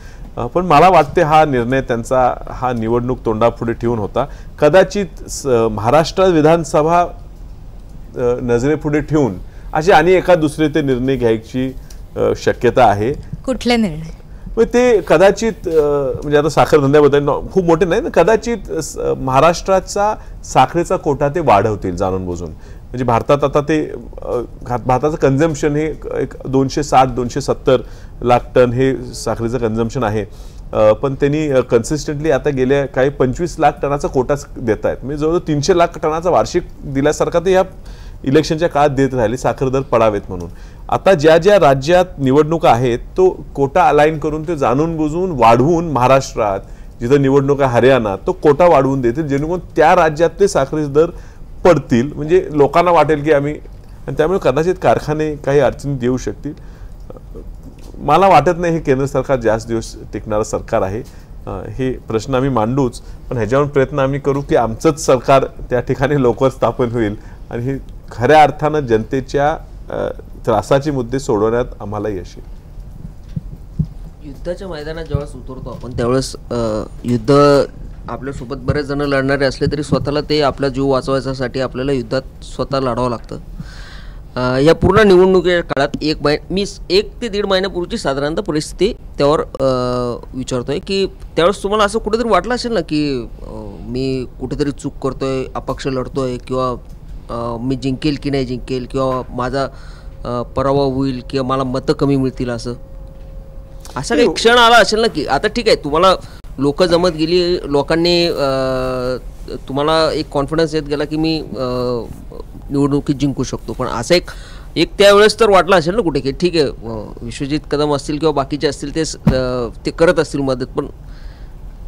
पण मला वाटते हा निर्णय त्यांचा हा निवडणूक तोंडापुढे ठेवून होता. कदाचित महाराष्ट्र विधानसभा नजरेपुढे ठेवून असे आणि एका दुसरे ते निर्णय घ्यायची शक्यता आहे. कुठले निर्णय? ते कदाचित म्हणजे आता साखर धंद्याबद्दल खूप मोठे नाही, कदाचित महाराष्ट्राचा साखरेचा कोटा ते वाढवतील जाणून बुजून. म्हणजे भारतात आता ते भारताचं कन्झम्पशन हे एक 260-270 लाख टन हे साखरेचं कन्झम्पशन आहे. पण त्यांनी कन्सिस्टंटली आता गेल्या काही 25 लाख टनाचा कोटाच देत आहेत. म्हणजे जवळजवळ 300 लाख टनाचा वार्षिक दिल्यासारखा ते या इलेक्शनच्या काळात देत राहिले साखर दर पडावेत म्हणून. आता ज्या ज्या राज्यात निवडणुका आहेत तो कोटा अलाइन करून ते जाणून बुजून वाढवून महाराष्ट्रात जिथं निवडणुका हरियाणा तो कोटा वाढवून देतील जेणेकरून त्या राज्यात ते साखरेचे दर पडतील. म्हणजे लोकांना वाटेल की आम्ही, आणि त्यामुळे कदाचित कारखाने काही अडचणीत येऊ शकतील. मला वाटत नाही हे केंद्र सरकार जास्त दिवस टिकणारं सरकार आहे. हे प्रश्न आम्ही मांडूच, पण ह्याच्यावर प्रयत्न आम्ही करू की आमचंच सरकार त्या ठिकाणी लवकर स्थापन होईल आणि हे खऱ्या अर्थानं जनतेच्या त्रासाचे मुद्दे सोडवण्यात आम्हाला यश येईल. युद्धाच्या मैदानात ज्यावेळेस उतरतो आपण त्यावेळेस युद्ध आपल्यासोबत बरेच जण लढणारे असले तरी स्वतःला ते आपला जीव वाचवायच्यासाठी आपल्याला युद्धात स्वतः लढावं लागतं. या पूर्ण निवडणुकीच्या काळात 1 ते 1.5 महिन्यापूर्वीची साधारणतः परिस्थिती त्यावर विचारतोय की त्यावेळेस तुम्हाला असं कुठेतरी वाटलं असेल ना की मी कुठेतरी चूक करतोय, अपक्ष लढतोय किंवा मी जिंकेल की नाही जिंकेल किंवा माझा पराभव होईल किंवा मला मतं कमी मिळतील, असं काही क्षण आला असेल ना की आता ठीक आहे तुम्हाला लोक जमत गेली, लोकांनी तुम्हाला एक कॉन्फिडन्स येत गेला की मी निवडणुकीत जिंकू शकतो. पण असं एक त्यावेळेस तर वाटलं असेल ना कुठे की ठीक आहे विश्वजित कदम असतील किंवा बाकीचे असतील ते करत असतील मदत, पण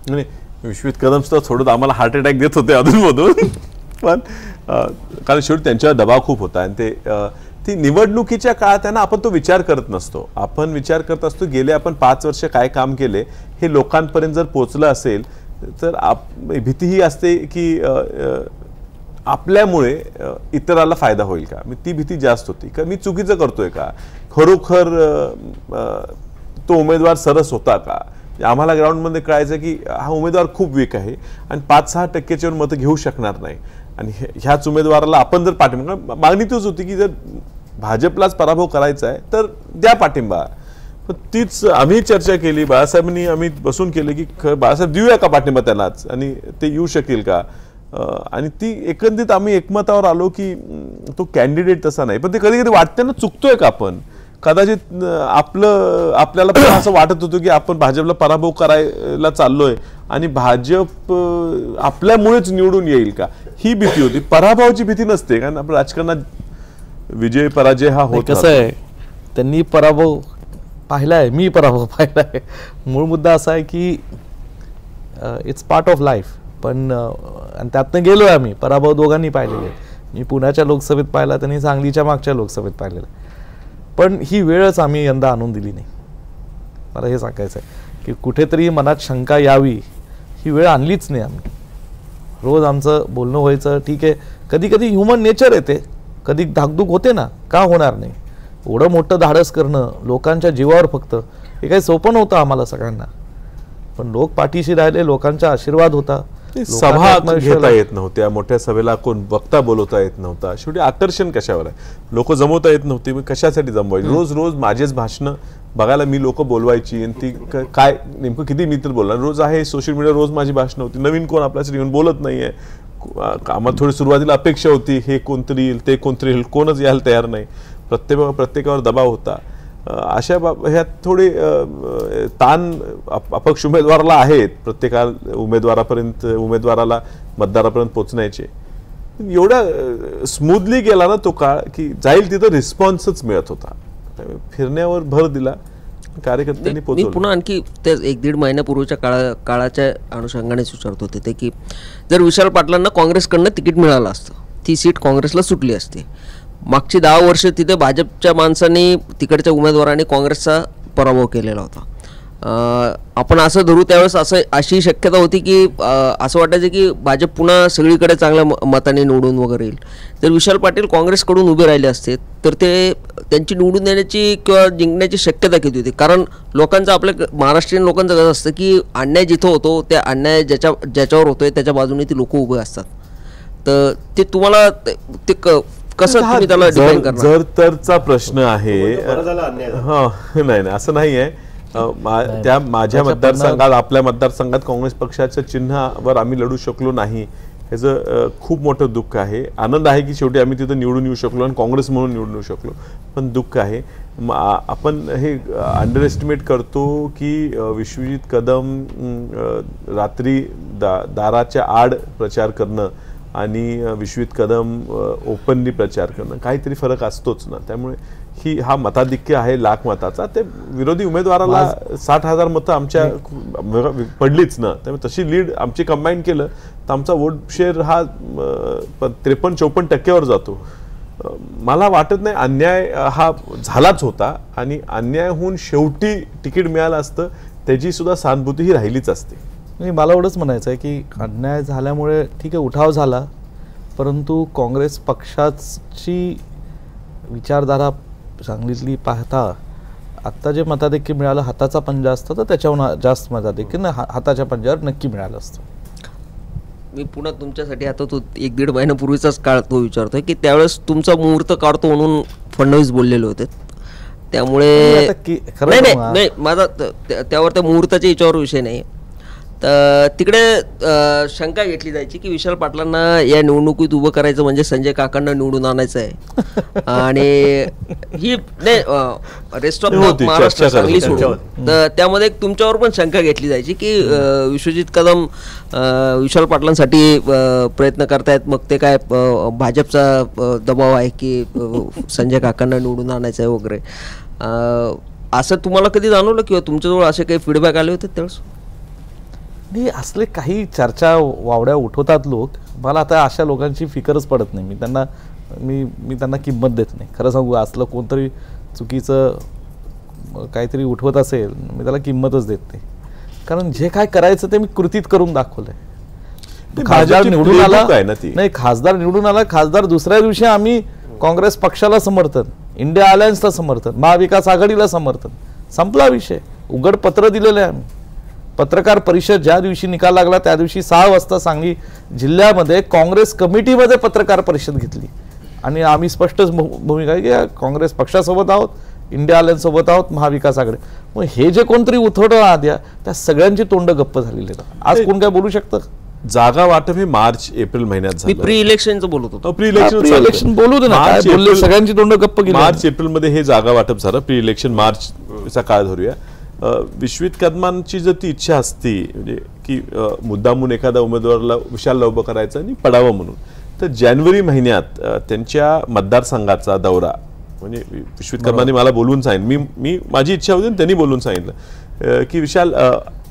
नाही विश्वजित कदम तर थोडं आम्हाला हार्ट अटॅक देत होते अधूनमधून. पण कारण शेवटी त्यांच्यावर दबाव खूप होता आणि ती निवडणुकीच्या काळात त्यांना आपण तो विचार करत नसतो. आपण विचार करत असतो गेले आपण 5 वर्ष काय काम केले हे लोकांपर्यंत जर पोचलं असेल तर भीती ही असते की आपल्यामुळे इतराला फायदा होईल का. ती भीती जास्त होती का मी चुकीचं करतोय का, खरोखर तो उमेदवार सरस होता का. आम्हाला ग्राउंडमध्ये कळायचं की हा उमेदवार खूप वीक आहे आणि 5-6% मतं घेऊ शकणार नाही आणि ह्याच उमेदवाराला आपण जर पाठिंबा, मागणी तीच होती की जर भाजपलाच पराभव करायचा आहे तर द्या पाठिंबा. पण तीच आम्ही चर्चा केली, बाळासाहेबांनी आम्ही बसून केले की बाळासाहेब देऊया का पाठिंबा त्यालाच आणि ते येऊ शकेल का. आणि ती एकंदरीत आम्ही एकमतावर आलो की तो कॅन्डिडेट तसा नाही. पण ते कधी कधी वाटते ना चुकतोय का आपण, कदाचित आपल्याला पण असं वाटत होतं की आपण भाजपला पराभव करायला चाललोय आणि भाजप आपल्यामुळेच निवडून येईल का ही भीती होती. पराभवाची भीती नसते कारण आपण राजकारणात विजय पराजय हा होत. कसं आहे त्यांनी पराभव पाहिलाय, मी पराभव पाहिलाय. मूळ मुद्दा असा आहे की इट्स पार्ट ऑफ लाईफ. पण आणि त्यातनं गेलोय आम्ही, पराभव दोघांनी पाहिलेले. मी पुण्याच्या लोकसभेत पाहिला, त्यांनी सांगलीच्या मागच्या लोकसभेत पाहिलेलं. पण ही वेळच आम्ही यंदा आणून दिली नाही. मला हे सांगायचं आहे की कुठेतरी मनात शंका यावी ही वेळ आणलीच नाही आम्ही. रोज आमचं बोलणं व्हायचं, ठीक आहे कधी कधी ह्युमन नेचर येते, कधी धाकधूक होते ना, का होणार नाही. एवढं मोठं धाडस करणं लोकांच्या जीवावर फक्त हे काही सोपं नव्हतं आम्हाला सगळ्यांना. पण लोक पाठीशी राहिले, लोकांचा आशीर्वाद होता. सभा घेता येत नव्हत्या, मोठ्या सभेला कोण वक्ता बोलवता येत नव्हता. शेवटी आकर्षण कशावर आहे, लोक जमवता येत नव्हती, मग कशासाठी जमवायची. रोज रोज माझेच भाषणं बघायला मी लोक बोलवायची आणि ती काय नेमकं किती मी तर बोलणार. रोज आहे सोशल मीडिया, रोज माझी भाषणं होती. नवीन कोण आपल्यासाठी येऊन बोलत नाहीये. आम्हाला थोडी सुरुवातीला अपेक्षा होती हे कोणतरी येईल ते कोणतरी येईल, कोणच यायला तयार नाही. प्रत्येकावर दबाव होता. अशा ह्यात थोडे ताण अपक्ष उमेदवाराला आहेत, प्रत्येका उमेदवाराला मतदारापर्यंत पोचण्याचे. एवढा स्मूथली गेला ना तो काळ की जाईल तिथं रिस्पॉन्सच मिळत होता. फिरण्यावर भर दिला कार्यकर्त्यांनी मी पोहोचवलं. पुन्हा आणखी ते 1-1.5 महिन्यापूर्वीच्या काळाच्या अनुषंगानेच विचारत होते ते की जर विशाल पाटलांना काँग्रेसकडनं तिकीट मिळालं असतं, ती सीट काँग्रेसला सुटली असती. मागची 10 वर्ष तिथे भाजपच्या माणसांनी, तिकडच्या उमेदवारांनी काँग्रेसचा पराभव केलेला होता. आपण असं धरू त्यावेळेस अशी शक्यता होती की असं वाटायचं की भाजप पुन्हा सगळीकडे चांगल्या मताने निवडून वगैरे येईल. जर विशाल पाटील काँग्रेसकडून उभे राहिले असते तर ते त्यांची निवडून येण्याची किंवा जिंकण्याची शक्यता किती होती. कारण लोकांचं, आपल्या महाराष्ट्रीयन लोकांचं कसं असतं की अन्याय जिथं होतो त्या अन्याय ज्याच्यावर होतोय त्याच्या बाजूने ती लोक उभे असतात. तर ते तुम्हाला ते कसं तुम्ही त्याला डिफाईन करणार? जर तरचा प्रश्न आहे. नाही असं नाही आहे. त्या माझ्या मतदारसंघात, आपल्या मतदारसंघात काँग्रेस पक्षाच्या चिन्हावर आम्ही लढू शकलो नाही, ह्याचं खूप मोठं दुःख आहे. आनंद आहे की शेवटी आम्ही तिथं निवडून येऊ शकलो आणि काँग्रेस म्हणून निवडून येऊ शकलो, पण दुःख आहे. आपण हे अंडर एस्टिमेट करतो की विश्वजित कदम रात्री दाराच्या आड प्रचार करणं आणि विश्वजित कदम ओपनली प्रचार करणं काहीतरी फरक असतोच ना. त्यामुळे हा मताधिक्य आहे लाख मताचा. ते विरोधी उमेदवाराला 60,000 मतं आमच्या पडलीच ना. त्यामुळे तशी लीड आमची कंबाईन केलं तर आमचा वोट शेअर हा 53-54% जातो. मला वाटत नाही अन्याय हा झालाच होता आणि अन्यायहून शेवटी तिकीट मिळालं असतं त्याची सुद्धा सहानुभूती ही राहिलीच असते. नाही, मला एवढंच म्हणायचं आहे की अन्याय झाल्यामुळे ठीक आहे, उठाव झाला, परंतु काँग्रेस पक्षाची विचारधारा सांगलीतली पाहता आत्ता जे मताधिक्य मिळालं, हाताचा पंजा असतं तर त्याच्याहून जास्त मताधिक्य हाताच्या पंजावर नक्की मिळालं असतं. मी पुन्हा तुमच्यासाठी आता तो 1-1.5 महिन्यापूर्वीचाच काळ तो विचारतोय की त्यावेळेस तुमचा मुहूर्त काढतो म्हणून फडणवीस बोललेले होते. त्यामुळे नाही माझा त्यावर त्या मुहूर्ताच्या याच्यावर विषय नाही. तर तिकडे शंका घेतली जायची की विशाल पाटलांना या निवडणुकीत उभं करायचं म्हणजे संजय काकांना निवडून आणायचं आहे. आणि ही नाही रेस्ट ऑफ महाराष्ट्र चांगली सोडून तर त्यामध्ये तुमच्यावर पण शंका घेतली जायची की विश्वजित कदम विशाल पाटलांसाठी प्रयत्न करतायत, मग ते काय भाजपचा दबाव आहे की संजय काकांना निवडून आणायचं आहे वगैरे. असं तुम्हाला कधी जाणवलं किंवा तुमच्याजवळ असे काही फीडबॅक आले होते त्यावेळेस? नाही, असले काही चर्चा वावड्या उठवतात लोक. मला आता अशा लोकांची फिकरच पडत नाही. मी त्यांना किंमत देत नाही. खरं सांगू, असलं कोणतरी चुकीचं काहीतरी उठवत असेल मी त्याला किंमतच देत नाही. कारण जे काय करायचं ते मी कृतीत करून दाखवलंय. खासदार निवडून आला नाही, खासदार निवडून आला, खासदार दुसऱ्या दिवशी आम्ही काँग्रेस पक्षाला समर्थन, इंडिया अलायन्सला समर्थन, महाविकास आघाडीला समर्थन, संपला विषय. उघड पत्र दिलेलं आहे आम्ही. पत्रकार परिषद ज्या दिवशी निकाल लागला त्या दिवशी 6 वाजता सांगली जिल्ह्यामध्ये काँग्रेस कमिटीमध्ये पत्रकार परिषद घेतली आणि आम्ही स्पष्टच भूमिका आहे की काँग्रेस पक्षासोबत आहोत, इंडिया अलायन्स सोबत आहोत, महाविकास आघाडी. मग हे जे कोणतरी उथवटं आद्या त्या सगळ्यांची तोंड गप्प झालेली आहेत. आज कोण काय बोलू शकतं? जागा वाटप हे मार्च-एप्रिल महिन्यात झालं. प्री इलेक्शनचं बोलत होतो. प्री इलेक्शन बोलू दे ना, सगळ्यांची तोंड गप्प गेली. मार्च-एप्रिल मध्ये हे जागा वाटप झालं. प्री इलेक्शन मार्चचा काळ धरूया. विश्वजित कदमांची जर ती इच्छा असती म्हणजे की मुद्दामून एखाद्या उमेदवाराला विशालला उभं करायचं आणि पडावं म्हणून, तर जानेवारी महिन्यात त्यांच्या मतदारसंघाचा दौरा म्हणजे विश्वजित कदमांनी मला बोलवून सांगितलं. मी माझी इच्छा होती आणि त्यांनी बोलून सांगितलं की विशाल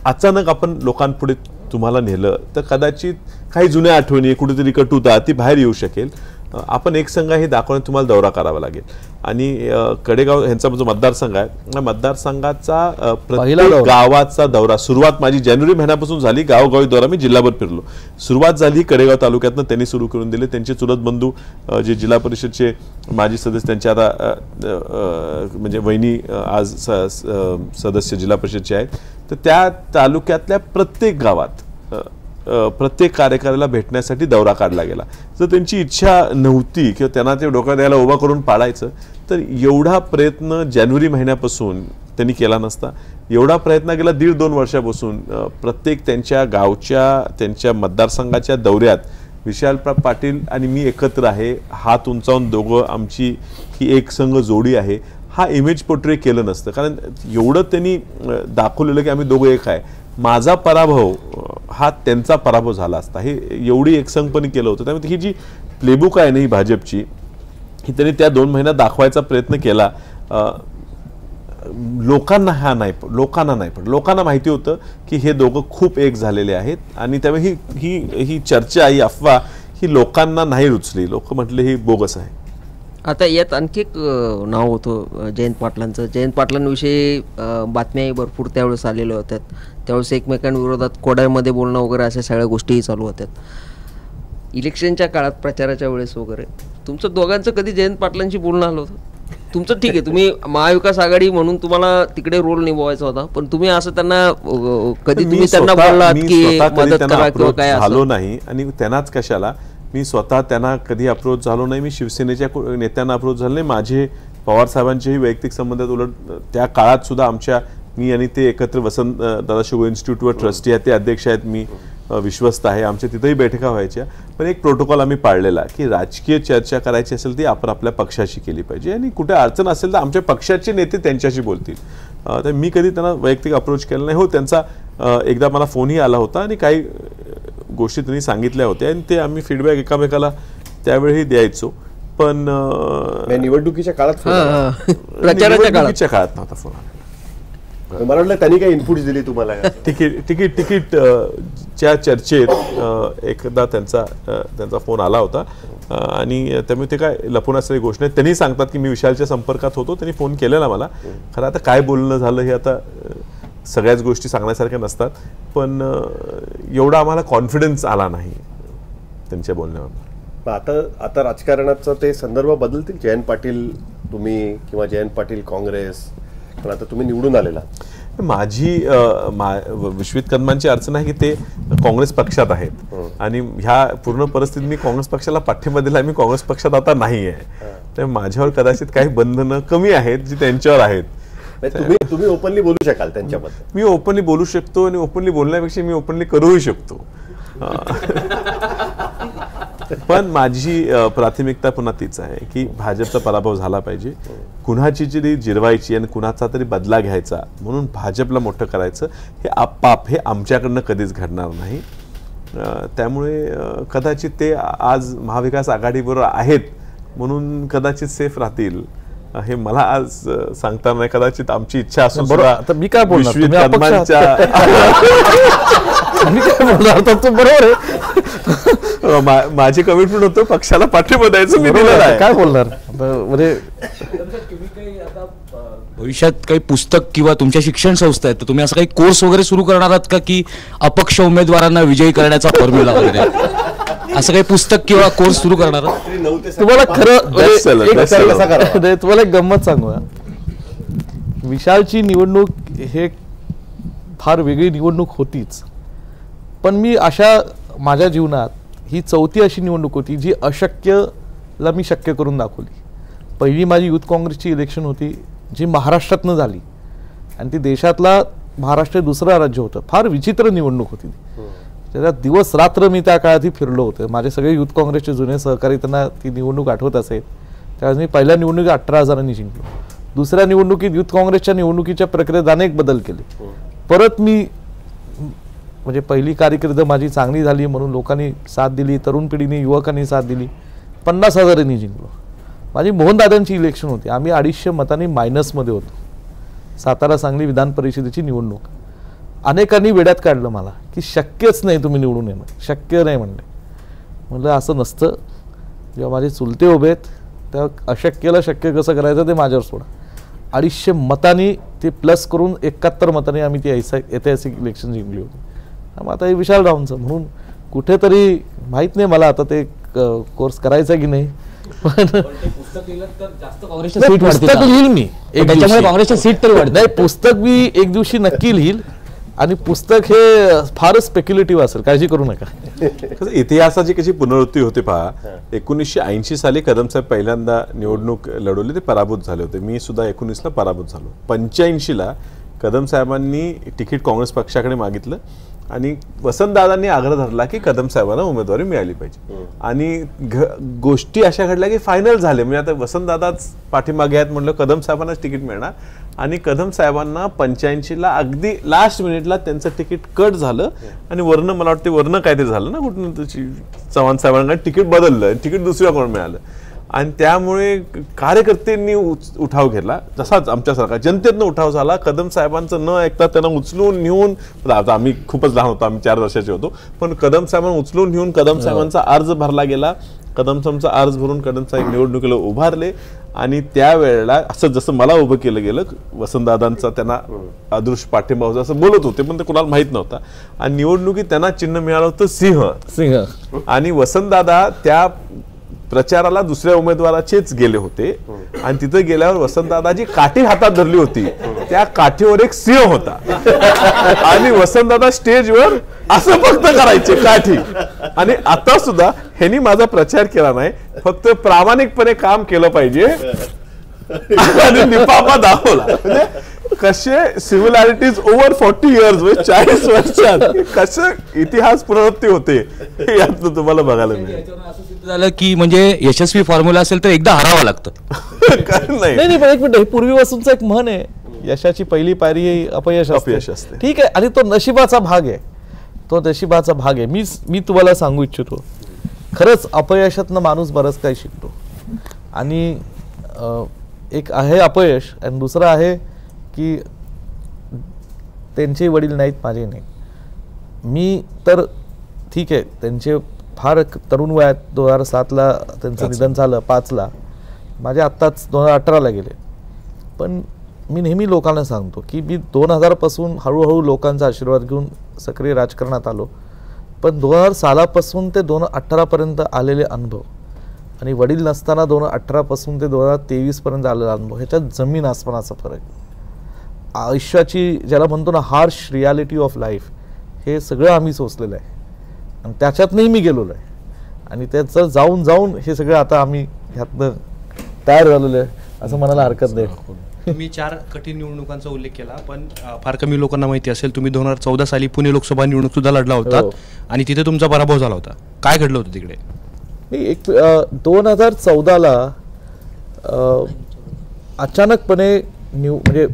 अचानक आपण लोकांपुढे तुम्हाला नेलं तर कदाचित काही जुन्या आठवणी, कुठेतरी कटुता ती बाहेर येऊ शकेल. आपण एक संघ हे दाखवण्यात तुम्हाला दौरा करावा लागेल. आणि कडेगाव ह्यांचा जो मतदारसंघ आहे, मतदारसंघाचा प्रत्येक गावाचा दौरा सुरुवात माझी जानेवारी महिन्यापासून झाली. गावोगावी दौरा मी जिल्हाभर फिरलो. सुरुवात झाली कडेगाव तालुक्यातनं, त्यांनी सुरू करून दिले. त्यांचे चुलत बंधू जे जिल्हा परिषदचे माजी सदस्य, त्यांचे आता म्हणजे वहिनी आज सदस्य जिल्हा परिषदचे आहेत, तर त्या तालुक्यातल्या प्रत्येक गावात प्रत्येक कार्यकाऱ्याला भेटण्यासाठी दौरा काढला गेला. जर त्यांची इच्छा नव्हती किंवा त्यांना ते डोक्यात द्यायला उभा करून पाडायचं तर एवढा प्रयत्न जानेवारी महिन्यापासून त्यांनी केला नसता. एवढा प्रयत्न केला 1.5-2 वर्षापासून. प्रत्येक त्यांच्या गावच्या, त्यांच्या मतदारसंघाच्या दौऱ्यात विशाल पाटील आणि मी एकत्र आहे, हात उंचावून दोघं आमची ही एक संघ जोडी आहे, हा इमेज पोर्ट्रे केलं नसतं. कारण एवढं त्यांनी दाखवलेलं की आम्ही दोघं एक आहे. माझा पराभव हा त्यांचा पराभव झाला असता, हे एवढी एकसंगपणे केलं होतं. त्यामुळे ही जी प्लेबुक आहे ना ही भाजपची, ही त्यांनी त्या 2 महिन्यात दाखवायचा प्रयत्न केला. लोकांना नाही पण लोकांना माहिती होतं की हे दोघं खूप एक झालेले आहेत आणि त्यामुळे ही चर्चा, ही अफवा ही लोकांना नाही रुचली. लोक म्हटले ही बोगस आहे. आता यात आणखी एक नाव होतं जयंत पाटलांचं. जयंत पाटलांविषयी बातम्याही भरपूर त्यावेळेस आलेल्या होत्या. त्यावेळेस एकमेकांविरोधात कोड्यामध्ये बोलणं वगैरे अशा सगळ्या गोष्टीही चालू होत्या. इलेक्शनच्या काळात, प्रचाराच्या वेळेस वगैरे तुमचं दोघांचं कधी जयंत पाटलांशी बोलणं आलं होतं? तुमचं ठीक आहे, तुम्ही महाविकास आघाडी म्हणून तुम्हाला तिकडे रोल निभवायचा होता, पण तुम्ही असं त्यांना कधी तुम्ही त्यांना बोललात की मदत करा किंवा काय झालो नाही? आणि त्यांनाच कशाला, मी स्वतः त्यांना कधी अप्रोच झालो नाही. मी शिवसेनेच्या नेत्यांना अप्रोच झालो नाही. माझे पवार साहेबांचेही वैयक्तिक संबंधात, उलट त्या काळात सुद्धा मी आणि ते एकत्र वसंत दादाशिव इन्स्टिट्यूटवर ट्रस्टी आहेत, ते अध्यक्ष आहेत, मी विश्वस्त आहे. आमच्या तिथेही बैठका व्हायच्या. पण एक प्रोटोकॉल आम्ही पाळलेला की राजकीय चर्चा करायची असेल ती आपण आपल्या पक्षाशी केली पाहिजे आणि कुठे अडचण असेल तर आमच्या पक्षाचे नेते त्यांच्याशी बोलतील. तर मी कधी त्यांना वैयक्तिक अप्रोच केला नाही. हो, त्यांचा एकदा मला फोनही आला होता आणि काही गोष्टी त्यांनी सांगितल्या होत्या आणि ते आम्ही फीडबॅक एकामेकाला त्यावेळी द्यायचो. पण निवडणुकीच्या काळात निवडणुकीच्या काळात नव्हता फोन आला. मला वाटलं त्यांनी काही इनपुट्स दिली तुम्हाला? तिकीटच्या चर्चेत एकदा त्यांचा फोन आला होता आणि त्यामुळे ते काय लपून असलेली गोष्ट नाही. त्यांनी सांगतात की मी विशालच्या संपर्कात होतो, त्यांनी फोन केलेला मला. खरं आता काय बोलणं झालं हे आता सगळ्याच गोष्टी सांगण्यासारख्या नसतात, पण एवढा आम्हाला कॉन्फिडन्स आला नाही त्यांच्या बोलण्यावर. आता राजकारणाचा ते संदर्भ बदलतील? जयंत पाटील तुम्ही किंवा जयंत पाटील काँग्रेस, पण आता तुम्ही निवडून आलेला. माझी विश्वित कदमांची अडचण आहे की ते काँग्रेस पक्षात आहेत आणि ह्या पूर्ण परिस्थितीत मी काँग्रेस पक्षाला पाठिंबा दिला. मी काँग्रेस पक्षात आता नाही आहे, त्यामुळे माझ्यावर कदाचित काही बंधनं कमी आहेत जी त्यांच्यावर आहेत. तुम्ही ओपनली बोलू शकाल त्यांच्याबद्दल? मी ओपनली बोलू शकतो आणि ओपनली बोलण्यापेक्षा मी ओपनली करूही शकतो. पण माझी प्राथमिकता पुन्हा तीच आहे की भाजपचा पराभव झाला पाहिजे, कुणाची तरी जिरवायची आणि कुणाचा तरी बदला घ्यायचा म्हणून भाजपला मोठं करायचं हे पाप हे आमच्याकडनं कधीच घडणार नाही. त्यामुळे कदाचित ते आज महाविकास आघाडीबरोबर आहेत म्हणून कदाचित सेफ राहतील हे मला आज सांगता नाही. कदाचित आमची इच्छा असून बरोबर. मी काय बोलणार, बरोबर आहे. माझी कमिटमेंट होतं पक्षाला पाठिंबा द्यायचं, मी दिलेलं आहे. काय बोलणार म्हणजे भविष्यात काही पुस्तक किंवा तुमच्या शिक्षण संस्था आहेत तर तुम्ही असं काही कोर्स वगैरे सुरू करणार आहात का की अपक्ष उमेदवारांना विजयी करण्याचा फॉर्म्युला वगैरे, असं काही पुस्तक किंवा कोर्स सुरू करणार? तुम्हाला खरं तुम्हाला एक गंमत सांगू, विशालची निवडणूक हे फार वेगळी निवडणूक होतीच, पण मी अशा माझ्या जीवनात ही 4थी अशी निवडणूक होती जी अशक्यला मी शक्य करून दाखवली. पहिली माझी युथ काँग्रेसची इलेक्शन होती जी महाराष्ट्रातनं झाली आणि ती देशातला महाराष्ट्र दुसरं राज्य होतं. फार विचित्र निवडणूक होती. त्याच्यात दिवस रात्र मी त्या काळातही फिरलो होतो. माझे सगळे युथ काँग्रेसचे जुने सहकारी त्यांना ती निवडणूक आठवत असेल. त्यावेळेस मी पहिल्या निवडणुकीत 18,000 जिंकलो. दुसऱ्या निवडणुकीत युथ काँग्रेसच्या निवडणुकीच्या प्रक्रियेत अनेक बदल केले. परत मी म्हणजे पहिली कारकीर्द माझी चांगली झाली म्हणून लोकांनी साथ दिली, तरुण पिढीने युवकांनी साथ दिली, 50,000 जिंकलो. माझी मोहनदादांची इलेक्शन होती, आम्ही 250 मतांनी मायनसमध्ये होतो. सातारा सांगली विधान परिषदेची निवडणूक. अनेकांनी वेड्यात काढलं मला की शक्यच नाही तुम्ही निवडून येणं, शक्य नाही म्हणले. म्हणलं असं नसतं. जेव्हा माझे चुलते उभे आहेत तेव्हा अशक्यला शक्य कसं करायचं ते माझ्यावर सोडा. 250 मतांनी ते प्लस करून 71 मतांनी आम्ही ती ऐतिहासिक इलेक्शन जिंकली होती. मग आता हे विशाल रावांचं म्हणून कुठेतरी माहीत नाही मला आता ते कोर्स करायचा की नाही, पण पुस्तक लिहिल मी काँग्रेसच्या सीट तरी वाढत नाही. पुस्तक मी एक दिवशी नक्की लिहिल आणि पुस्तक हे फारच स्पेक्युलेटिव्ह असेल, काळजी करू नका. इतिहासाची कशी पुनरावृत्ती होते पहा. 1980 साली कदम साहेब पहिल्यांदा निवडणूक लढवली, ते पराभूत झाले होते. मी सुद्धा 19ला पराभूत झालो. 85ला कदम साहेबांनी तिकीट काँग्रेस पक्षाकडे मागितलं आणि वसंतदादांनी आग्रह धरला की कदम साहेबांना उमेदवारी मिळाली पाहिजे आणि गोष्टी अशा घडल्या की फायनल झाले. म्हणजे आता वसंतदादाच पाठीमागे आहेत म्हटलं कदम साहेबांनाच तिकीट मिळणार आणि कदम साहेबांना 85ला अगदी लास्ट मिनिटला त्यांचं तिकीट कट झालं आणि वरनं मला वाटतं वरनं काहीतरी झालं ना कुठून चव्हाण साहेबांना तिकीट बदललं, तिकीट दुसऱ्याकडून मिळालं आणि त्यामुळे कार्यकर्त्यांनी उठाव घेतला. जसाच आमच्यासारखा जनतेतनं उठाव झाला. कदम साहेबांचं न ऐकता त्यांना उचलून नेऊन, आता आम्ही खूपच लहान होतो, आम्ही 4 वर्षाचे होतो, पण कदम साहेबांना उचलून नेऊन कदम साहेबांचा अर्ज भरला गेला. कदम साहेबांचा अर्ज भरून कदम साहेब निवडणुकीला उभारले आणि त्यावेळेला असं जसं मला उभं केलं गेलं, वसंतदादांचा त्यांना अदृश्य पाठिंबा होता असं बोलत होते, पण ते कुणाला माहित नव्हता आणि निवडणुकीत त्यांना चिन्ह मिळालं होतं सिंह आणि वसंतदादा त्या प्रचाराला दुसऱ्या उमेदवाराचेच गेले होते आणि तिथे गेल्यावर वसंतदादाजी काठी हातात धरली होती, त्या काठीवर एक सिंह होता आणि वसंतदादा स्टेजवर असं फक्त करायचे काठी. आणि आता सुद्धा ह्यांनी माझा प्रचार केला नाही, फक्त प्रामाणिकपणे काम केलं पाहिजे आणि निपापा दाखवला. म्हणजे कसे सिमिलॅरिटीज ओव्हर 40 इयर्स, 40 वर्षात कसं इतिहास पुनरावृत्ती होते हे यातनं तुम्हाला बघायला मिळेल. झालं की म्हणजे यशस्वी फॉर्म्युला असेल तर एकदा हरावं लागतं. नाही पण एक मिनिट, पूर्वीपासूनचं एक म्हण आहे, यशाची पहिली पायरी अपयश असते. ठीक आहे, आणि तो नशिबाचा भाग आहे, तो नशिबाचा भाग आहे. मी तुम्हाला सांगू इच्छितो, खरंच अपयशातनं माणूस बरंच काही शिकतो आणि एक आहे अपयश आणि दुसरं आहे की त्यांचे वडील नाहीत, माझे नाही. मी तर ठीक आहे, त्यांचे फार तरुण वयात 2007ला त्यांचं निधन झालं, 5ला, माझे आत्ताच 2018ला गेले. पण मी नेहमी लोकांना सांगतो की मी 2000पासून हळूहळू लोकांचा आशीर्वाद घेऊन सक्रिय राजकारणात आलो, पण 2000 सालापासून ते 2018पर्यंत आलेले अनुभव आणि वडील नसताना 2018पासून ते 2023पर्यंत आलेला अनुभव, ह्याच्यात जमीन आसमानाचा फरक. आयुष्याची ज्याला म्हणतो ना हार्श रियालिटी ऑफ लाईफ, हे सगळं आम्ही सोसलेलं आहे आणि त्याच्यातनंही मी गेलेलो आहे आणि त्याचं जाऊन जाऊन हे सगळं आता आम्ही ह्यातनं तयार झालेलं आहे असं म्हणायला हरकत नाही. तुम्ही 4 कठीण निवडणुकांचा उल्लेख केला, पण फार कमी लोकांना माहिती असेल तुम्ही 2014 साली पुणे लोकसभा निवडणूक सुद्धा लढला होता आणि तिथे तुमचा पराभव झाला होता. काय घडलं होतं तिकडे? 2014ला अचानकपणे म्हणजे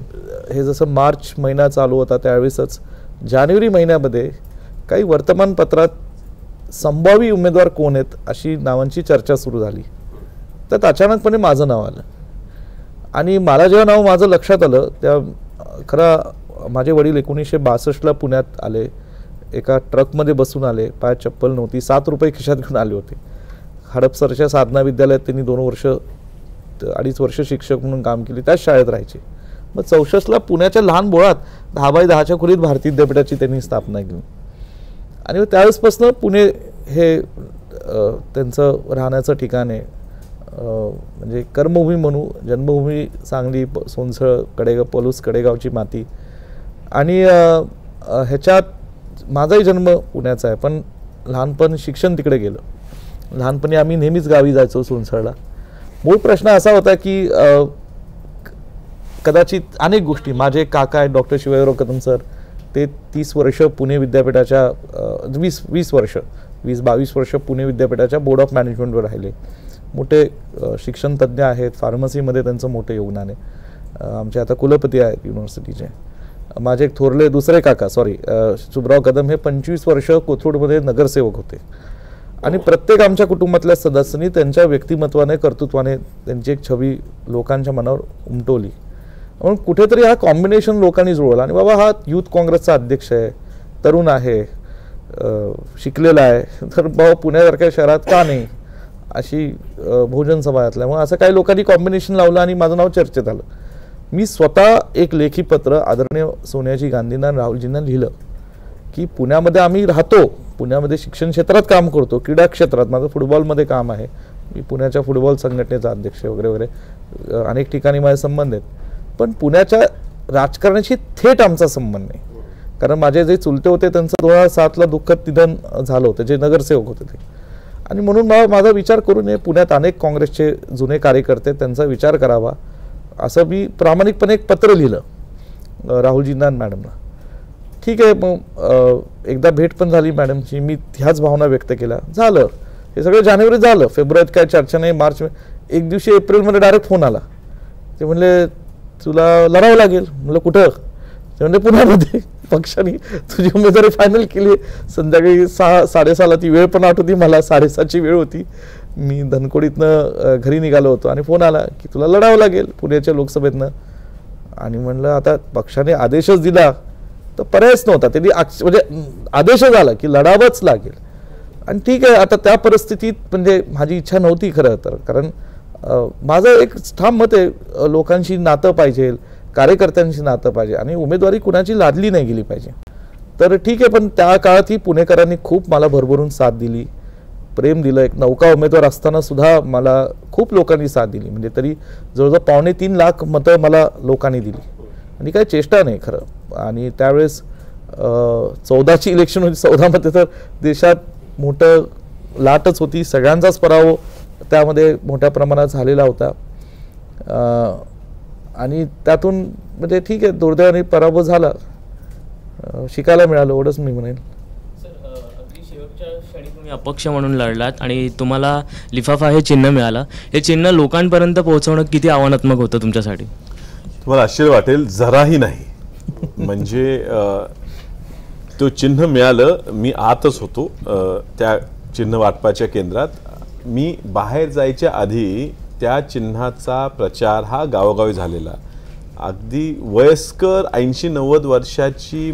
हे जसं मार्च महिना चालू होता त्यावेळेसच जानेवारी महिन्यामध्ये काही वर्तमानपत्रात संभाव्य उमेदवार कोण आहेत अशी नावांची चर्चा सुरू झाली. त्यात अचानकपणे माझं नाव आलं आणि मला जेव्हा नाव माझं लक्षात आलं त्या खरं माझे वडील 1962ला पुण्यात आले, एका ट्रकमध्ये बसून आले, पायात चप्पल नव्हती, 7 रुपये खिशात घेऊन आले होते. हडपसरच्या साधना विद्यालयात त्यांनी 2-2.5 वर्ष शिक्षक म्हणून काम केले, त्याच शाळेत राहायचे. मग 64ला पुण्याच्या लहान बोळात 10x10च्या खोलीत भारतीय विद्यापीठाची त्यांनी स्थापना केली आणि त्यावेळेसपासून पुणे हे त्यांचं राहण्याचं ठिकाण आहे. म्हणजे कर्मभूमी म्हणू, जन्मभूमी सांगली, सोनसळ, कडेगाव, पलूस कडेगावची माती आणि ह्याच्यात माझाही जन्म पुण्याचा आहे, पण लहानपण शिक्षण तिकडे गेलं. लहानपणी आम्ही नेहमीच गावी जायचो सोनसळला. मूळ प्रश्न असा होता की कदाचित अनेक गोष्टी, माझे काका आहेत डॉक्टर शिवाजीराव कदम सर, ते 30 वर्ष पुणे विद्यापीठाच्या 22 वर्ष पुणे विद्यापीठाच्या बोर्ड ऑफ मॅनेजमेंटवर राहिले. मोठे शिक्षण तज्ज्ञ आहेत, फार्मसीमध्ये त्यांचं मोठं योगदान आहे. आमचे आता कुलपती आहेत युनिव्हर्सिटीचे. माझे एक थोरले दुसरे काका सुब्राव कदम हे 25 वर्ष कोथरूडमध्ये नगरसेवक होते आणि प्रत्येक आमच्या कुटुंबातल्या सदस्यांनी त्यांच्या व्यक्तिमत्वाने, कर्तृत्वाने त्यांची एक छवी लोकांच्या मनावर उमटवली. म्हणून कुठेतरी हा कॉम्बिनेशन लोकांनी जुळवला आणि बाबा हा युथ काँग्रेसचा अध्यक्ष आहे, तरुण आहे, शिकलेला आहे, तर बाबा पुण्यासारख्या शहरात का नाही अशी बहुजन सभा असल्यामुळे असं काही लोकांनी कॉम्बिनेशन लावलं आणि माझं नाव चर्चेत आलं. मी स्वतः एक लेखी पत्र आदरणीय सोनियाजी गांधींना, राहुलजींना लिहिलं की पुण्यामध्ये आम्ही राहतो, पुण्यामध्ये शिक्षण क्षेत्रात काम करतो, क्रीडा क्षेत्रात माझं फुटबॉलमध्ये काम आहे, मी पुण्याच्या फुटबॉल संघटनेचा अध्यक्ष वगैरे वगैरे अनेक ठिकाणी माझे संबंध आहेत, पण पुण्याच्या राजकारणाशी थेट आमचा संबंध नाही. कारण माझे जे चुलते होते त्यांचं 2007ला दुःखद निधन झालं होतं, जे नगरसेवक होते ते. आणि म्हणून माझा विचार करू नये, पुण्यात अनेक काँग्रेसचे जुने कार्यकर्ते, त्यांचा विचार करावा असं मी प्रामाणिकपणे एक पत्र लिहिलं राहुलजींना मॅडमना. ठीक आहे, मग एकदा भेट पण झाली मॅडमची, मी ह्याच भावना व्यक्त केल्या, झालं हे सगळं. जानेवारीत झालं, फेब्रुवारीत काय चर्चा नाही, मार्च एक दिवशी एप्रिलमध्ये डायरेक्ट फोन आला. ते म्हणले तुला लढावं लागेल. म्हणलं कुठं? ते म्हणले पुण्यामध्ये. पक्षाने तुझी उमेदवारी फायनल केली. संध्याकाळी 6:30ला ती वेळ पण आठवती मला, 7:30ची वेळ होती. मी धनकोडीतनं घरी निघालो होतो आणि फोन आला की तुला लढावं लागेल पुण्याच्या लोकसभेतनं. आणि म्हणलं आता पक्षाने आदेशच दिला तर पर्यायच नव्हता, त्यांनी म्हणजे आदेशच आला की लढावंच लागेल. आणि ठीक आहे, आता त्या परिस्थितीत म्हणजे माझी इच्छा नव्हती खरं तर, कारण माझं एक ठाम मत आहे, लोकांशी नातं पाहिजे, कार्यकर्त्यांशी नातं पाहिजे आणि उमेदवारी कुणाची लादली नाही गेली पाहिजे. तर ठीक आहे, पण त्या काळातही पुणेकरांनी खूप मला भरभरून साथ दिली, प्रेम दिलं. एक नौका उमेदवार असताना सुद्धा मला खूप लोकांनी साथ दिली, म्हणजे तरी जवळजवळ 2.25 लाख मतं मला लोकांनी दिली आणि काही चेष्टा नाही खरं. आणि त्यावेळेस 14ची इलेक्शन होती, 14मध्ये तर देशात मोठं लाटच होती, सगळ्यांचाच पराभव त्यामध्ये मोठ्या प्रमाणात झालेला होता. आणि त्यातून म्हणजे ठीक आहे, दुर्दैवाने पराभव झाला, शिकायला मिळालं, एवढंच मी म्हणेन. तुम्ही अपक्ष म्हणून लढलात आणि तुम्हाला लिफाफा हे चिन्ह मिळालं. हे चिन्ह लोकांपर्यंत पोहोचवणं किती आव्हानात्मक होतं तुमच्यासाठी? तुम्हाला आश्चर्य वाटेल, जराही नाही. म्हणजे तो चिन्ह मिळालं, मी आतच होतो त्या चिन्ह वाटपाच्या केंद्रात. मी बाहेर जायच्या आधी त्या चिन्हाचा प्रचार हा गावोगावी झालेला. अगदी वयस्कर 80-90 वर्षाची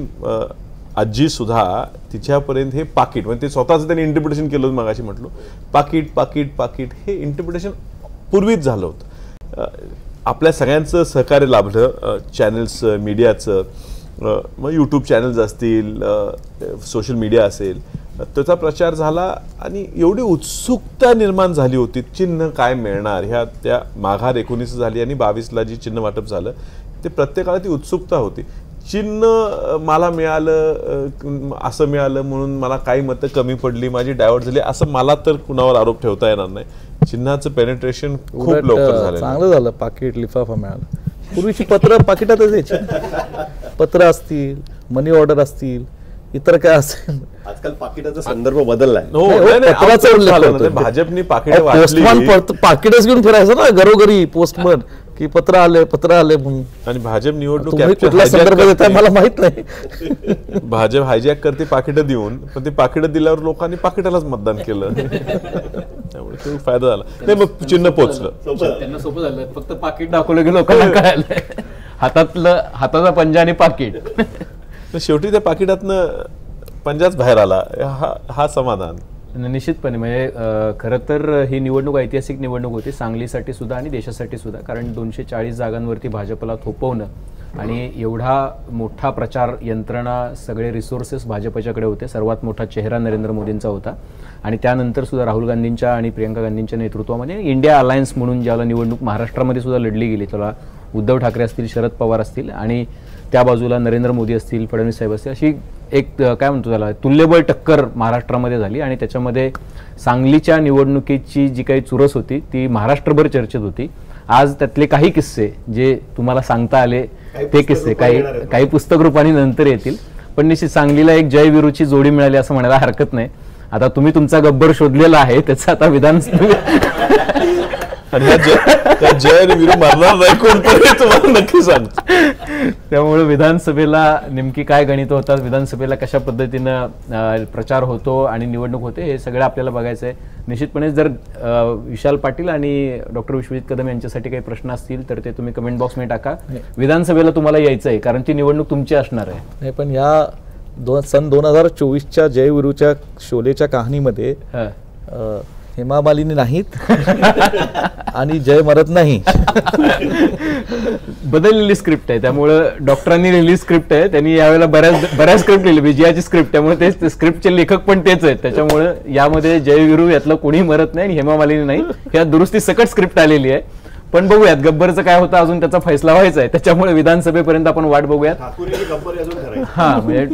आजी सुद्धा तिच्यापर्यंत हे पाकिट, म्हणजे ते स्वतःच त्यांनी इंटरप्रिटेशन केलं, मगाशी म्हटलो पाकिट पाकिट पाकिट, हे इंटरप्रिटेशन पूर्वीच झालं होतं. आपल्या सगळ्यांचं सहकार्य लाभलं, चॅनल्स, मीडियाचं, मग यूट्यूब चॅनल्स असतील, सोशल मीडिया असेल, त्याचा प्रचार झाला आणि एवढी उत्सुकता निर्माण झाली होती, चिन्ह काय मिळणार ह्या. त्या माघार 19 झाली आणि 22ला जी चिन्ह वाटप झालं ते प्रत्येकाला ती उत्सुकता होती. चिन्ह मला मिळालं, असं मिळालं म्हणून मला काही मतं कमी पडली, माझी डायव्हर्ट झाली, असं मला तर कुणावर आरोप ठेवता येणार नाही. चिन्हाचं पेनिट्रेशन खूप लवकर झालं. चांगलं झालं, पाकिट लिफाफा मिळाला. पूर्वीची पत्र पाकिटातच यायची, पत्र असतील, मनी ऑर्डर असतील, इतर काय असेल. आजकाल पाकिटाचा संदर्भ बदललाय. भाजपने पाकिट पाकिटच घेऊन फिरायचं ना घरोघरी, पोस्टमन की पत्र आले म्हणून. आणि भाजप निवडणूक कुठला संदर्भ देताय मला माहित नाही. भाजप हायजॅक करते पाकिटं देऊन, पण ते पाकिटं दिल्यावर लोकांनी पाकिटालाच मतदान केलं, त्यामुळे खूप फायदा झाला. नाही, मग चिन्ह पोचलं, त्यांना सोपं झालं, फक्त पाकिट दाखवलं की लोकांना कळालं हाताचा पंजा आणि पाकिट. शेवटी त्या पाकिटातनं पंजाच बाहेर आला, हा समाधान. निश्चितपणे म्हणजे खरं तर ही निवडणूक ऐतिहासिक निवडणूक होती सांगलीसाठी सुद्धा आणि देशासाठी सुद्धा, कारण 240 जागांवरती भाजपला थोपवणं आणि एवढा मोठा प्रचार यंत्रणा, सगळे रिसोर्सेस भाजपच्याकडे होते. सर्वात मोठा चेहरा नरेंद्र मोदींचा होता आणि त्यानंतर सुद्धा राहुल गांधींच्या आणि प्रियंका गांधींच्या नेतृत्वामध्ये इंडिया अलायन्स म्हणून ज्याला निवडणूक महाराष्ट्रामध्ये सुद्धा लढली गेली, त्याला उद्धव ठाकरे असतील, शरद पवार असतील आणि त्या बाजूला नरेंद्र मोदी असतील, फडणवीस साहेब असतील, अशी एक काय म्हणतो त्याला तुल्यबळ टक्कर महाराष्ट्रामध्ये झाली. आणि त्याच्यामध्ये सांगलीच्या निवडणुकीची जी काही चुरस होती ती महाराष्ट्रभर चर्चेत होती. आज त्यातले काही किस्से जे तुम्हाला सांगता आले ते किस्से काही पुस्तक रूपाने नंतर येतील, पण निश्चित सांगलीला एक जय विरूची जोडी मिळाली असं म्हणायला हरकत नाही. आता तुम्ही तुमचा गब्बर शोधलेला आहे, त्याचं आता विधान जय विरू मारणार नाही कोणतरी, तुम्हाला नक्की सांगतो. त्यामुळे विधानसभेला नेमकी काय गणित होतात, विधानसभेला कशा पद्धतीनं प्रचार होतो आणि निवडणूक होते, हे सगळं आपल्याला बघायचं आहे. निश्चितपणे जर विशाल पाटील आणि डॉक्टर विश्वजित कदम यांच्यासाठी काही प्रश्न असतील तर ते तुम्ही कमेंट बॉक्समध्ये टाका. विधानसभेला तुम्हाला यायचं आहे कारण ती निवडणूक तुमची असणार आहे. नाही, पण या सन 2024च्या जय विरूच्या शोलेच्या कहाणीमध्ये हेमा मालिनी नाहीत आणि जय मरत नाही. बदललेली स्क्रिप्ट आहे, त्यामुळं डॉक्टरांनी लिहिली स्क्रिप्ट आहे, त्यांनी यावेळेला बऱ्याच स्क्रिप्ट लिहिली, विजयाची स्क्रिप्ट, त्यामुळे ते स्क्रिप्टचे लेखक पण तेच आहेत. त्याच्यामुळे यामध्ये जय विरू यातलं कोणी मरत नाही आणि हेमा मालिनी नाही, ह्या दुरुस्ती सकट स्क्रिप्ट आलेली आहे. पण बघूयात गब्बरचं काय होतं, अजून त्याचा फैसला व्हायचा आहे, त्याच्यामुळे विधानसभेपर्यंत आपण वाट बघूयात. हा म्हणजे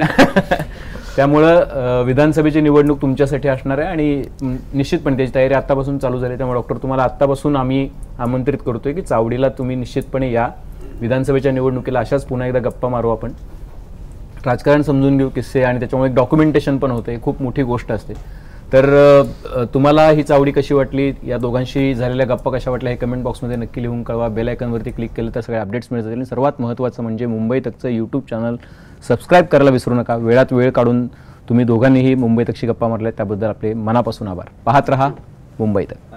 त्यामुळं विधानसभेची निवडणूक तुमच्यासाठी असणार आहे आणि निश्चितपणे त्याची तयारी आत्तापासून चालू झाली. त्यामुळे डॉक्टर तुम्हाला आत्तापासून आम्ही आमंत्रित करतोय की चावडीला तुम्ही निश्चितपणे या. विधानसभेच्या निवडणुकीला अशाच पुन्हा एकदा गप्पा मारू आपण. राजकारण समजून घेऊ, किस्से, आणि त्याच्यामुळे एक डॉक्युमेंटेशन पण होते, खूप मोठी गोष्ट असते. तर तुम्हाला ही चावडी कशी वाटली, या दोघांशी झालेल्या गप्पा कशा वाटल्या हे कमेंट बॉक्समध्ये नक्की लिहून कळवा. बेल आयकॉनवरती क्लिक केलं तर सगळे अपडेट्स मिळत जातील. सर्वात महत्त्वाचं म्हणजे मुंबई तकचं यूट्यूब चॅनल सबस्क्राईब करायला विसरू नका. वेळात वेळ काढून तुम्ही दोघांनीही मुंबई तकशी गप्पा मारल्या त्याबद्दल आपले मनापासून आभार. पाहत रहा मुंबई तक.